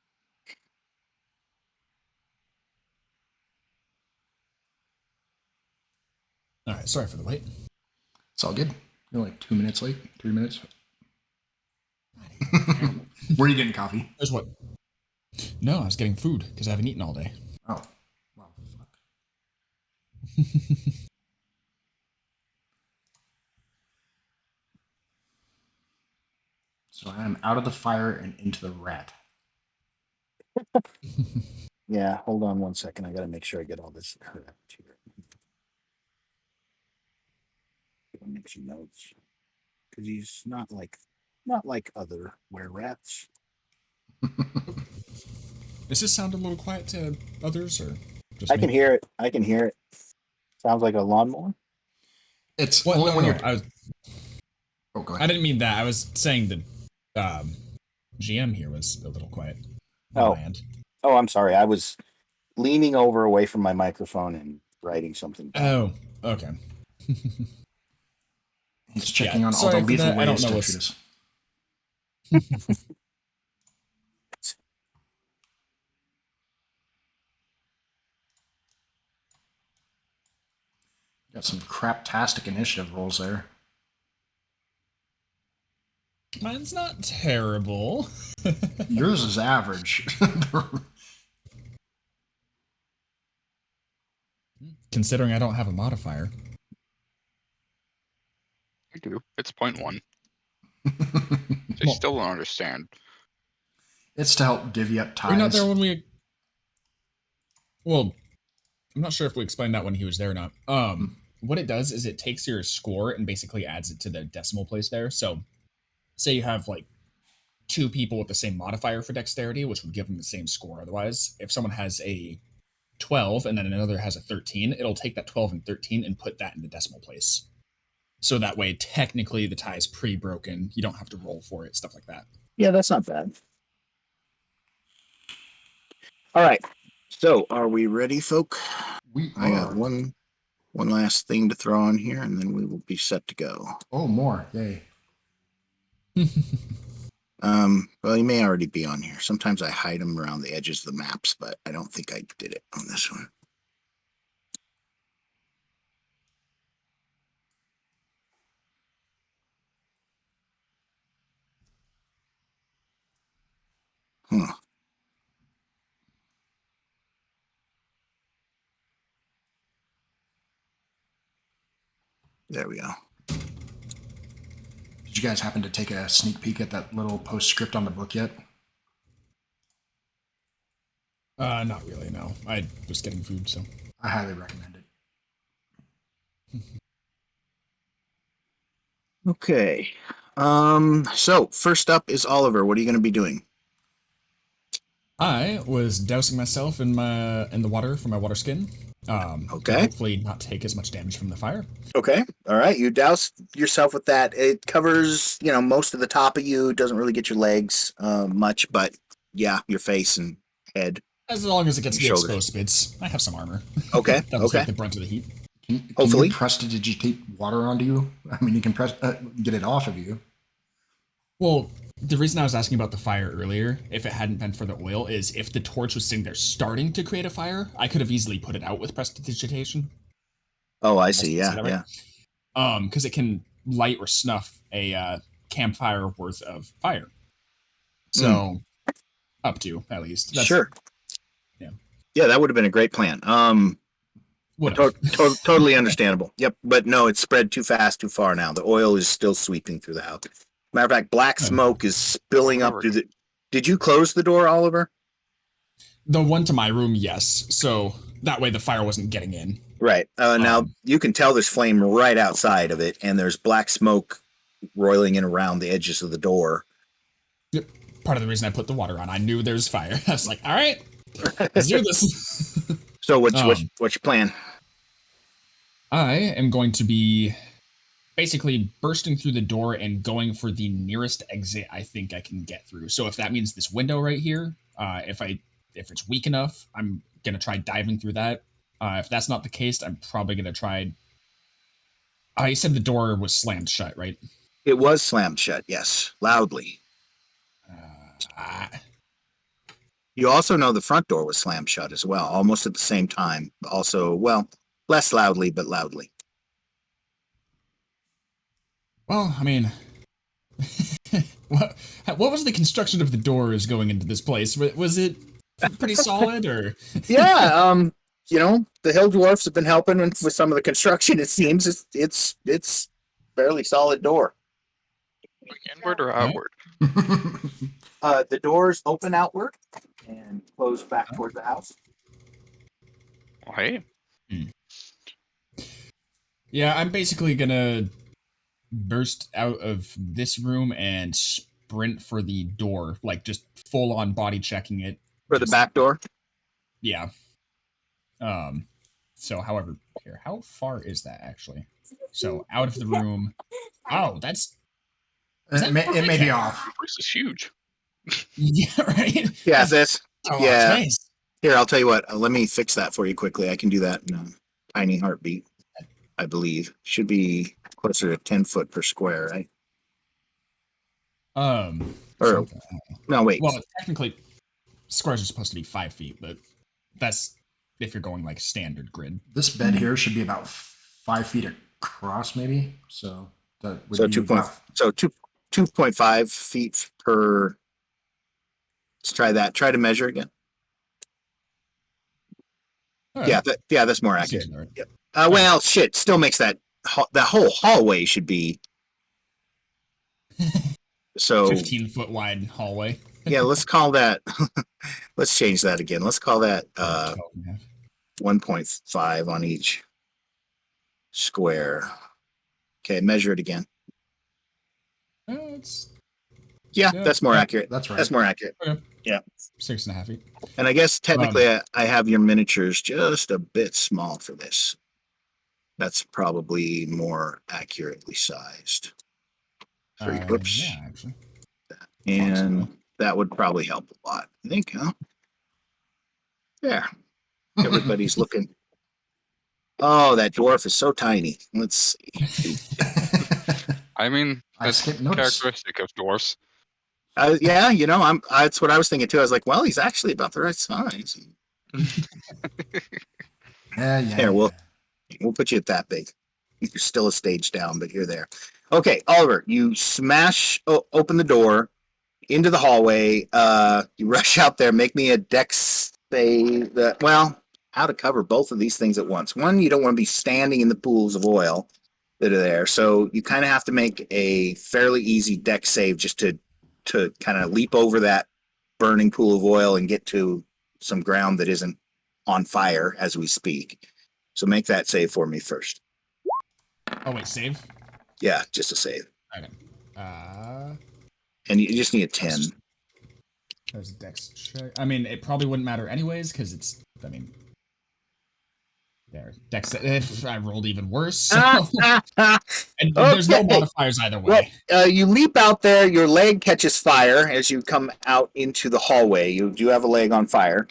All right, sorry for the wait. It's all good. You're like 2 minutes late, 3 minutes. Where are you getting coffee? There's what? No, I was getting food because I haven't eaten all day. Oh, well, fuck. So I am out of the fire and into the rat. Yeah, hold on one second. I got to make sure I get all this correct here. Make some notes because he's not like other were rats. Does this sound a little quiet to others, or just I me? can hear it. I can hear it. Sounds like a lawnmower. It's Well, only no, when no, you're. I was. Oh, go I ahead. didn't mean that. I was saying the GM here was a little quiet. on Oh. my end. Oh, I'm sorry. I was leaning over away from my microphone and writing something down. Oh, okay. He's checking Yeah, on all sorry the for lethal that. I don't ways know to what's- shoot us. Got some craptastic initiative rolls there. Mine's not terrible. Yours is average. Considering I don't have a modifier. I do. It's 0.1. I Well- still don't understand. It's to help divvy up Were you not ties. there when we... Well, I'm not sure if we explained that when he was there or not. What it does is it takes your score and basically adds it to the decimal place there. So, say you have like 2 people with the same modifier for dexterity, which would give them the same score otherwise. If someone has a 12 and then another has a 13, it'll take that 12 and 13 and put that in the decimal place. So that way, technically, the tie is pre-broken. You don't have to roll for it, stuff like that. Yeah, that's not bad. All right. So, are we ready, folk? We I got are. one last thing to throw on here, and then we will be set to go. Oh, more. Yay. Well, you may already be on here. Sometimes I hide them around the edges of the maps, but I don't think I did it on this one. Huh. There we go. Did you guys happen to take a sneak peek at that little postscript on the book yet? Not really, no. I was getting food, so. I highly recommend it. Okay. So first up is Oliver. What are you going to be doing? I was dousing myself in the water for my water skin. To Okay. hopefully not take as much damage from the fire. Okay. All right. You douse yourself with that. It covers, most of the top of you. It doesn't really get your legs much, but yeah, your face and head. As long as it gets the Shoulder. exposed bits. I have some armor. Okay. That'll Okay. take the brunt of the heat. Can Hopefully. you prestidigitate water onto you? I mean, you can get it off of you. Well, the reason I was asking about the fire earlier, if it hadn't been for the oil, is if the torch was sitting there starting to create a fire, I could have easily put it out with prestidigitation. Oh, I see. Is Yeah. that right? Yeah. Because it can light or snuff a campfire worth of fire. So, up to, at least. Sure. Yeah. Yeah, that would have been a great plan. Totally understandable. Yep. But no, it's spread too fast, too far now. The oil is still sweeping through the house. Matter of fact, black smoke is spilling up through the... Did you close the door, Oliver? The one to my room, yes. So that way the fire wasn't getting in. Right. Now, you can tell there's flame right outside of it, and there's black smoke roiling in around the edges of the door. Yep. Part of the reason I put the water on, I knew there was fire. I was like, all right, let's do this. So what's your plan? I am going to be basically bursting through the door and going for the nearest exit I think I can get through. So if that means this window right here, if it's weak enough, I'm going to try diving through that. If that's not the case, I'm probably going to try... you said the door was slammed shut, right? It was slammed shut, yes. Loudly. You also know the front door was slammed shut as well, almost at the same time. Also, well, less loudly, but loudly. Well, I mean... what was the construction of the doors going into this place? Was it pretty solid, or... Yeah, the hill dwarfs have been helping with some of the construction. It seems it's fairly solid door. Inward or outward? The doors open outward and close back toward the house. Well, hey. Yeah, I'm basically gonna burst out of this room and sprint for the door, like just full on body checking it. For the back door? Yeah. So however, here, how far is that actually? So out of the room. Oh, that's... It may be off. This is huge. Yeah, right? Yeah, this. Yeah. Space. Here, I'll tell you what. Let me fix that for you quickly. I can do that in a tiny heartbeat, I believe. Should be closer to 10 foot per square, right? Or, no, wait. Well, technically, squares are supposed to be 5 feet, but that's if you're going like standard grid. This bed here should be about 5 feet across, maybe. So that would be 2.5 feet per. Let's try that. Try to measure again. Right. Yeah, that's more accurate. Right. Yep. Well, shit, still makes that whole hallway should be. So 15-foot wide hallway. Yeah, let's call that. Let's change that again. Let's call that 1.5 on each square. Okay, measure it again. That's more accurate. That's right. That's more accurate. Okay. Yeah. 6.5 feet. And I guess technically I have your miniatures just a bit small for this. That's probably more accurately sized. Whoops. Yeah, actually. And that would probably help a lot. I think, huh? Yeah. Everybody's looking. Oh, that dwarf is so tiny. Let's see. I mean, I that's skipped notice. characteristic of dwarfs. Yeah, you know, that's what I was thinking too. I was like, well, he's actually about the right size. Yeah. Here, we'll put you at that big. You're still a stage down, but you're there. Okay, Oliver, you open the door into the hallway. You rush out there. Make me a dex save. Well, how to cover both of these things at once. One, you don't want to be standing in the pools of oil that are there, so you kind of have to make a fairly easy dex save just to kind of leap over that burning pool of oil and get to some ground that isn't on fire as we speak. So make that save for me first. Oh wait, save. Yeah, just a save. Okay. And you just need a 10. There's a dex check. I mean, it probably wouldn't matter anyways because it's. I mean, there. Dex. If I rolled even worse. So. And there's no modifiers either way. Well, you leap out there. Your leg catches fire as you come out into the hallway. You do have a leg on fire.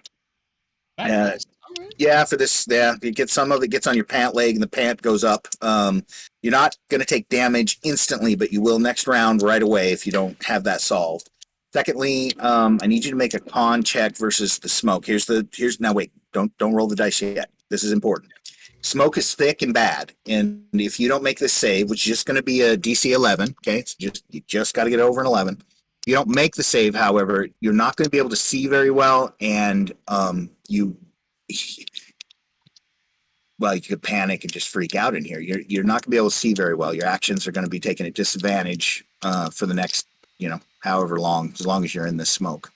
Yeah, for this, yeah, you get some of it gets on your pant leg, and the pant goes up. You're not going to take damage instantly, but you will next round right away if you don't have that solved. Secondly, I need you to make a con check versus the smoke. Here's now wait, don't roll the dice yet. This is important. Smoke is thick and bad, and if you don't make this save, which is just going to be a DC 11, okay, you just got to get over an 11. If you don't make the save, however, you're not going to be able to see very well, and well, you could panic and just freak out in here. You're not going to be able to see very well. Your actions are going to be taken at disadvantage for the next, however long, as long as you're in the smoke.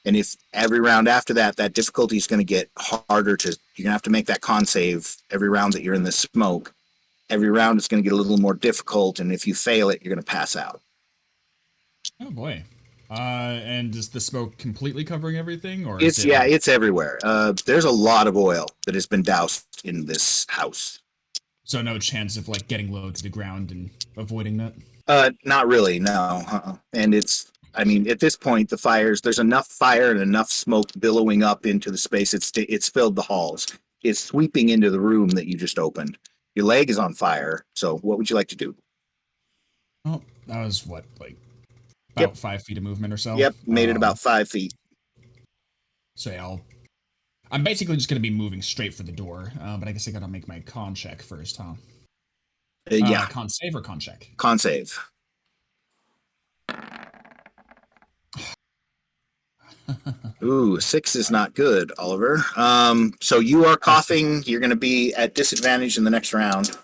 And if every round after that, that difficulty is going to get harder you're going to have to make that con save every round that you're in the smoke. Every round is going to get a little more difficult, and if you fail it, you're going to pass out. Oh boy. And is the smoke completely covering everything, or it's everywhere. There's a lot of oil that has been doused in this house. So no chance of getting low to the ground and avoiding that? Not really, no. And at this point, there's enough fire and enough smoke billowing up into the space. It's filled the halls. It's sweeping into the room that you just opened. Your leg is on fire. So what would you like to do? Oh, that was about 5 feet of movement or so. Yep, made it about 5 feet. So yeah, I'm basically just going to be moving straight for the door, but I guess I got to make my con check first, huh? Yeah. Con save or con check? Con save. Ooh, 6 is not good, Oliver. So you are coughing. You're going to be at disadvantage in the next round.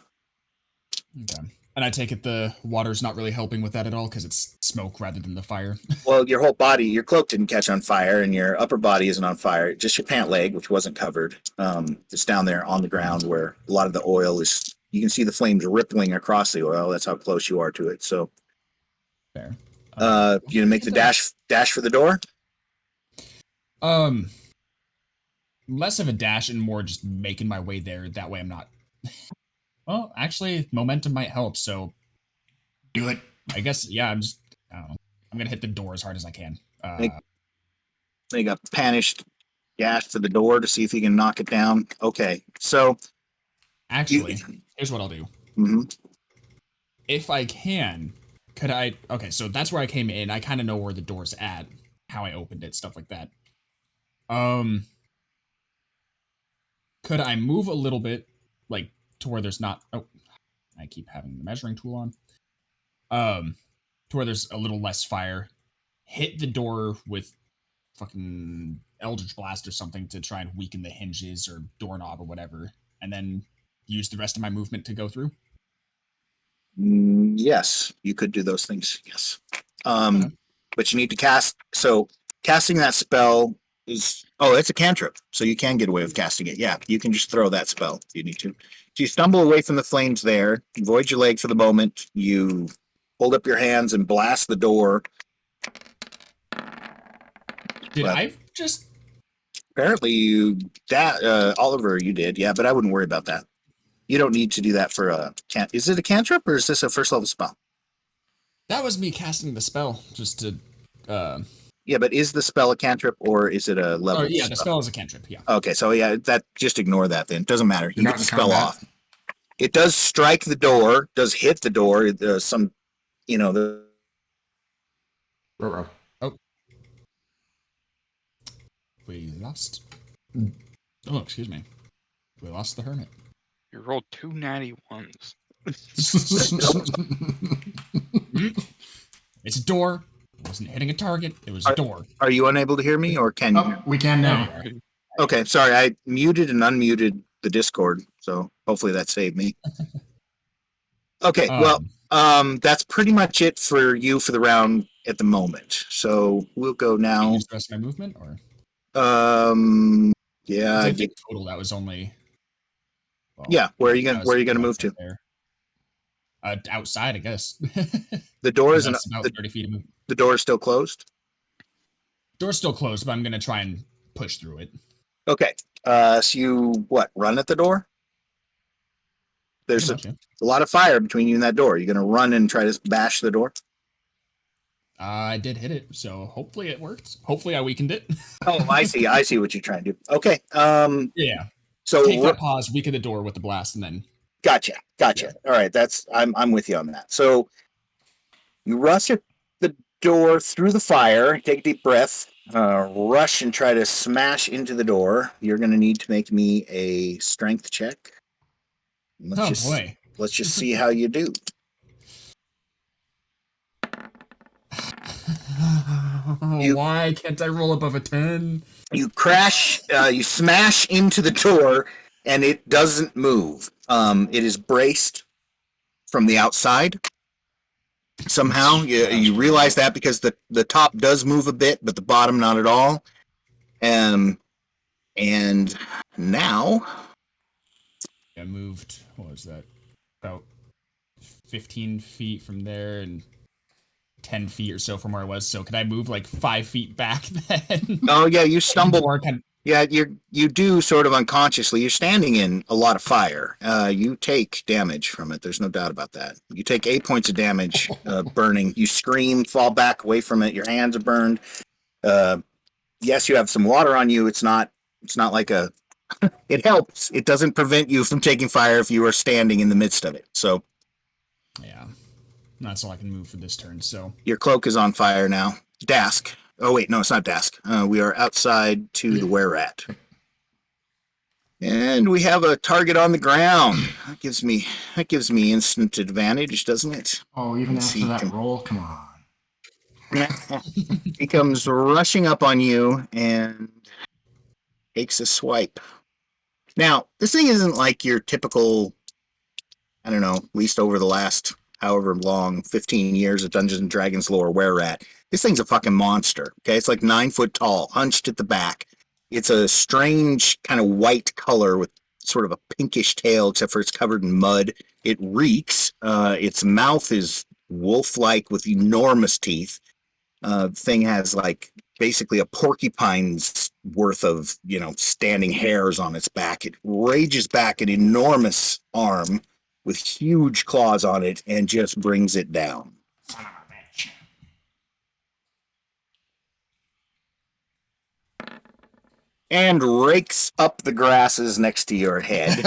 Okay. And I take it the water's not really helping with that at all because it's smoke rather than the fire. Well, your whole body, your cloak didn't catch on fire, and your upper body isn't on fire. Just your pant leg, which wasn't covered. It's down there on the ground where a lot of the oil is. You can see the flames rippling across the oil. That's how close you are to it. So, fair. You gonna make the dash for the door? Less of a dash and more just making my way there. That way I'm not. Well, actually, momentum might help, so do it. I guess, yeah, I don't know. I'm gonna hit the door as hard as I can. Make a panicked dash to the door to see if you can knock it down. Okay, so actually, here's what I'll do. Mm-hmm. If I can, could I? Okay, so that's where I came in. I kind of know where the door's at, how I opened it, stuff like that. Could I move a little bit, to where there's not? Oh, I keep having the measuring tool on. To where there's a little less fire. Hit the door with fucking Eldritch Blast or something to try and weaken the hinges or doorknob or whatever, and then use the rest of my movement to go through. Yes, you could do those things. Yes, okay. But you need to cast. So casting that spell is it's a cantrip, so you can get away with casting it. Yeah, you can just throw that spell if you need to. So you stumble away from the flames there, void your leg for the moment, you hold up your hands and blast the door. I just... Apparently Oliver, you did, yeah, but I wouldn't worry about that. You don't need to do that for a can't. Is it a cantrip or is this a first level spell? That was me casting the spell just to. Yeah, but is the spell a cantrip or is it a level? Oh yeah, spell? the spell is a cantrip. Yeah. Okay, so yeah, that just ignore that then. It doesn't matter. You're You not get the in spell combat? off. It does strike the door, does hit the door. Some, the Ruh-roh. We lost. Oh, excuse me. We lost the hermit. You rolled 2 natty ones. It's a door. It wasn't hitting a target. It was a door. Are you unable to hear me, or can you? Oh, we can now. Okay, sorry. I muted and unmuted the Discord, so hopefully that saved me. Okay, well, that's pretty much it for you for the round at the moment. So we'll go Can now. you use the rest of my movement, or? Yeah, I think total that was only. Well, yeah. Where are you gonna move to? There. Outside, I guess. The door is about 30 feet of movement. The door is still closed. Door's still closed, but I'm gonna try and push through it. Okay. So you run at the door? There's a lot of fire between you and that door. You're gonna run and try to bash the door? I did hit it, so hopefully it worked. Hopefully I weakened it. Oh, I see what you're trying to do. Okay. Yeah. So take that pause, weaken the door with the blast, and then. Gotcha. Yeah. All right. I'm with you on that. So you rush at the door through the fire, take a deep breath, rush and try to smash into the door. You're going to need to make me a strength check. Let's just see how you do. Why can't I roll above a 10? You crash, you smash into the door, and it doesn't move. It is braced from the outside. Somehow, you realize that because the top does move a bit, but the bottom not at all. And now... I moved, what was that? About 15 feet from there and 10 feet or so from where I was. So could I move like 5 feet back then? Oh, yeah, you stumble. Yeah, you do sort of unconsciously. You're standing in a lot of fire. You take damage from it. There's no doubt about that. You take 8 points of damage, burning. You scream, fall back away from it. Your hands are burned. Yes, you have some water on you. It's not like a... It helps. It doesn't prevent you from taking fire if you are standing in the midst of it. So... Yeah. That's all I can move for this turn, so... Your cloak is on fire now. Dask. Oh, wait, no, it's not Dask. We are outside to the were-rat. And we have a target on the ground. That gives me instant advantage, doesn't it? Oh, even after that roll? Come on. He comes rushing up on you and takes a swipe. Now, this thing isn't like your typical, I don't know, at least over the last however long, 15 years of Dungeons and Dragons lore were-rat. This thing's a fucking monster, okay? It's like 9 foot tall, hunched at the back. It's a strange kind of white color with sort of a pinkish tail, except for it's covered in mud. It reeks. Its mouth is wolf-like with enormous teeth. The thing has like basically a porcupine's worth of, standing hairs on its back. It rages back an enormous arm with huge claws on it and just brings it down. Son of a bitch. And rakes up the grasses next to your head.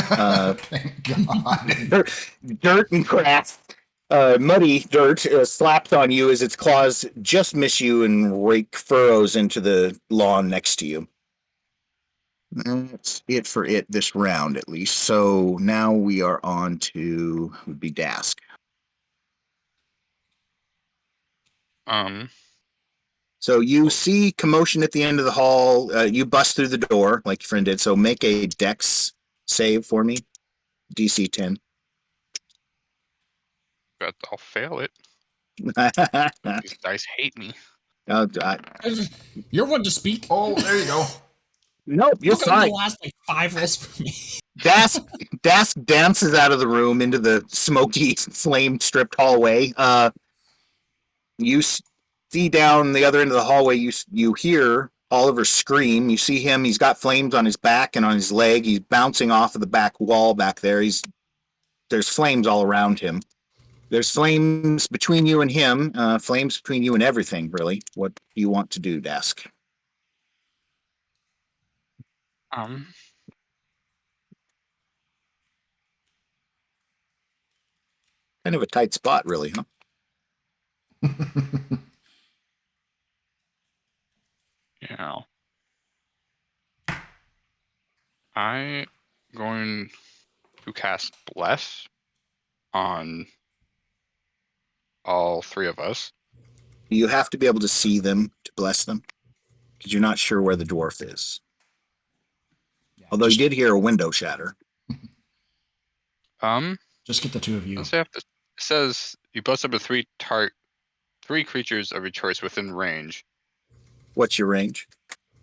Thank God. Dirt and grass, muddy dirt slapped on you as its claws just miss you and rake furrows into the lawn next to you. That's it for it this round, at least. So now we are on to, would be Dask. So you see commotion at the end of the hall. You bust through the door like your friend did. So make a dex save for me. DC 10. But I'll fail it. These dice hate me. You're one to speak. Oh, there you go. Nope, you're fine. The last 5 rolls for me. Dask dances out of the room into the smoky, flame-stripped hallway. You see down the other end of the hallway, you hear Oliver scream. You see him, he's got flames on his back and on his leg. He's bouncing off of the back wall back there. He's there's flames all around him. There's flames between you and him, flames between you and everything, really. What do you want to do, Dask? Kind of a tight spot, really, huh? Yeah. I'm going to cast Bless on all three of us. You have to be able to see them to bless them, because you're not sure where the dwarf is. Yeah, Although you did hear a window shatter. Just get the two of you. Let's say it says you bless up to three creatures of your choice within range. What's your range?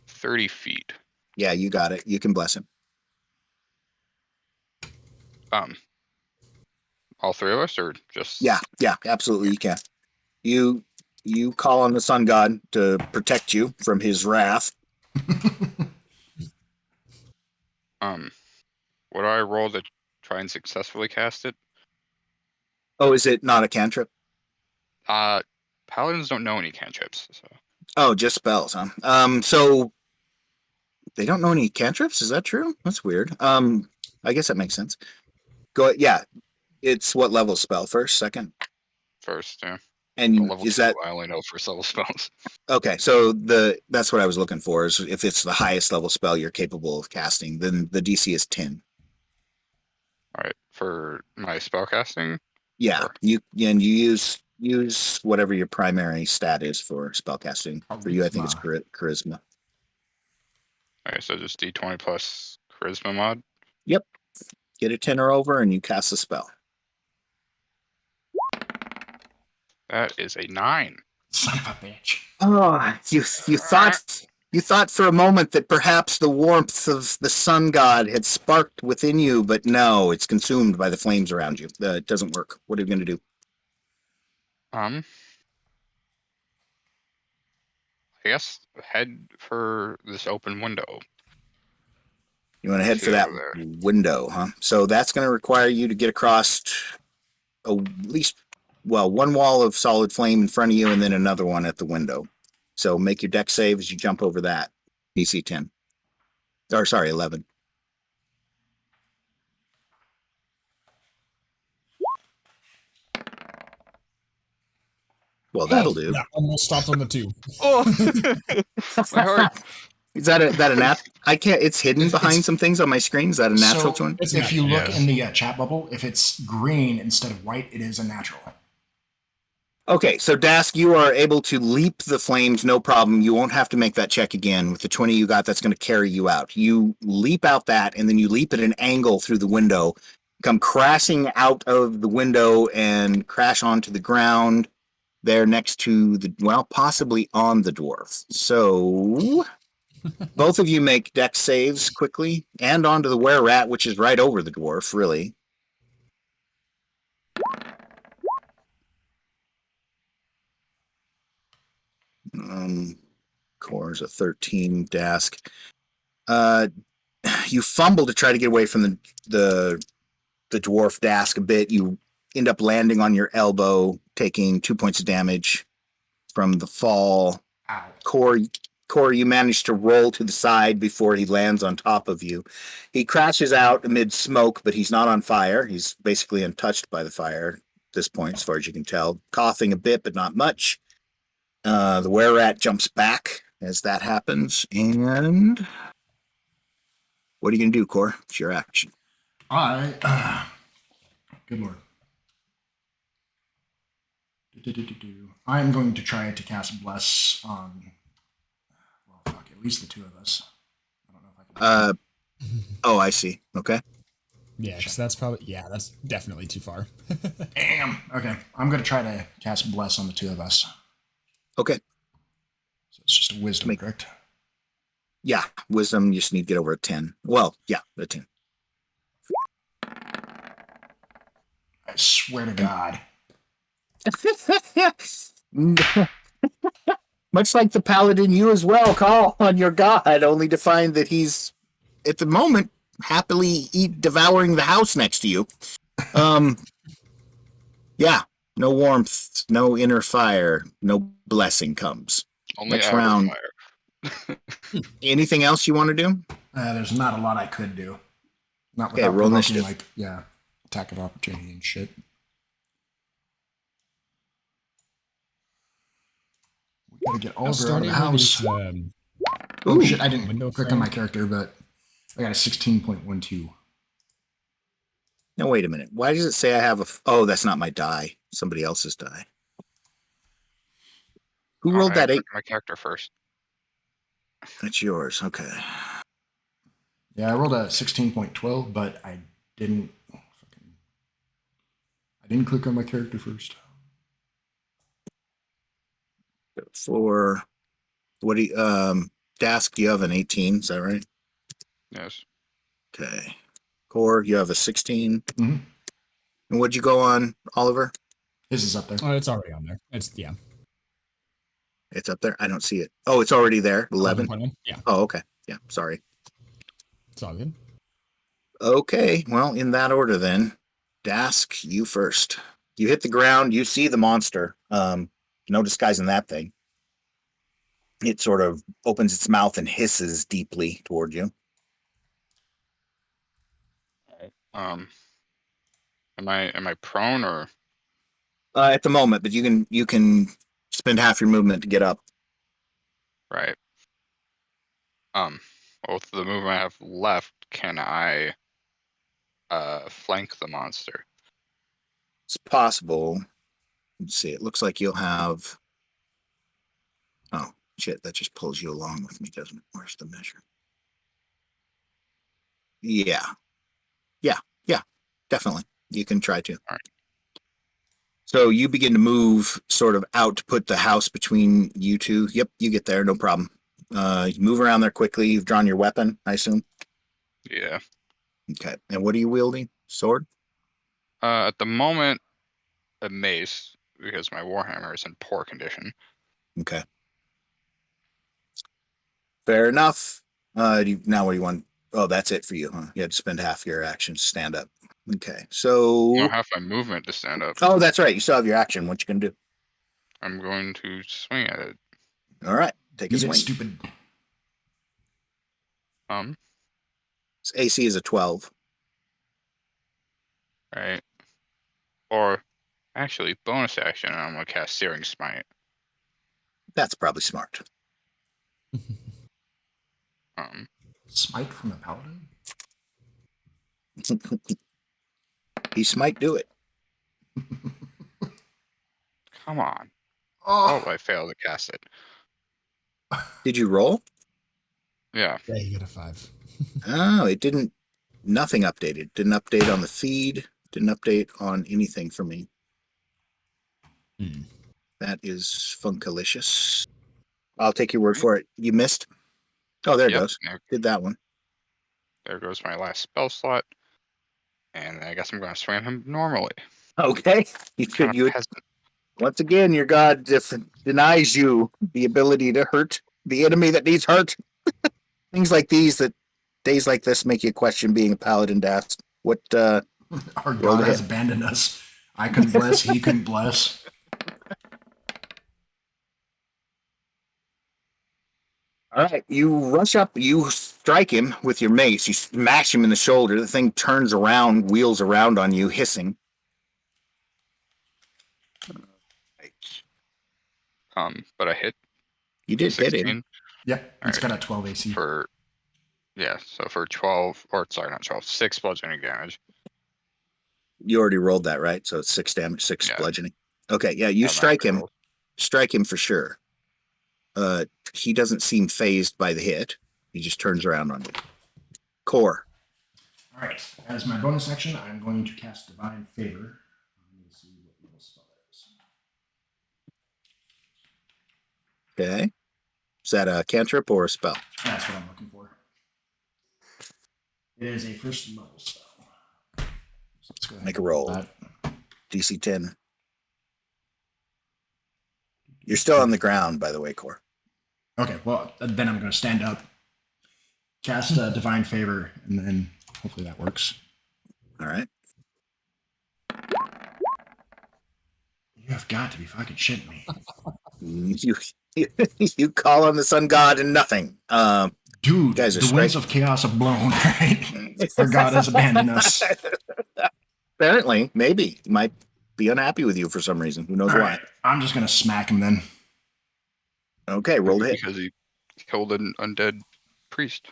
30 feet. Yeah, you got it. You can bless him. All three of us, or just? Yeah, absolutely, you can. You call on the sun god to protect you from his wrath. What do I roll to try and successfully cast it? Oh, is it not a cantrip? Paladins don't know any cantrips, so. Oh, just spells, huh? So they don't know any cantrips? Is that true? That's weird. I guess that makes sense. Go. Yeah, it's what level spell? First, second? First, yeah. And Level is 2, that I only know first level spells. okay? So that's what I was looking for. Is if it's the highest level spell you're capable of casting, then the DC is 10. All right, for my spell casting. Yeah, Or... you use whatever your primary stat is for spellcasting. For you, I think it's charisma. Okay, so just D20 plus charisma mod. Yep. Get a 10 or over, and you cast the spell. That is a 9. Son of a bitch. Oh, you thought for a moment that perhaps the warmth of the sun god had sparked within you, but no, it's consumed by the flames around you. It doesn't work. What are you going to do? I guess head for this open window. You want to head for that window, huh? So that's going to require you to get across at least, one wall of solid flame in front of you and then another one at the window. So make your deck save as you jump over that. DC 10. Or sorry, 11. Well, that'll do. Yeah, almost stopped on the 2. Oh, my heart. Is that a nat? I can't. It's hidden behind some things on my screen. Is that a natural So, one? if you look in the chat bubble, if it's green instead of white, it is a natural. Okay, so Dask, you are able to leap the flames, no problem. You won't have to make that check again. With the 20 you got, that's going to carry you out. You leap out that, and then you leap at an angle through the window, come crashing out of the window and crash onto the ground there next to possibly on the dwarf. So both of you make dex saves quickly, and onto the were-rat, which is right over the dwarf, really. Core is a 13. Dask. You fumble to try to get away from the dwarf Dask a bit. You end up landing on your elbow, taking 2 points of damage from the fall. Ow. Core, you manage to roll to the side before he lands on top of you. He crashes out amid smoke, but he's not on fire. He's basically untouched by the fire at this point, as far as you can tell. Coughing a bit, but not much. The were-rat jumps back as that happens. And what are you going to do, Core? It's your action. Good lord. I'm going to try to cast Bless on, at least the two of us. I don't know if I can. Oh, I see. Okay. Yeah, because that's definitely too far. Damn. Okay, I'm going to try to cast Bless on the two of us. Okay. So it's just a wisdom, correct? Yeah, wisdom, you just need to get over a 10. Well, yeah, a 10. I swear to God. Much like the paladin, you as well call on your god, only to find that he's, at the moment, happily devouring the house next to you. Yeah, no warmth, no inner fire, no blessing comes. Only Next outer round. fire. Anything else you want to do? There's not a lot I could do. Not Okay, without roll provoking, initiative. attack of opportunity and shit. We gotta get Oliver out of the house. Oh shit, I didn't window click on frame. my character, but I got a 16.12. No, wait a minute. Why does it say I have a? Oh, that's not my die. Somebody else's die. Who rolled that 8? My character first. That's yours. Okay. Yeah, I rolled a 16.12, but I didn't click on my character first. For what do you, Dask, you have an 18, is that right? Yes. Okay. Core, you have a 16. Mhm. And what'd you go on, Oliver? His is up there. Oh, it's already on there. It's It's up there. I don't see it. Oh, it's already there. 11. 11.1. Yeah, Oh, okay. Yeah, sorry. it's all good. Okay, well, in that order then. Dask, you first. You hit the ground, you see the monster. No disguising that thing. It sort of opens its mouth and hisses deeply toward you. Am I prone or At the moment, but you can spend half your movement to get up. right? With the movement I have left, can I flank the monster? It's possible. Let's see. It looks like you'll have. Oh shit! That just pulls you along with me, doesn't it? Where's the measure? Yeah, definitely. You can try to. All right. So you begin to move sort of out to put the house between you two. Yep, you get there, no problem. You move around there quickly. You've drawn your weapon, I assume. Yeah. Okay. And what are you wielding? Sword? At the moment, a mace because my warhammer is in poor condition. Okay. Fair enough. Now what do you want? Oh, that's it for you, huh? You had to spend half your action to stand up. Okay. So. I have my movement to stand up. Oh, that's right. You still have your action. What you gonna do? I'm going to swing at it. All right. Take a Beat it, swing. stupid. Its AC is a 12. Right. Or actually, bonus action, and I'm gonna cast Searing Smite. That's probably smart. Smite from the paladin? He might do it. Come on. Oh, Oh, I failed to cast it. Did you roll? Yeah. Yeah, you get a 5. Oh, it didn't. Nothing updated. Didn't update on the feed. Didn't update on anything for me. That is funkalicious. I'll take your word for it. You missed? Oh, there it Yep. goes. Did that one. There goes my last spell slot. And I guess I'm going to swing him normally. Okay. Kind of peasant. Once again, your god denies you the ability to hurt the enemy that needs hurt. Things like these, that days like this make you question being a paladin, Dask. What, our roll god to has hit. abandoned us. I couldn't bless, he couldn't bless. All right, you rush up, you strike him with your mace, you smash him in the shoulder. The thing turns around, wheels around on you, hissing. But I hit. You did hit 16. him. Yep, it's got a 12 AC. So for 12, or sorry, not 12, 6 bludgeoning damage. You already rolled that, right? So it's 6 damage, 6 bludgeoning. Okay, yeah, you strike him. Rolls. Strike him for sure. He doesn't seem phased by the hit. He just turns around on you. Core. All right, as my bonus action, I'm going to cast Divine Favor. Let me see what little spell that is. Okay. Is that a cantrip or a spell? That's what I'm looking for. It is a first level spell. So let's go ahead Make a and roll. that. DC 10. You're still on the ground, by the way, Core. Okay, well, then I'm going to stand up, cast Divine Favor, and then hopefully that works. All right. You have got to be fucking shitting me. You call on the sun god and nothing. Dude, guys are the winds of chaos have blown, right? Our god has abandoned us. Apparently, maybe. He might be unhappy with you for some reason. Who knows All why? right, I'm just gonna smack him then. Okay, roll to hit. Because he killed an undead priest.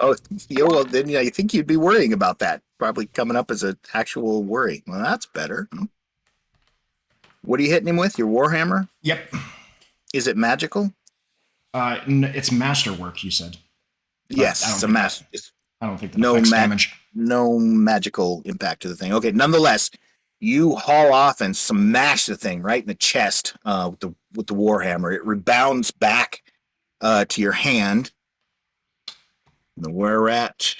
Oh, well, then yeah, you think you'd be worrying about that. Probably coming up as an actual worry. Well, that's better. What are you hitting him with? Your warhammer? Yep. Is it magical? It's masterwork, you said. Yes, it's a master. I don't think that affects damage. No magical impact to the thing. Okay, nonetheless, you haul off and smash the thing right in the chest with the warhammer. It rebounds back to your hand. The were-rat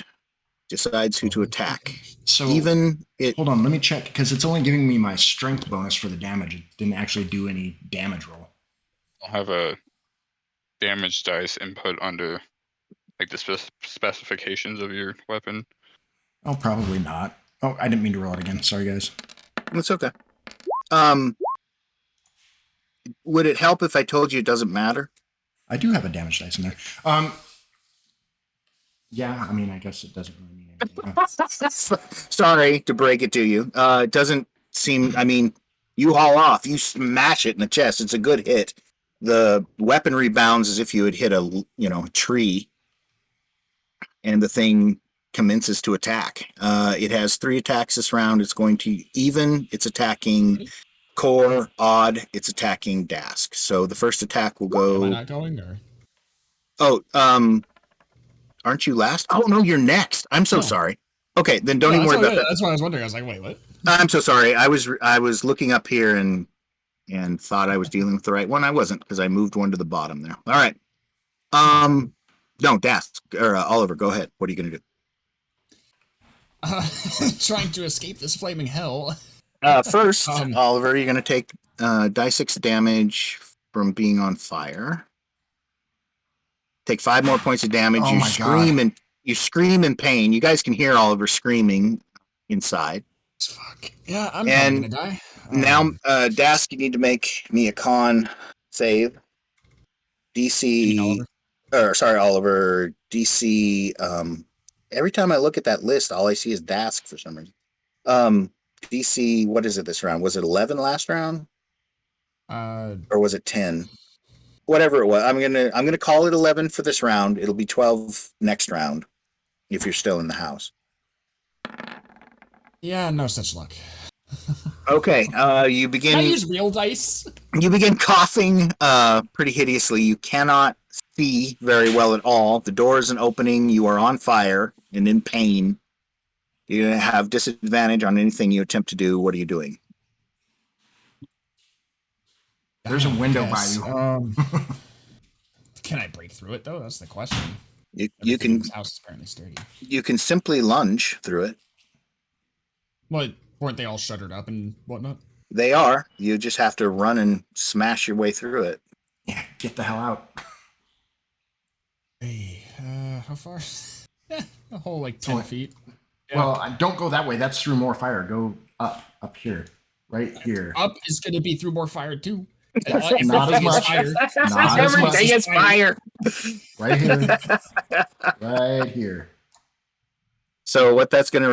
decides who to attack. So hold on, let me check because it's only giving me my strength bonus for the damage. It didn't actually do any damage roll. I'll have a damage dice input under like the specifications of your weapon. Oh, probably not. Oh, I didn't mean to roll it again. Sorry, guys. That's okay. Would it help if I told you it doesn't matter? I do have a damage dice in there. Yeah, I mean, I guess it doesn't really mean anything. Sorry to break it to you. It doesn't seem. I mean, you haul off, you smash it in the chest. It's a good hit. The weapon rebounds as if you had hit a tree, and the thing commences to attack. It has 3 attacks this round. It's going to even. It's attacking core, odd. It's attacking Dask. So the first attack will go. Am I not going or? Oh, aren't you last? Oh no, you're next. I'm so sorry. Okay, then don't even worry about that. That's what I was wondering. I was like, wait, what? I'm so sorry. I was looking up here and thought I was dealing with the right one. I wasn't because I moved one to the bottom there. All right. No, Dask or Oliver, go ahead. What are you gonna do? Trying to escape this flaming hell. First, Oliver, you're gonna take die 6 damage from being on fire. Take 5 more points of damage. Oh, You scream in pain. You guys can hear Oliver screaming inside. Fuck. Yeah, I'm probably gonna die. Now, Dask, you need to make me a con save. DC. Oliver. DC. Every time I look at that list, all I see is Dask for some reason. DC. What is it this round? Was it 11 last round? Or was it 10? Whatever it was, I'm gonna call it 11 for this round. It'll be 12 next round if you're still in the house. Yeah, no such luck. Okay, you begin. Can I use real dice? You begin coughing pretty hideously. You cannot see very well at all. The door isn't opening. You are on fire and in pain. You have disadvantage on anything you attempt to do. What are you doing? There's a window by you. Can I break through it though? That's the question. You can. This house is apparently sturdy. You can simply lunge through it. What? Weren't they all shuttered up and whatnot? They are. You just have to run and smash your way through it. Yeah, get the hell out. Hey, how far? A whole like 10 feet. Yeah. Well, don't go that way. That's through more fire. Go up here, right here. Up is gonna be through more fire too. Not as much. Not as much. Everything is fire. Right here. Right here. So what that's going to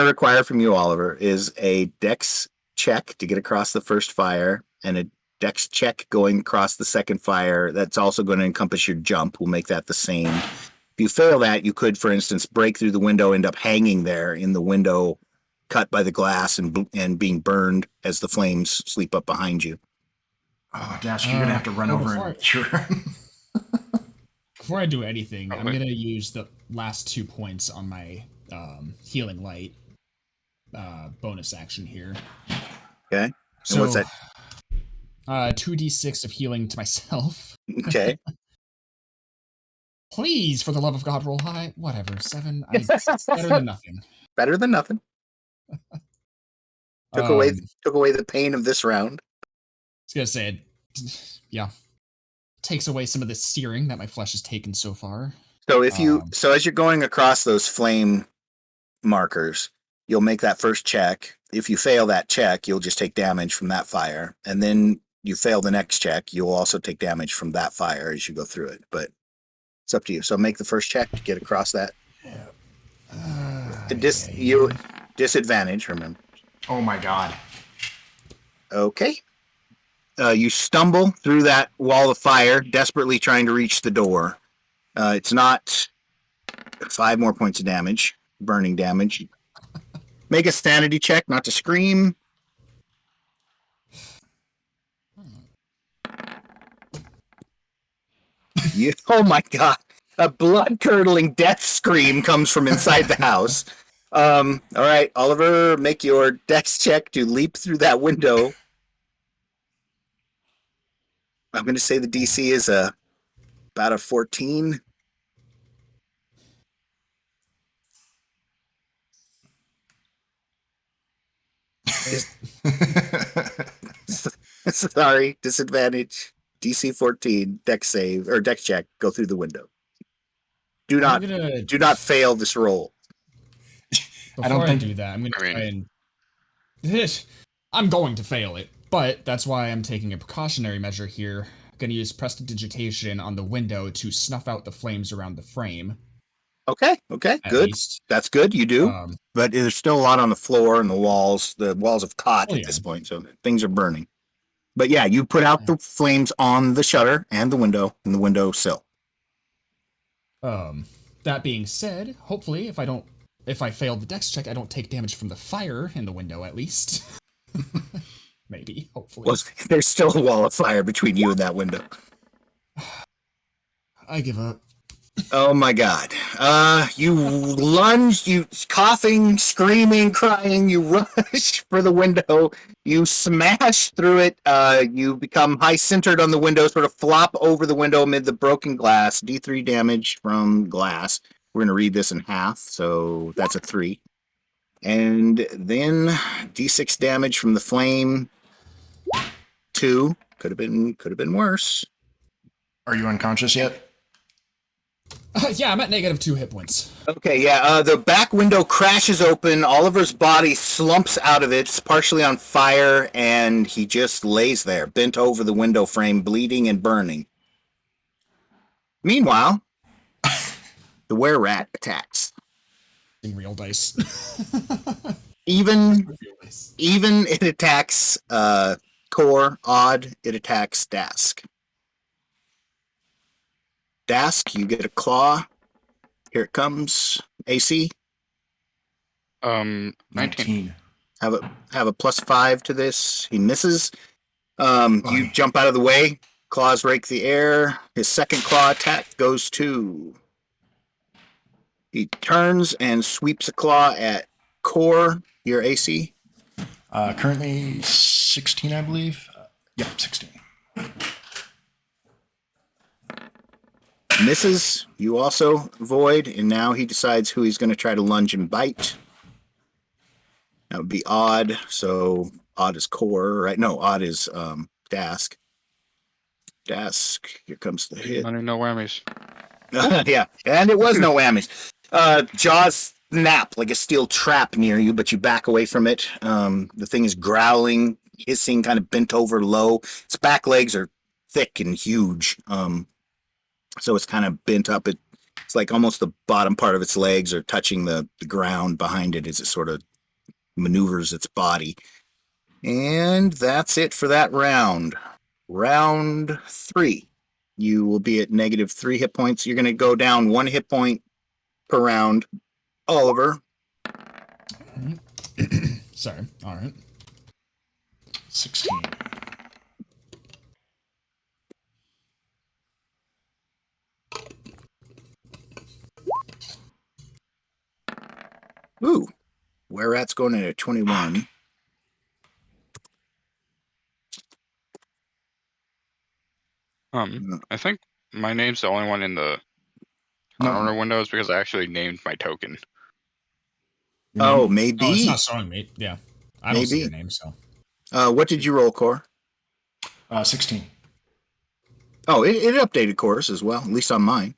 require from you, Oliver, is a dex check to get across the first fire and a dex check going across the second fire. That's also going to encompass your jump. We'll make that the same. If you fail that, you could, for instance, break through the window, end up hanging there in the window, cut by the glass and being burned as the flames sleep up behind you. Oh, Dash, you're gonna have to run over and cure him. Before I do anything, I'm gonna use the last 2 points on my healing light bonus action here. Okay. And so what's that? 2d6 of healing to myself. Okay. Please, for the love of God, roll high. Whatever, 7. Better than nothing. Better than nothing. Took away the pain of this round. I was gonna say, yeah, takes away some of the searing that my flesh has taken so far. So as you're going across those flame markers, you'll make that first check, if you fail that check, you'll just take damage from that fire. And then you fail the next check, you'll also take damage from that fire as you go through it. But it's up to you. So make the first check to get across that. You disadvantage, remember. Oh my god. Okay. You stumble through that wall of fire, desperately trying to reach the door. It's not 5 more points of damage, burning damage. Make a sanity check, not to scream. Oh my god. A blood-curdling death scream comes from inside the house. All right, Oliver, make your dex check to leap through that window. I'm going to say the DC is about a 14. Sorry, disadvantage. DC 14, dex save, or dex check, go through the window. Do not fail this roll. Before I do that, I'm going to try and... I'm going to fail it, but that's why I'm taking a precautionary measure here. I'm going to use prestidigitation on the window to snuff out the flames around the frame. Okay, good. Least. That's good, you do. But there's still a lot on the floor and the walls. The walls have caught at this point, so things are burning. But yeah, you put out the flames on the shutter and the window sill. That being said, hopefully, if I fail the dex check, I don't take damage from the fire in the window, at least. Maybe, hopefully. Well, there's still a wall of fire between you and that window. I give up. Oh my god. You lunge, you coughing, screaming, crying, you rush for the window, you smash through it, you become high-centered on the window, sort of flop over the window amid the broken glass, D3 damage from glass. We're going to read this in half, so that's a 3. And then D6 damage from the flame, 2. Could have been worse. Are you unconscious yet? Yeah, I'm at -2 hit points. Okay, yeah, the back window crashes open, Oliver's body slumps out of it, it's partially on fire, and he just lays there, bent over the window frame, bleeding and burning. Meanwhile, the were-rat attacks. Real dice. Even it attacks Core, Odd, it attacks Dask. Dask, you get a claw. Here it comes. AC. 19. Have a +5 to this. He misses. You jump out of the way. Claws rake the air. His second claw attack goes to. He turns and sweeps a claw at Core. Your AC. Currently 16, I believe. Yep, 16. Misses. You also void, and now he decides who he's going to try to lunge and bite. That would be Odd. So Odd is Core, right? No, Odd is Dask. Dask. Here comes the hit. Money, no whammies. Yeah, and it was no whammies. Jaws snap like a steel trap near you, but you back away from it. The thing is growling, hissing, kind of bent over low. Its back legs are thick and huge. So it's kind of bent up. It's like almost the bottom part of its legs are touching the ground behind it as it sort of maneuvers its body. And that's it for that round. Round 3. You will be at -3 hit points. You're going to go down 1 hit point per round. Oliver. Sorry. All right. 16. Ooh. Were-rat's going in at 21. I think my name's the only one in the corner windows because I actually named my token. Oh, maybe. Oh, it's not showing me. Yeah. I don't see your name, so. What did you roll, Core? 16. Oh, it updated Core's as well, at least on mine.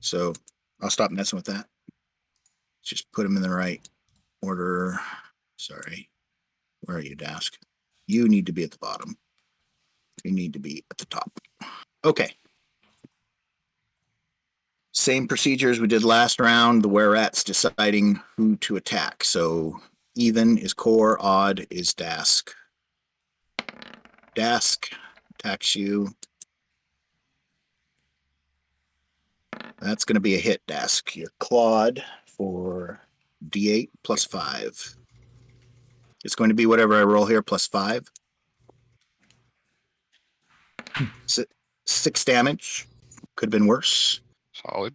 So I'll stop messing with that. Just put them in the right order. Sorry. Where are you, Dask? You need to be at the bottom. You need to be at the top. Okay. Same procedure as we did last round. The were-rat's deciding who to attack. So even is core, odd is Dask. Dask attacks you. That's going to be a hit, Dask. Your Claude for D8 plus 5. It's going to be whatever I roll here, plus 5. 6 damage. Could have been worse. Solid.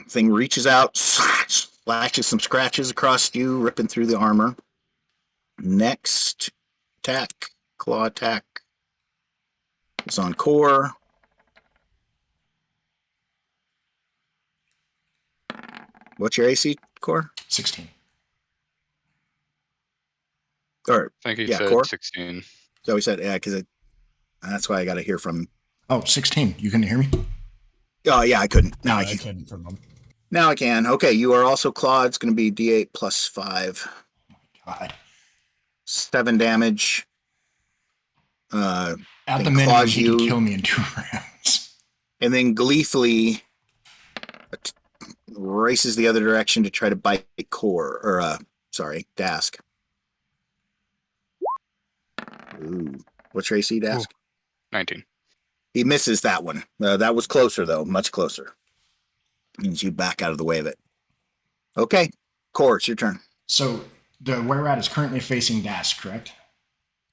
Thing reaches out, slashes some scratches across you, ripping through the armor. Next attack, claw attack, is on core. What's your AC, core? 16. Or I think he yeah, said core? 16. So he said, yeah, because that's why I got to hear from. Oh, 16. You couldn't hear me? Oh yeah, I couldn't. No, Now I I can. couldn't from them. Now I can. Okay, you are also clawed. It's going to be D8 plus 5. God. 7 damage. At Then the minimum, claws he could you. kill me in 2 rounds. And then gleefully races the other direction to try to bite core, or Dask. Ooh. What's your AC, Dask? 19. He misses that one. That was closer, though. Much closer. Means you back out of the way of it. Okay. Core, it's your turn. So the were-rat is currently facing Dask, correct?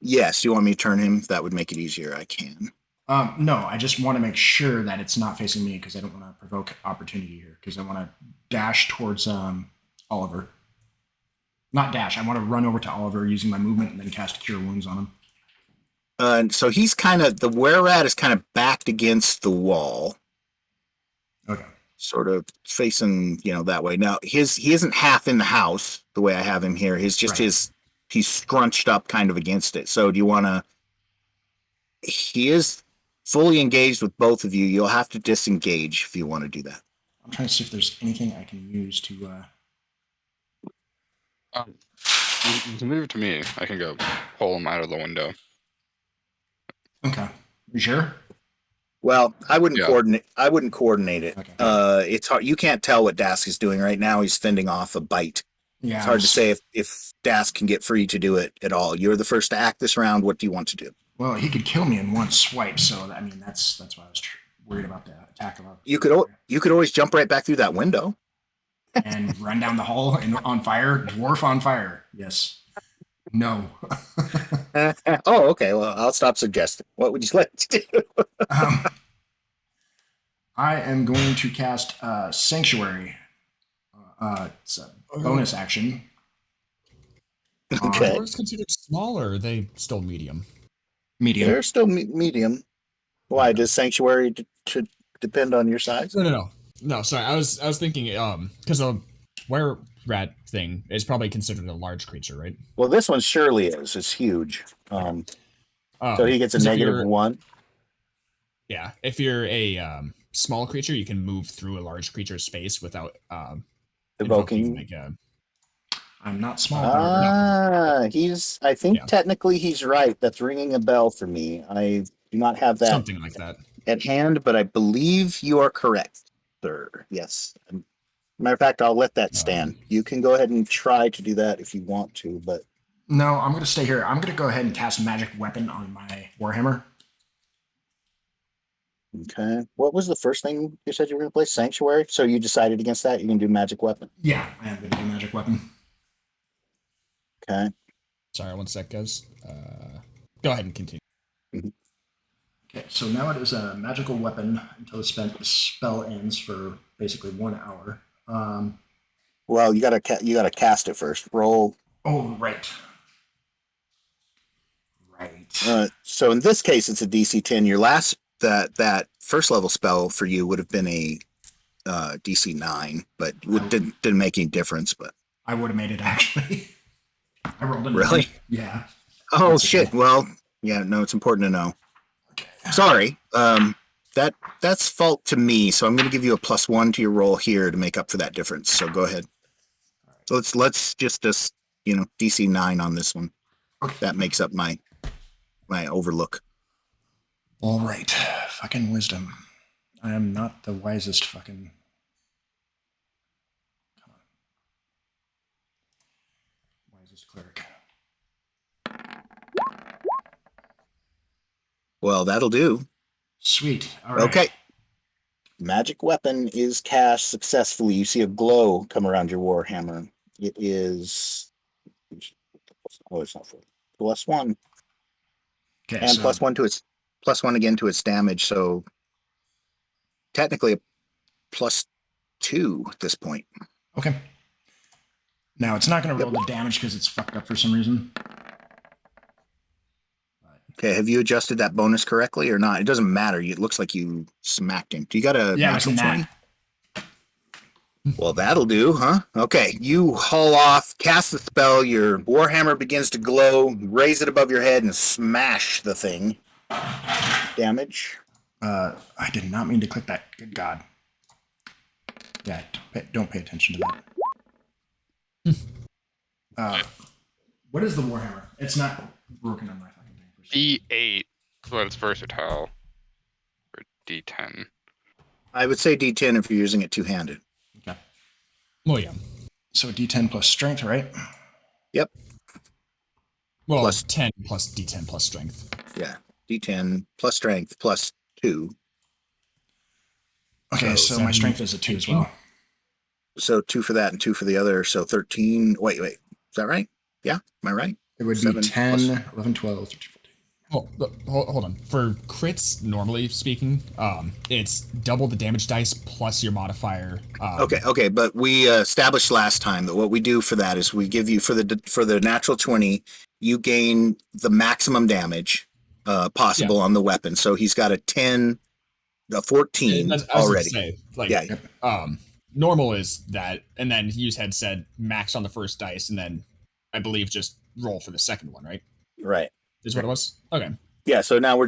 Yes, you want me to turn him? If that would make it easier, I can. No, I just want to make sure that it's not facing me because I don't want to provoke opportunity here because I want to dash towards Oliver. Not dash. I want to run over to Oliver using my movement and then cast Cure Wounds on him. So he's kind of, the were-rat is kind of backed against the wall. Okay. Sort of facing, that way. Now, he isn't half in the house the way I have him here. He's just Right. he's scrunched up kind of against it. So do you want to, he is fully engaged with both of you. You'll have to disengage if you want to do that. I'm trying to see if there's anything I can use to. You can leave it to me. I can go pull him out of the window. Okay. You sure? Well, I wouldn't Yeah. coordinate. I wouldn't coordinate it. Okay. It's hard. You can't tell what Dask is doing right now. He's fending off a bite. Yeah. It's hard to say if Dask can get free to do it at all. You're the first to act this round. What do you want to do? Well, he could kill me in one swipe, so I mean that's why I was worried about the attack of. You could always jump right back through that window and run down the hall and on fire. Dwarf on fire. Yes. No. Oh, okay. Well, I'll stop suggesting. What would you like to do? I am going to cast Sanctuary. It's a bonus action. Okay. Are those considered small, or are they still medium? Medium. They're still medium. Why does Sanctuary to depend on your size? No. Sorry, I was thinking because the were rat thing is probably considered a large creature, right? Well, this one surely is. It's huge. So he gets a -1. Yeah, if you're a small creature, you can move through a large creature's space without Evoking. like a. I'm not small. I think Yeah. technically he's right. That's ringing a bell for me. I do not have that Something like that. at hand, but I believe you are correct, sir. Yes. Matter of fact, I'll let that stand. You can go ahead and try to do that if you want to, but No, I'm going to stay here. I'm going to go ahead and cast Magic Weapon on my Warhammer. okay. What was the first thing you said you were going to play? Sanctuary? So you decided against that? You can do Magic Weapon? Yeah, I am going to do Magic Weapon. Okay. Sorry, one sec, guys. Go ahead and continue. Okay, so now it is a magical weapon until the spell ends for basically 1 hour. Well, you gotta cast it first. Roll. Oh, right. Right. So in this case, it's a DC 10. Your last that first level spell for you would have been a DC 9, but didn't make any difference. But I would have made it actually. I rolled a 9. Really? Yeah. oh That's shit! okay. Well, yeah, no, it's important to know. Okay. Sorry. That's fault to me. So I'm going to give you a +1 to your roll here to make up for that difference. So go ahead. So let's just DC 9 on this one. Okay. That makes up my overlook. All right. Fucking wisdom. I am not the wisest fucking. Come on. Wisest cleric. Well, that'll do. Sweet. All right. Okay. Magic weapon is cast successfully. You see a glow come around your warhammer. It is. Oh, it's not full. +1. Okay. And So, +1 again to its damage. So technically a +2 at this point. okay. Now it's not going to roll the damage because it's fucked up for some reason. Okay, have you adjusted that bonus correctly or not? It doesn't matter. It looks like you smacked him. Do you got a Yeah, it's a natural nat. 20? Well, that'll do, huh? Okay, you haul off, cast the spell, your warhammer begins to glow, raise it above your head and smash the thing. Damage. I did not mean to click that. Good God. Yeah, don't pay attention to that. What is the Warhammer? It's not broken on my fucking thing. D8 is what it's versatile. Or D10. I would say D10 if you're using it two-handed. Okay. Well, yeah. So D10 plus strength, right? Yep. Well, Plus- 10 plus D10 plus strength. Yeah. D10 plus strength plus 2. Okay, so my 7, strength is a 2 as well. So 2 for that and 2 for the other. So 13. Wait. Is that right? Yeah. Am I right? It would be 7 10, plus- 11, 12, 13, 14. Well, hold on. For crits, normally speaking, it's double the damage dice plus your modifier. Okay, but we established last time that what we do for that is we give you for the natural 20, you gain the maximum damage possible on the weapon. So he's got a 10, a 14 I was already. Gonna say, like, Yeah. normal is that, and then you had said max on the first dice, and then I believe just roll for the second one, right? Right. Is what it was. Okay. Yeah. So now we're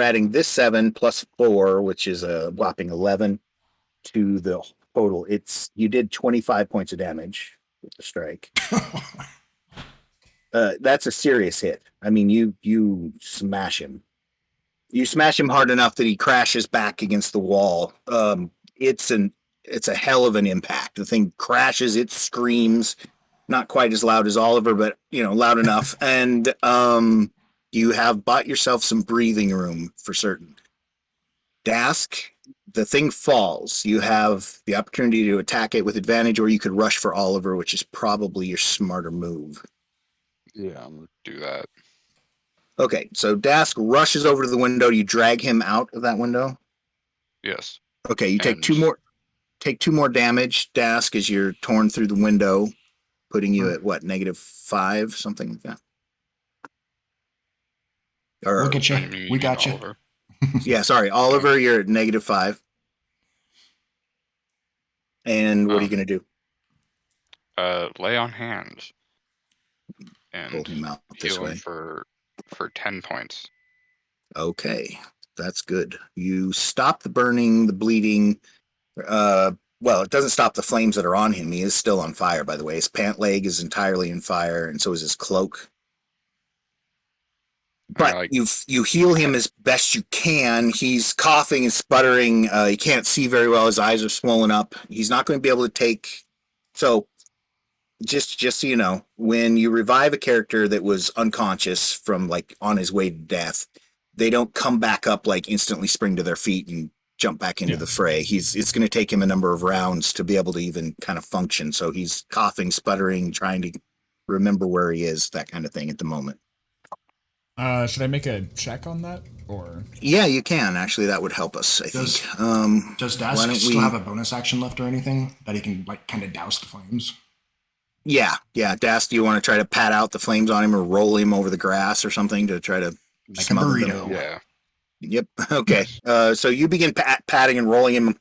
adding this 7 plus 4, which is a whopping 11 to the total. You did 25 points of damage with the strike. That's a serious hit. I mean, you smash him. You smash him hard enough that he crashes back against the wall. It's a hell of an impact. The thing crashes, it screams, not quite as loud as Oliver, but loud enough. And you have bought yourself some breathing room for certain. Dask, the thing falls. You have the opportunity to attack it with advantage, or you could rush for Oliver, which is probably your smarter move. Yeah, I'm gonna do that. Okay, so Dask rushes over to the window. You drag him out of that window. Yes. Okay, you take And- two more damage, Dask, as you're torn through the window, putting you at what, -5, something like that. Or, We'll get you. You We mean got you. Oliver? yeah, sorry, Oliver, you're at -5. And what are you gonna do? Lay on hands. And Pull him out this heal him way. for 10 points. Okay, that's good. You stop the burning, the bleeding. Well, it doesn't stop the flames that are on him. He is still on fire, by the way. His pant leg is entirely in fire, and so is his cloak. But you heal him as best you can. He's coughing and sputtering. He can't see very well. His eyes are swollen up. He's not going to be able to take. So, just so you know, when you revive a character that was unconscious from like on his way to death, they don't come back up like instantly spring to their feet and jump back into the fray. It's going to take him a number of rounds to be able to even kind of function. So he's coughing, sputtering, trying to remember where he is, that kind of thing at the moment. Should I make a check on that, or? Yeah, you can. Actually, that would help us, I think. Does why Dask don't still we- have a bonus action left or anything that he can like kind of douse the flames? Yeah. Dask, do you want to try to pat out the flames on him or roll him over the grass or something to try to Like a smother them? burrito. Yeah. Yep. Okay. So you begin patting and rolling him,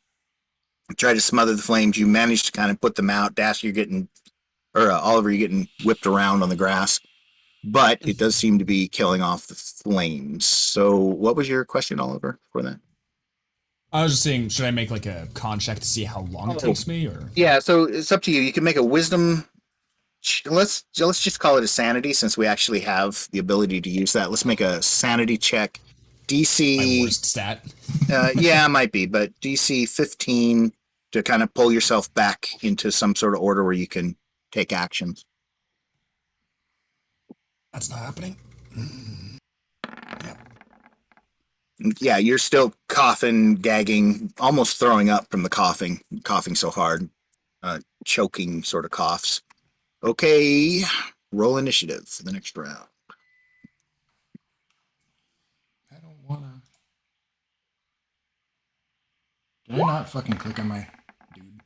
try to smother the flames. You manage to kind of put them out. Dask, Oliver, you're getting whipped around on the grass, but it does seem to be killing off the flames. So what was your question, Oliver, for that? I was just saying, should I make like a con check to see how long it takes me, or? Yeah. So it's up to you. You can make a wisdom let's just call it a sanity since we actually have the ability to use that. Let's make a sanity check. My DC, worst stat. yeah, it might be, but DC 15 to kind of pull yourself back into some sort of order where you can take actions. That's not happening. Yeah, you're still coughing, gagging, almost throwing up from the coughing so hard, choking sort of coughs. Okay, roll initiative for the next round. I don't wanna. Did I not fucking click on my dude?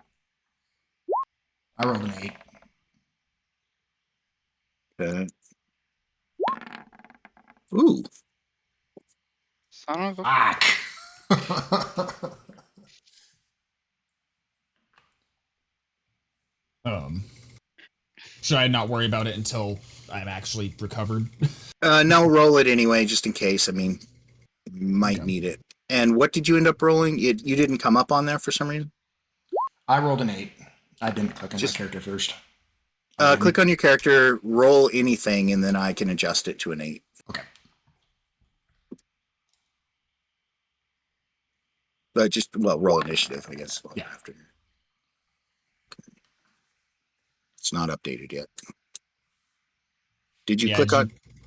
I rolled an 8. Ooh, Son of a. Fuck. Should I not worry about it until I'm actually recovered? no, roll it anyway, just in case. I mean, you might Okay. need it. And what did you end up rolling? You didn't come up on there for some reason? I rolled an 8. I didn't click on Just- my character first. Click on your character, roll anything, and then I can adjust it to an 8. Okay. But just, well, roll initiative, I guess. Yeah. After. Okay. It's not updated yet. Did you Yeah,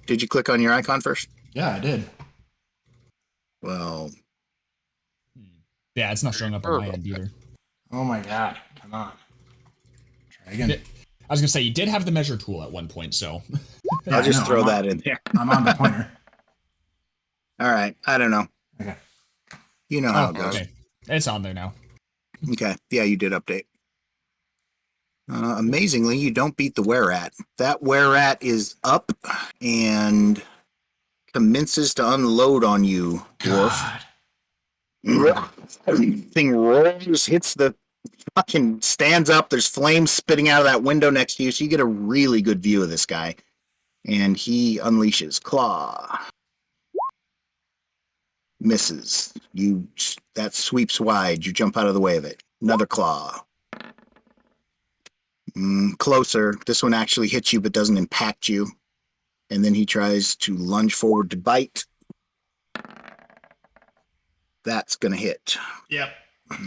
Did you click on your icon first? Yeah, I did. Well, Yeah, it's not showing up on my end either. Oh my god. Come on. Try again. I was gonna say you did have the measure tool at one point, so I'll just no, throw I'm that on, in there. I'm on the pointer. All right. I don't know. Okay. You know how oh, it goes. okay, it's on there now. Okay. Yeah, you did update. Amazingly, you don't beat the were-rat. That were-rat is up and commences to unload on you, dwarf. God. Thing rolls, hits the fucking stands up. There's flames spitting out of that window next to you, so you get a really good view of this guy. And he unleashes claw. Misses. That sweeps wide. You jump out of the way of it. Another claw. Closer. This one actually hits you but doesn't impact you. And then he tries to lunge forward to bite. That's gonna hit. Yep.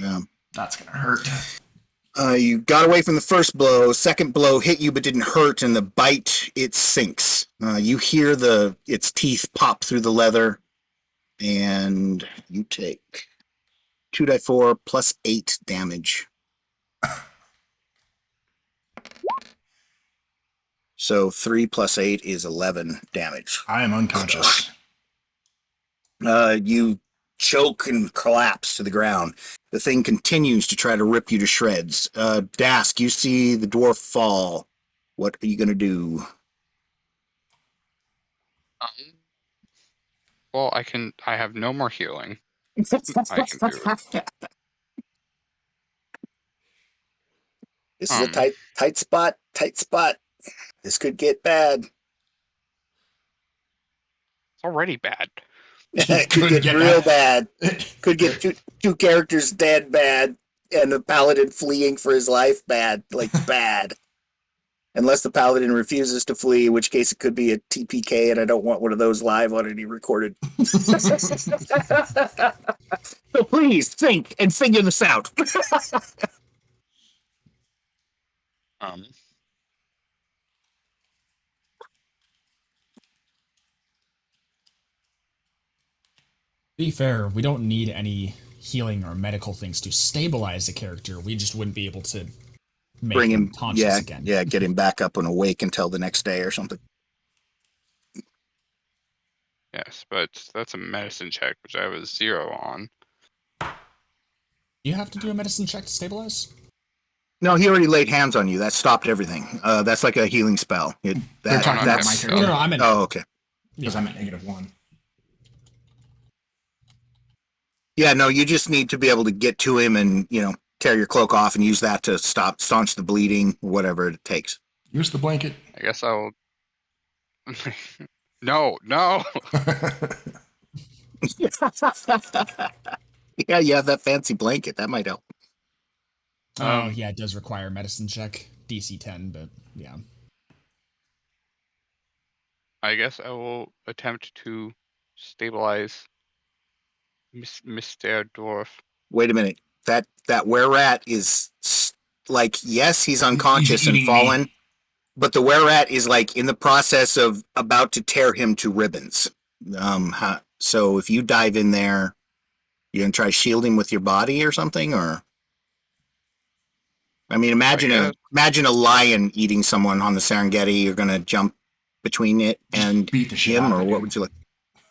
Yeah. That's gonna hurt. You got away from the first blow. Second blow hit you but didn't hurt, and the bite, it sinks. You hear its teeth pop through the leather, and you take 2d4 plus 8 damage. So 3 plus 8 is 11 damage. I am unconscious. You choke and collapse to the ground. The thing continues to try to rip you to shreds. Dask, you see the dwarf fall. What are you going to do? Well, I have no more healing. I can do it. This is a tight spot. Tight spot. This could get bad. It's already bad. It could get real bad. Could get two characters dead bad, and the paladin fleeing for his life bad. Like bad. Unless the paladin refuses to flee, in which case it could be a TPK, and I don't want one of those live on any recorded. So please think and figure this out. Be fair, we don't need any healing or medical things to stabilize a character. We just wouldn't be able to make Bring him conscious again. Yeah, get him back up and awake until the next day or something. Yes, but that's a medicine check, which I have a 0 on. You have to do a medicine check to stabilize? No, he already laid hands on you. That stopped everything. That's like a healing spell. They're talking about that's my No, character. no, I'm in. Oh, okay. Because I'm at -1. Yeah, no, you just need to be able to get to him and, tear your cloak off and use that to staunch the bleeding, whatever it takes. Use the blanket. I guess I'll. No. Yeah, you have that fancy blanket. That might help. Oh, yeah, it does require a medicine check. DC 10, but yeah. I guess I will attempt to stabilize Mr. Dwarf. Wait a minute. That were-rat is like, yes, he's unconscious and eating fallen, me. but the were-rat is like in the process of about to tear him to ribbons. So if you dive in there, you're gonna try to shield him with your body or something, or I mean, imagine guess. a lion eating someone on the Serengeti. You're gonna jump between it and Beat the shit him, out of or it, what dude. would you like?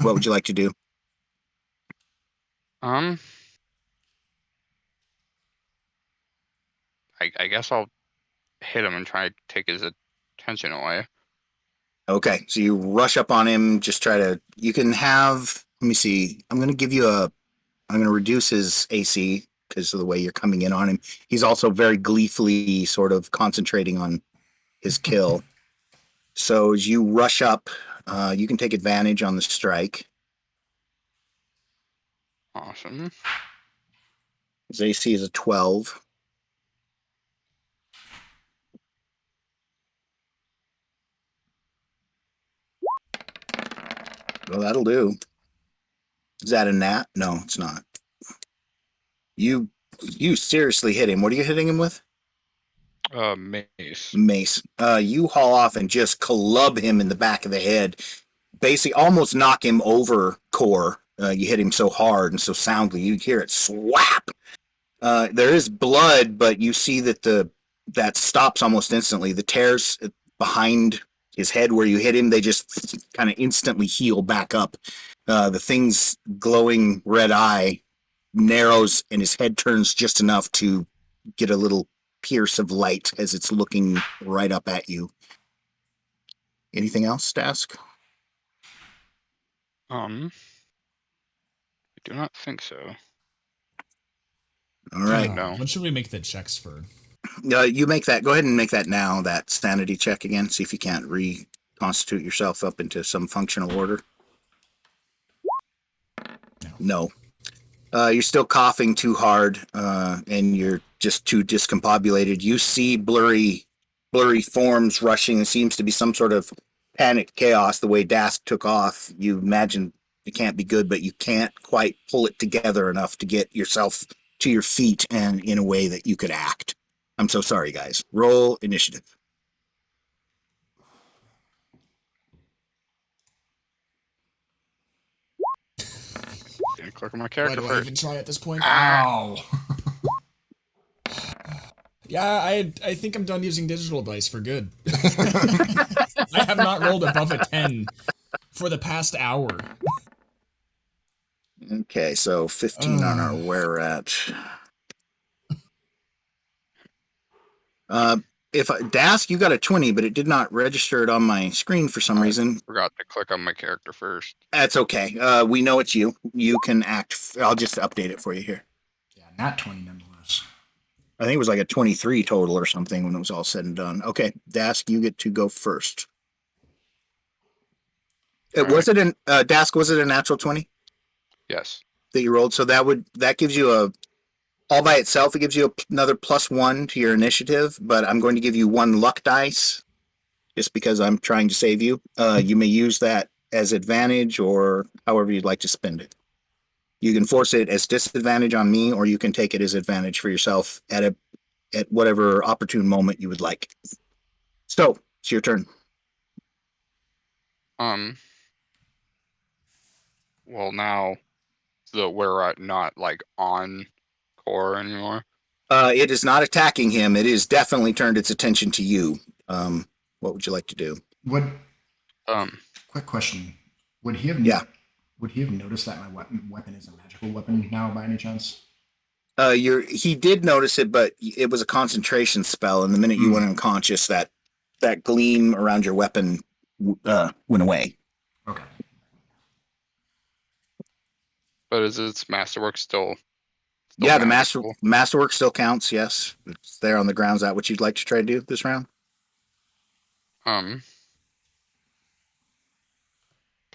What would you like to do? I guess I'll hit him and try to take his attention away. Okay, so you rush up on him. Just try to. You can have. Let me see. I'm gonna give you a. I'm gonna reduce his AC because of the way you're coming in on him. He's also very gleefully sort of concentrating on his kill. So as you rush up, you can take advantage on the strike. Awesome. His AC is a 12. Well, that'll do. Is that a nat? No, it's not. You seriously hit him. What are you hitting him with? Mace. Mace. You haul off and just club him in the back of the head. Basically, almost knock him over core. You hit him so hard and so soundly. You hear it swap. There is blood, but you see that that stops almost instantly. The tears behind his head where you hit him, they just kind of instantly heal back up. The thing's glowing red eye narrows and his head turns just enough to get a little pierce of light as it's looking right up at you. Anything else to ask? I do not think so. All right. No. When should we make the checks for? You make that. Go ahead and make that now. That sanity check again. See if you can't reconstitute yourself up into some functional order. No. You're still coughing too hard, and you're just too discombobulated. You see blurry forms rushing. It seems to be some sort of panicked chaos. The way Dask took off, you imagine it can't be good, but you can't quite pull it together enough to get yourself to your feet and in a way that you could act. I'm so sorry, guys. Roll initiative. Didn't click on my Why character do I first. even try at this point? Ow! Yeah, I think I'm done using digital dice for good. I have not rolled above a 10 for the past hour. Okay, so 15 on our where-at. If Dask, you got a 20, but it did not register it on my screen for some reason. Forgot to click on my character first. That's okay. We know it's you. You can act. I'll just update it for you here. Yeah, not 20 nonetheless. I think it was like a 23 total or something when it was all said and done. Okay, Dask, you get to go first. Was it an Dask? Was it a natural 20 Yes. that you rolled? So that gives you a all by itself. It gives you another +1 to your initiative. But I'm going to give you 1 luck dice, just because I'm trying to save you. You may use that as advantage or however you'd like to spend it. You can force it as disadvantage on me, or you can take it as advantage for yourself at whatever opportune moment you would like. So it's your turn. Well, now we're not like on core anymore. It is not attacking him. It is definitely turned its attention to you. What would you like to do? Quick question. Would he have Would he have noticed that my weapon is a magical weapon now by any chance? He did notice it, but it was a concentration spell, and the minute you went unconscious, that gleam around your weapon went away. Okay. But is its masterwork still yeah, magical? the masterwork still counts. Yes, it's there on the ground. Is that what you'd like to try to do this round? Can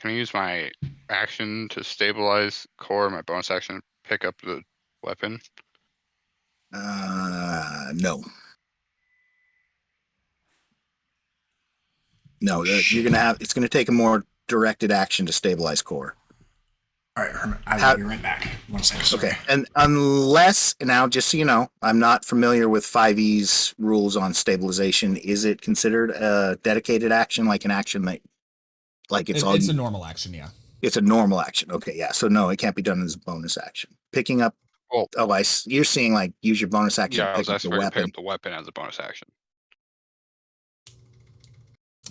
I use my action to stabilize core? My bonus action to pick up the weapon? No. No, you're gonna have. It's gonna take a more directed action to stabilize core. All right, Hermit. I will be right back. 1 second. Sorry. Okay, and unless now, just so you know, I'm not familiar with 5e's rules on stabilization. Is it considered a dedicated action, like an action that, like it's It's a normal action, yeah. It's a normal action. Okay, yeah. So no, it can't be done as a bonus action. Picking up. Well, You're seeing like use your bonus action yeah, to I was pick up asking the if I could pick weapon. up the weapon as a bonus action.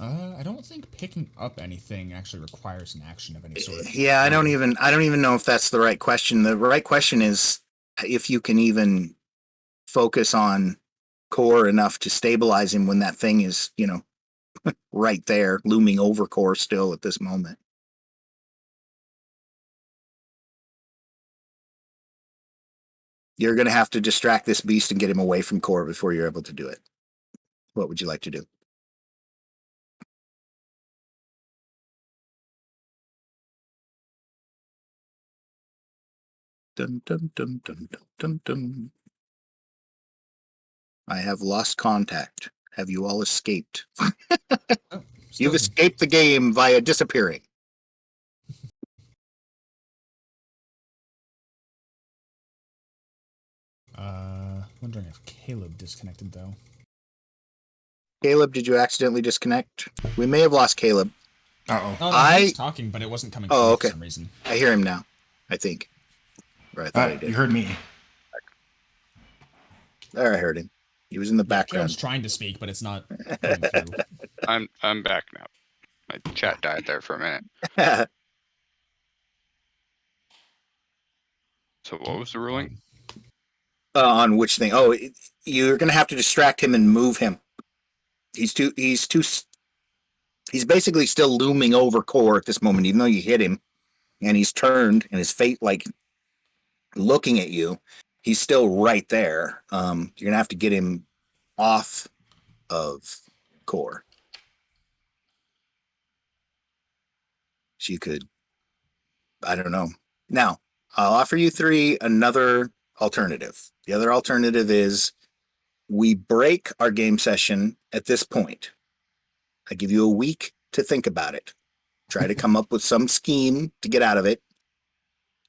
I don't think picking up anything actually requires an action of any sort. Yeah, I don't even know if that's the right question. The right question is if you can even focus on core enough to stabilize him when that thing is, right there, looming over core still at this moment. You're going to have to distract this beast and get him away from core before you're able to do it. What would you like to do? Dun, dun, dun, dun, dun, dun, dun. I have lost contact. Have you all escaped? Oh, You've escaped the game via disappearing. Wondering if Caleb disconnected though. Caleb, did you accidentally disconnect? We may have lost Caleb. Uh-oh. Oh, he was talking, but it wasn't coming through okay. for some reason. I hear him now, I think. Or I thought I did. You heard me. There, I heard him. He was in the background. Caleb's trying to speak, but it's not coming through. I'm back now. My chat died there for a minute. So what was the ruling? On which thing? Oh, you're going to have to distract him and move him. He's basically still looming over core at this moment, even though you hit him and he's turned and his face like looking at you. He's still right there. You're going to have to get him off of core. So you could, I don't know. Now, I'll offer you three another alternative. The other alternative is we break our game session at this point. I give you a week to think about it. Try to come up with some scheme to get out of it.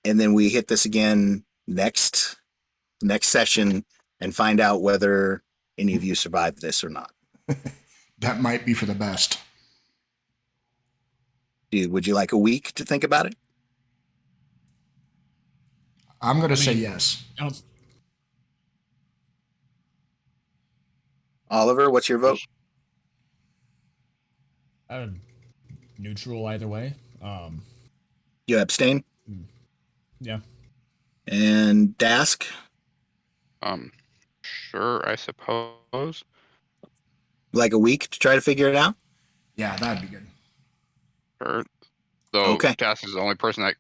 And then we hit this again next session and find out whether any of you survive this or not. That might be for the best. Dude, would you like a week to think about it? I'm going to say yes. Oliver, what's your vote? Neutral either way. You abstain? Yeah. And Dask? Sure, I suppose. Like a week to try to figure it out? Yeah, that'd be good. Sure. Though Okay. Task is the only person that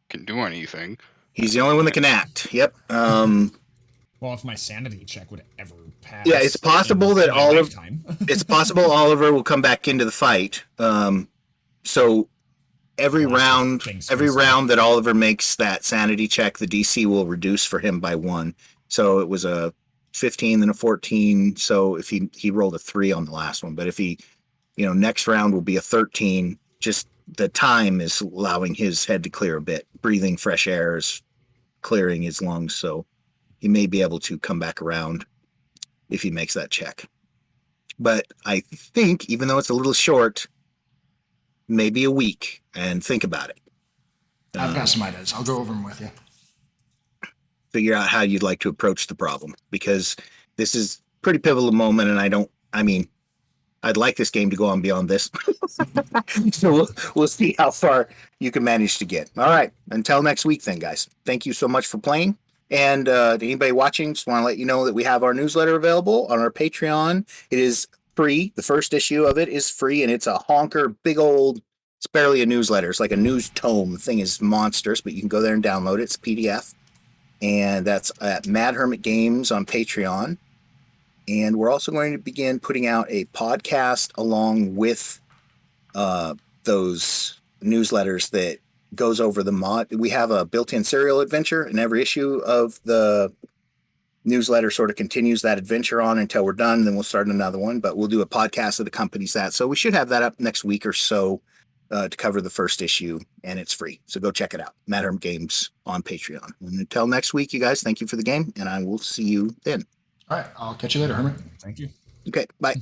can do anything. He's the only one that can act. Yep. Well, if my sanity check would ever pass. Yeah, it's possible that it's possible Oliver will come back into the fight. So every round that Oliver makes that sanity check, the DC will reduce for him by 1. So it was a 15 and a 14. So if he rolled a 3 on the last one, but if he, next round will be a 13. Just the time is allowing his head to clear a bit. Breathing fresh air is clearing his lungs, so he may be able to come back around if he makes that check. But I think, even though it's a little short, maybe a week, and think about it. I've got some ideas. I'll go over them with you. Figure out how you'd like to approach the problem, because this is a pretty pivotal moment, and I'd like this game to go on beyond this. So we'll see how far you can manage to get. All right. Until next week then, guys. Thank you so much for playing. And to anybody watching, just want to let you know that we have our newsletter available on our Patreon. It is free. The first issue of it is free, and it's a honker, big old, it's barely a newsletter. It's like a news tome. The thing is monstrous, but you can go there and download it. It's a PDF. And that's at Mad Hermit Games on Patreon. And we're also going to begin putting out a podcast along with those newsletters that goes over the mod. We have a built-in serial adventure in every issue of the newsletter sort of continues that adventure on until we're done. Then we'll start another one, but we'll do a podcast that accompanies that. So we should have that up next week or so to cover the first issue, and it's free. So go check it out. Mad Hermit Games on Patreon. And until next week, you guys, thank you for the game, and I will see you then. All right. I'll catch you later, Hermit. Thank you. Okay, bye.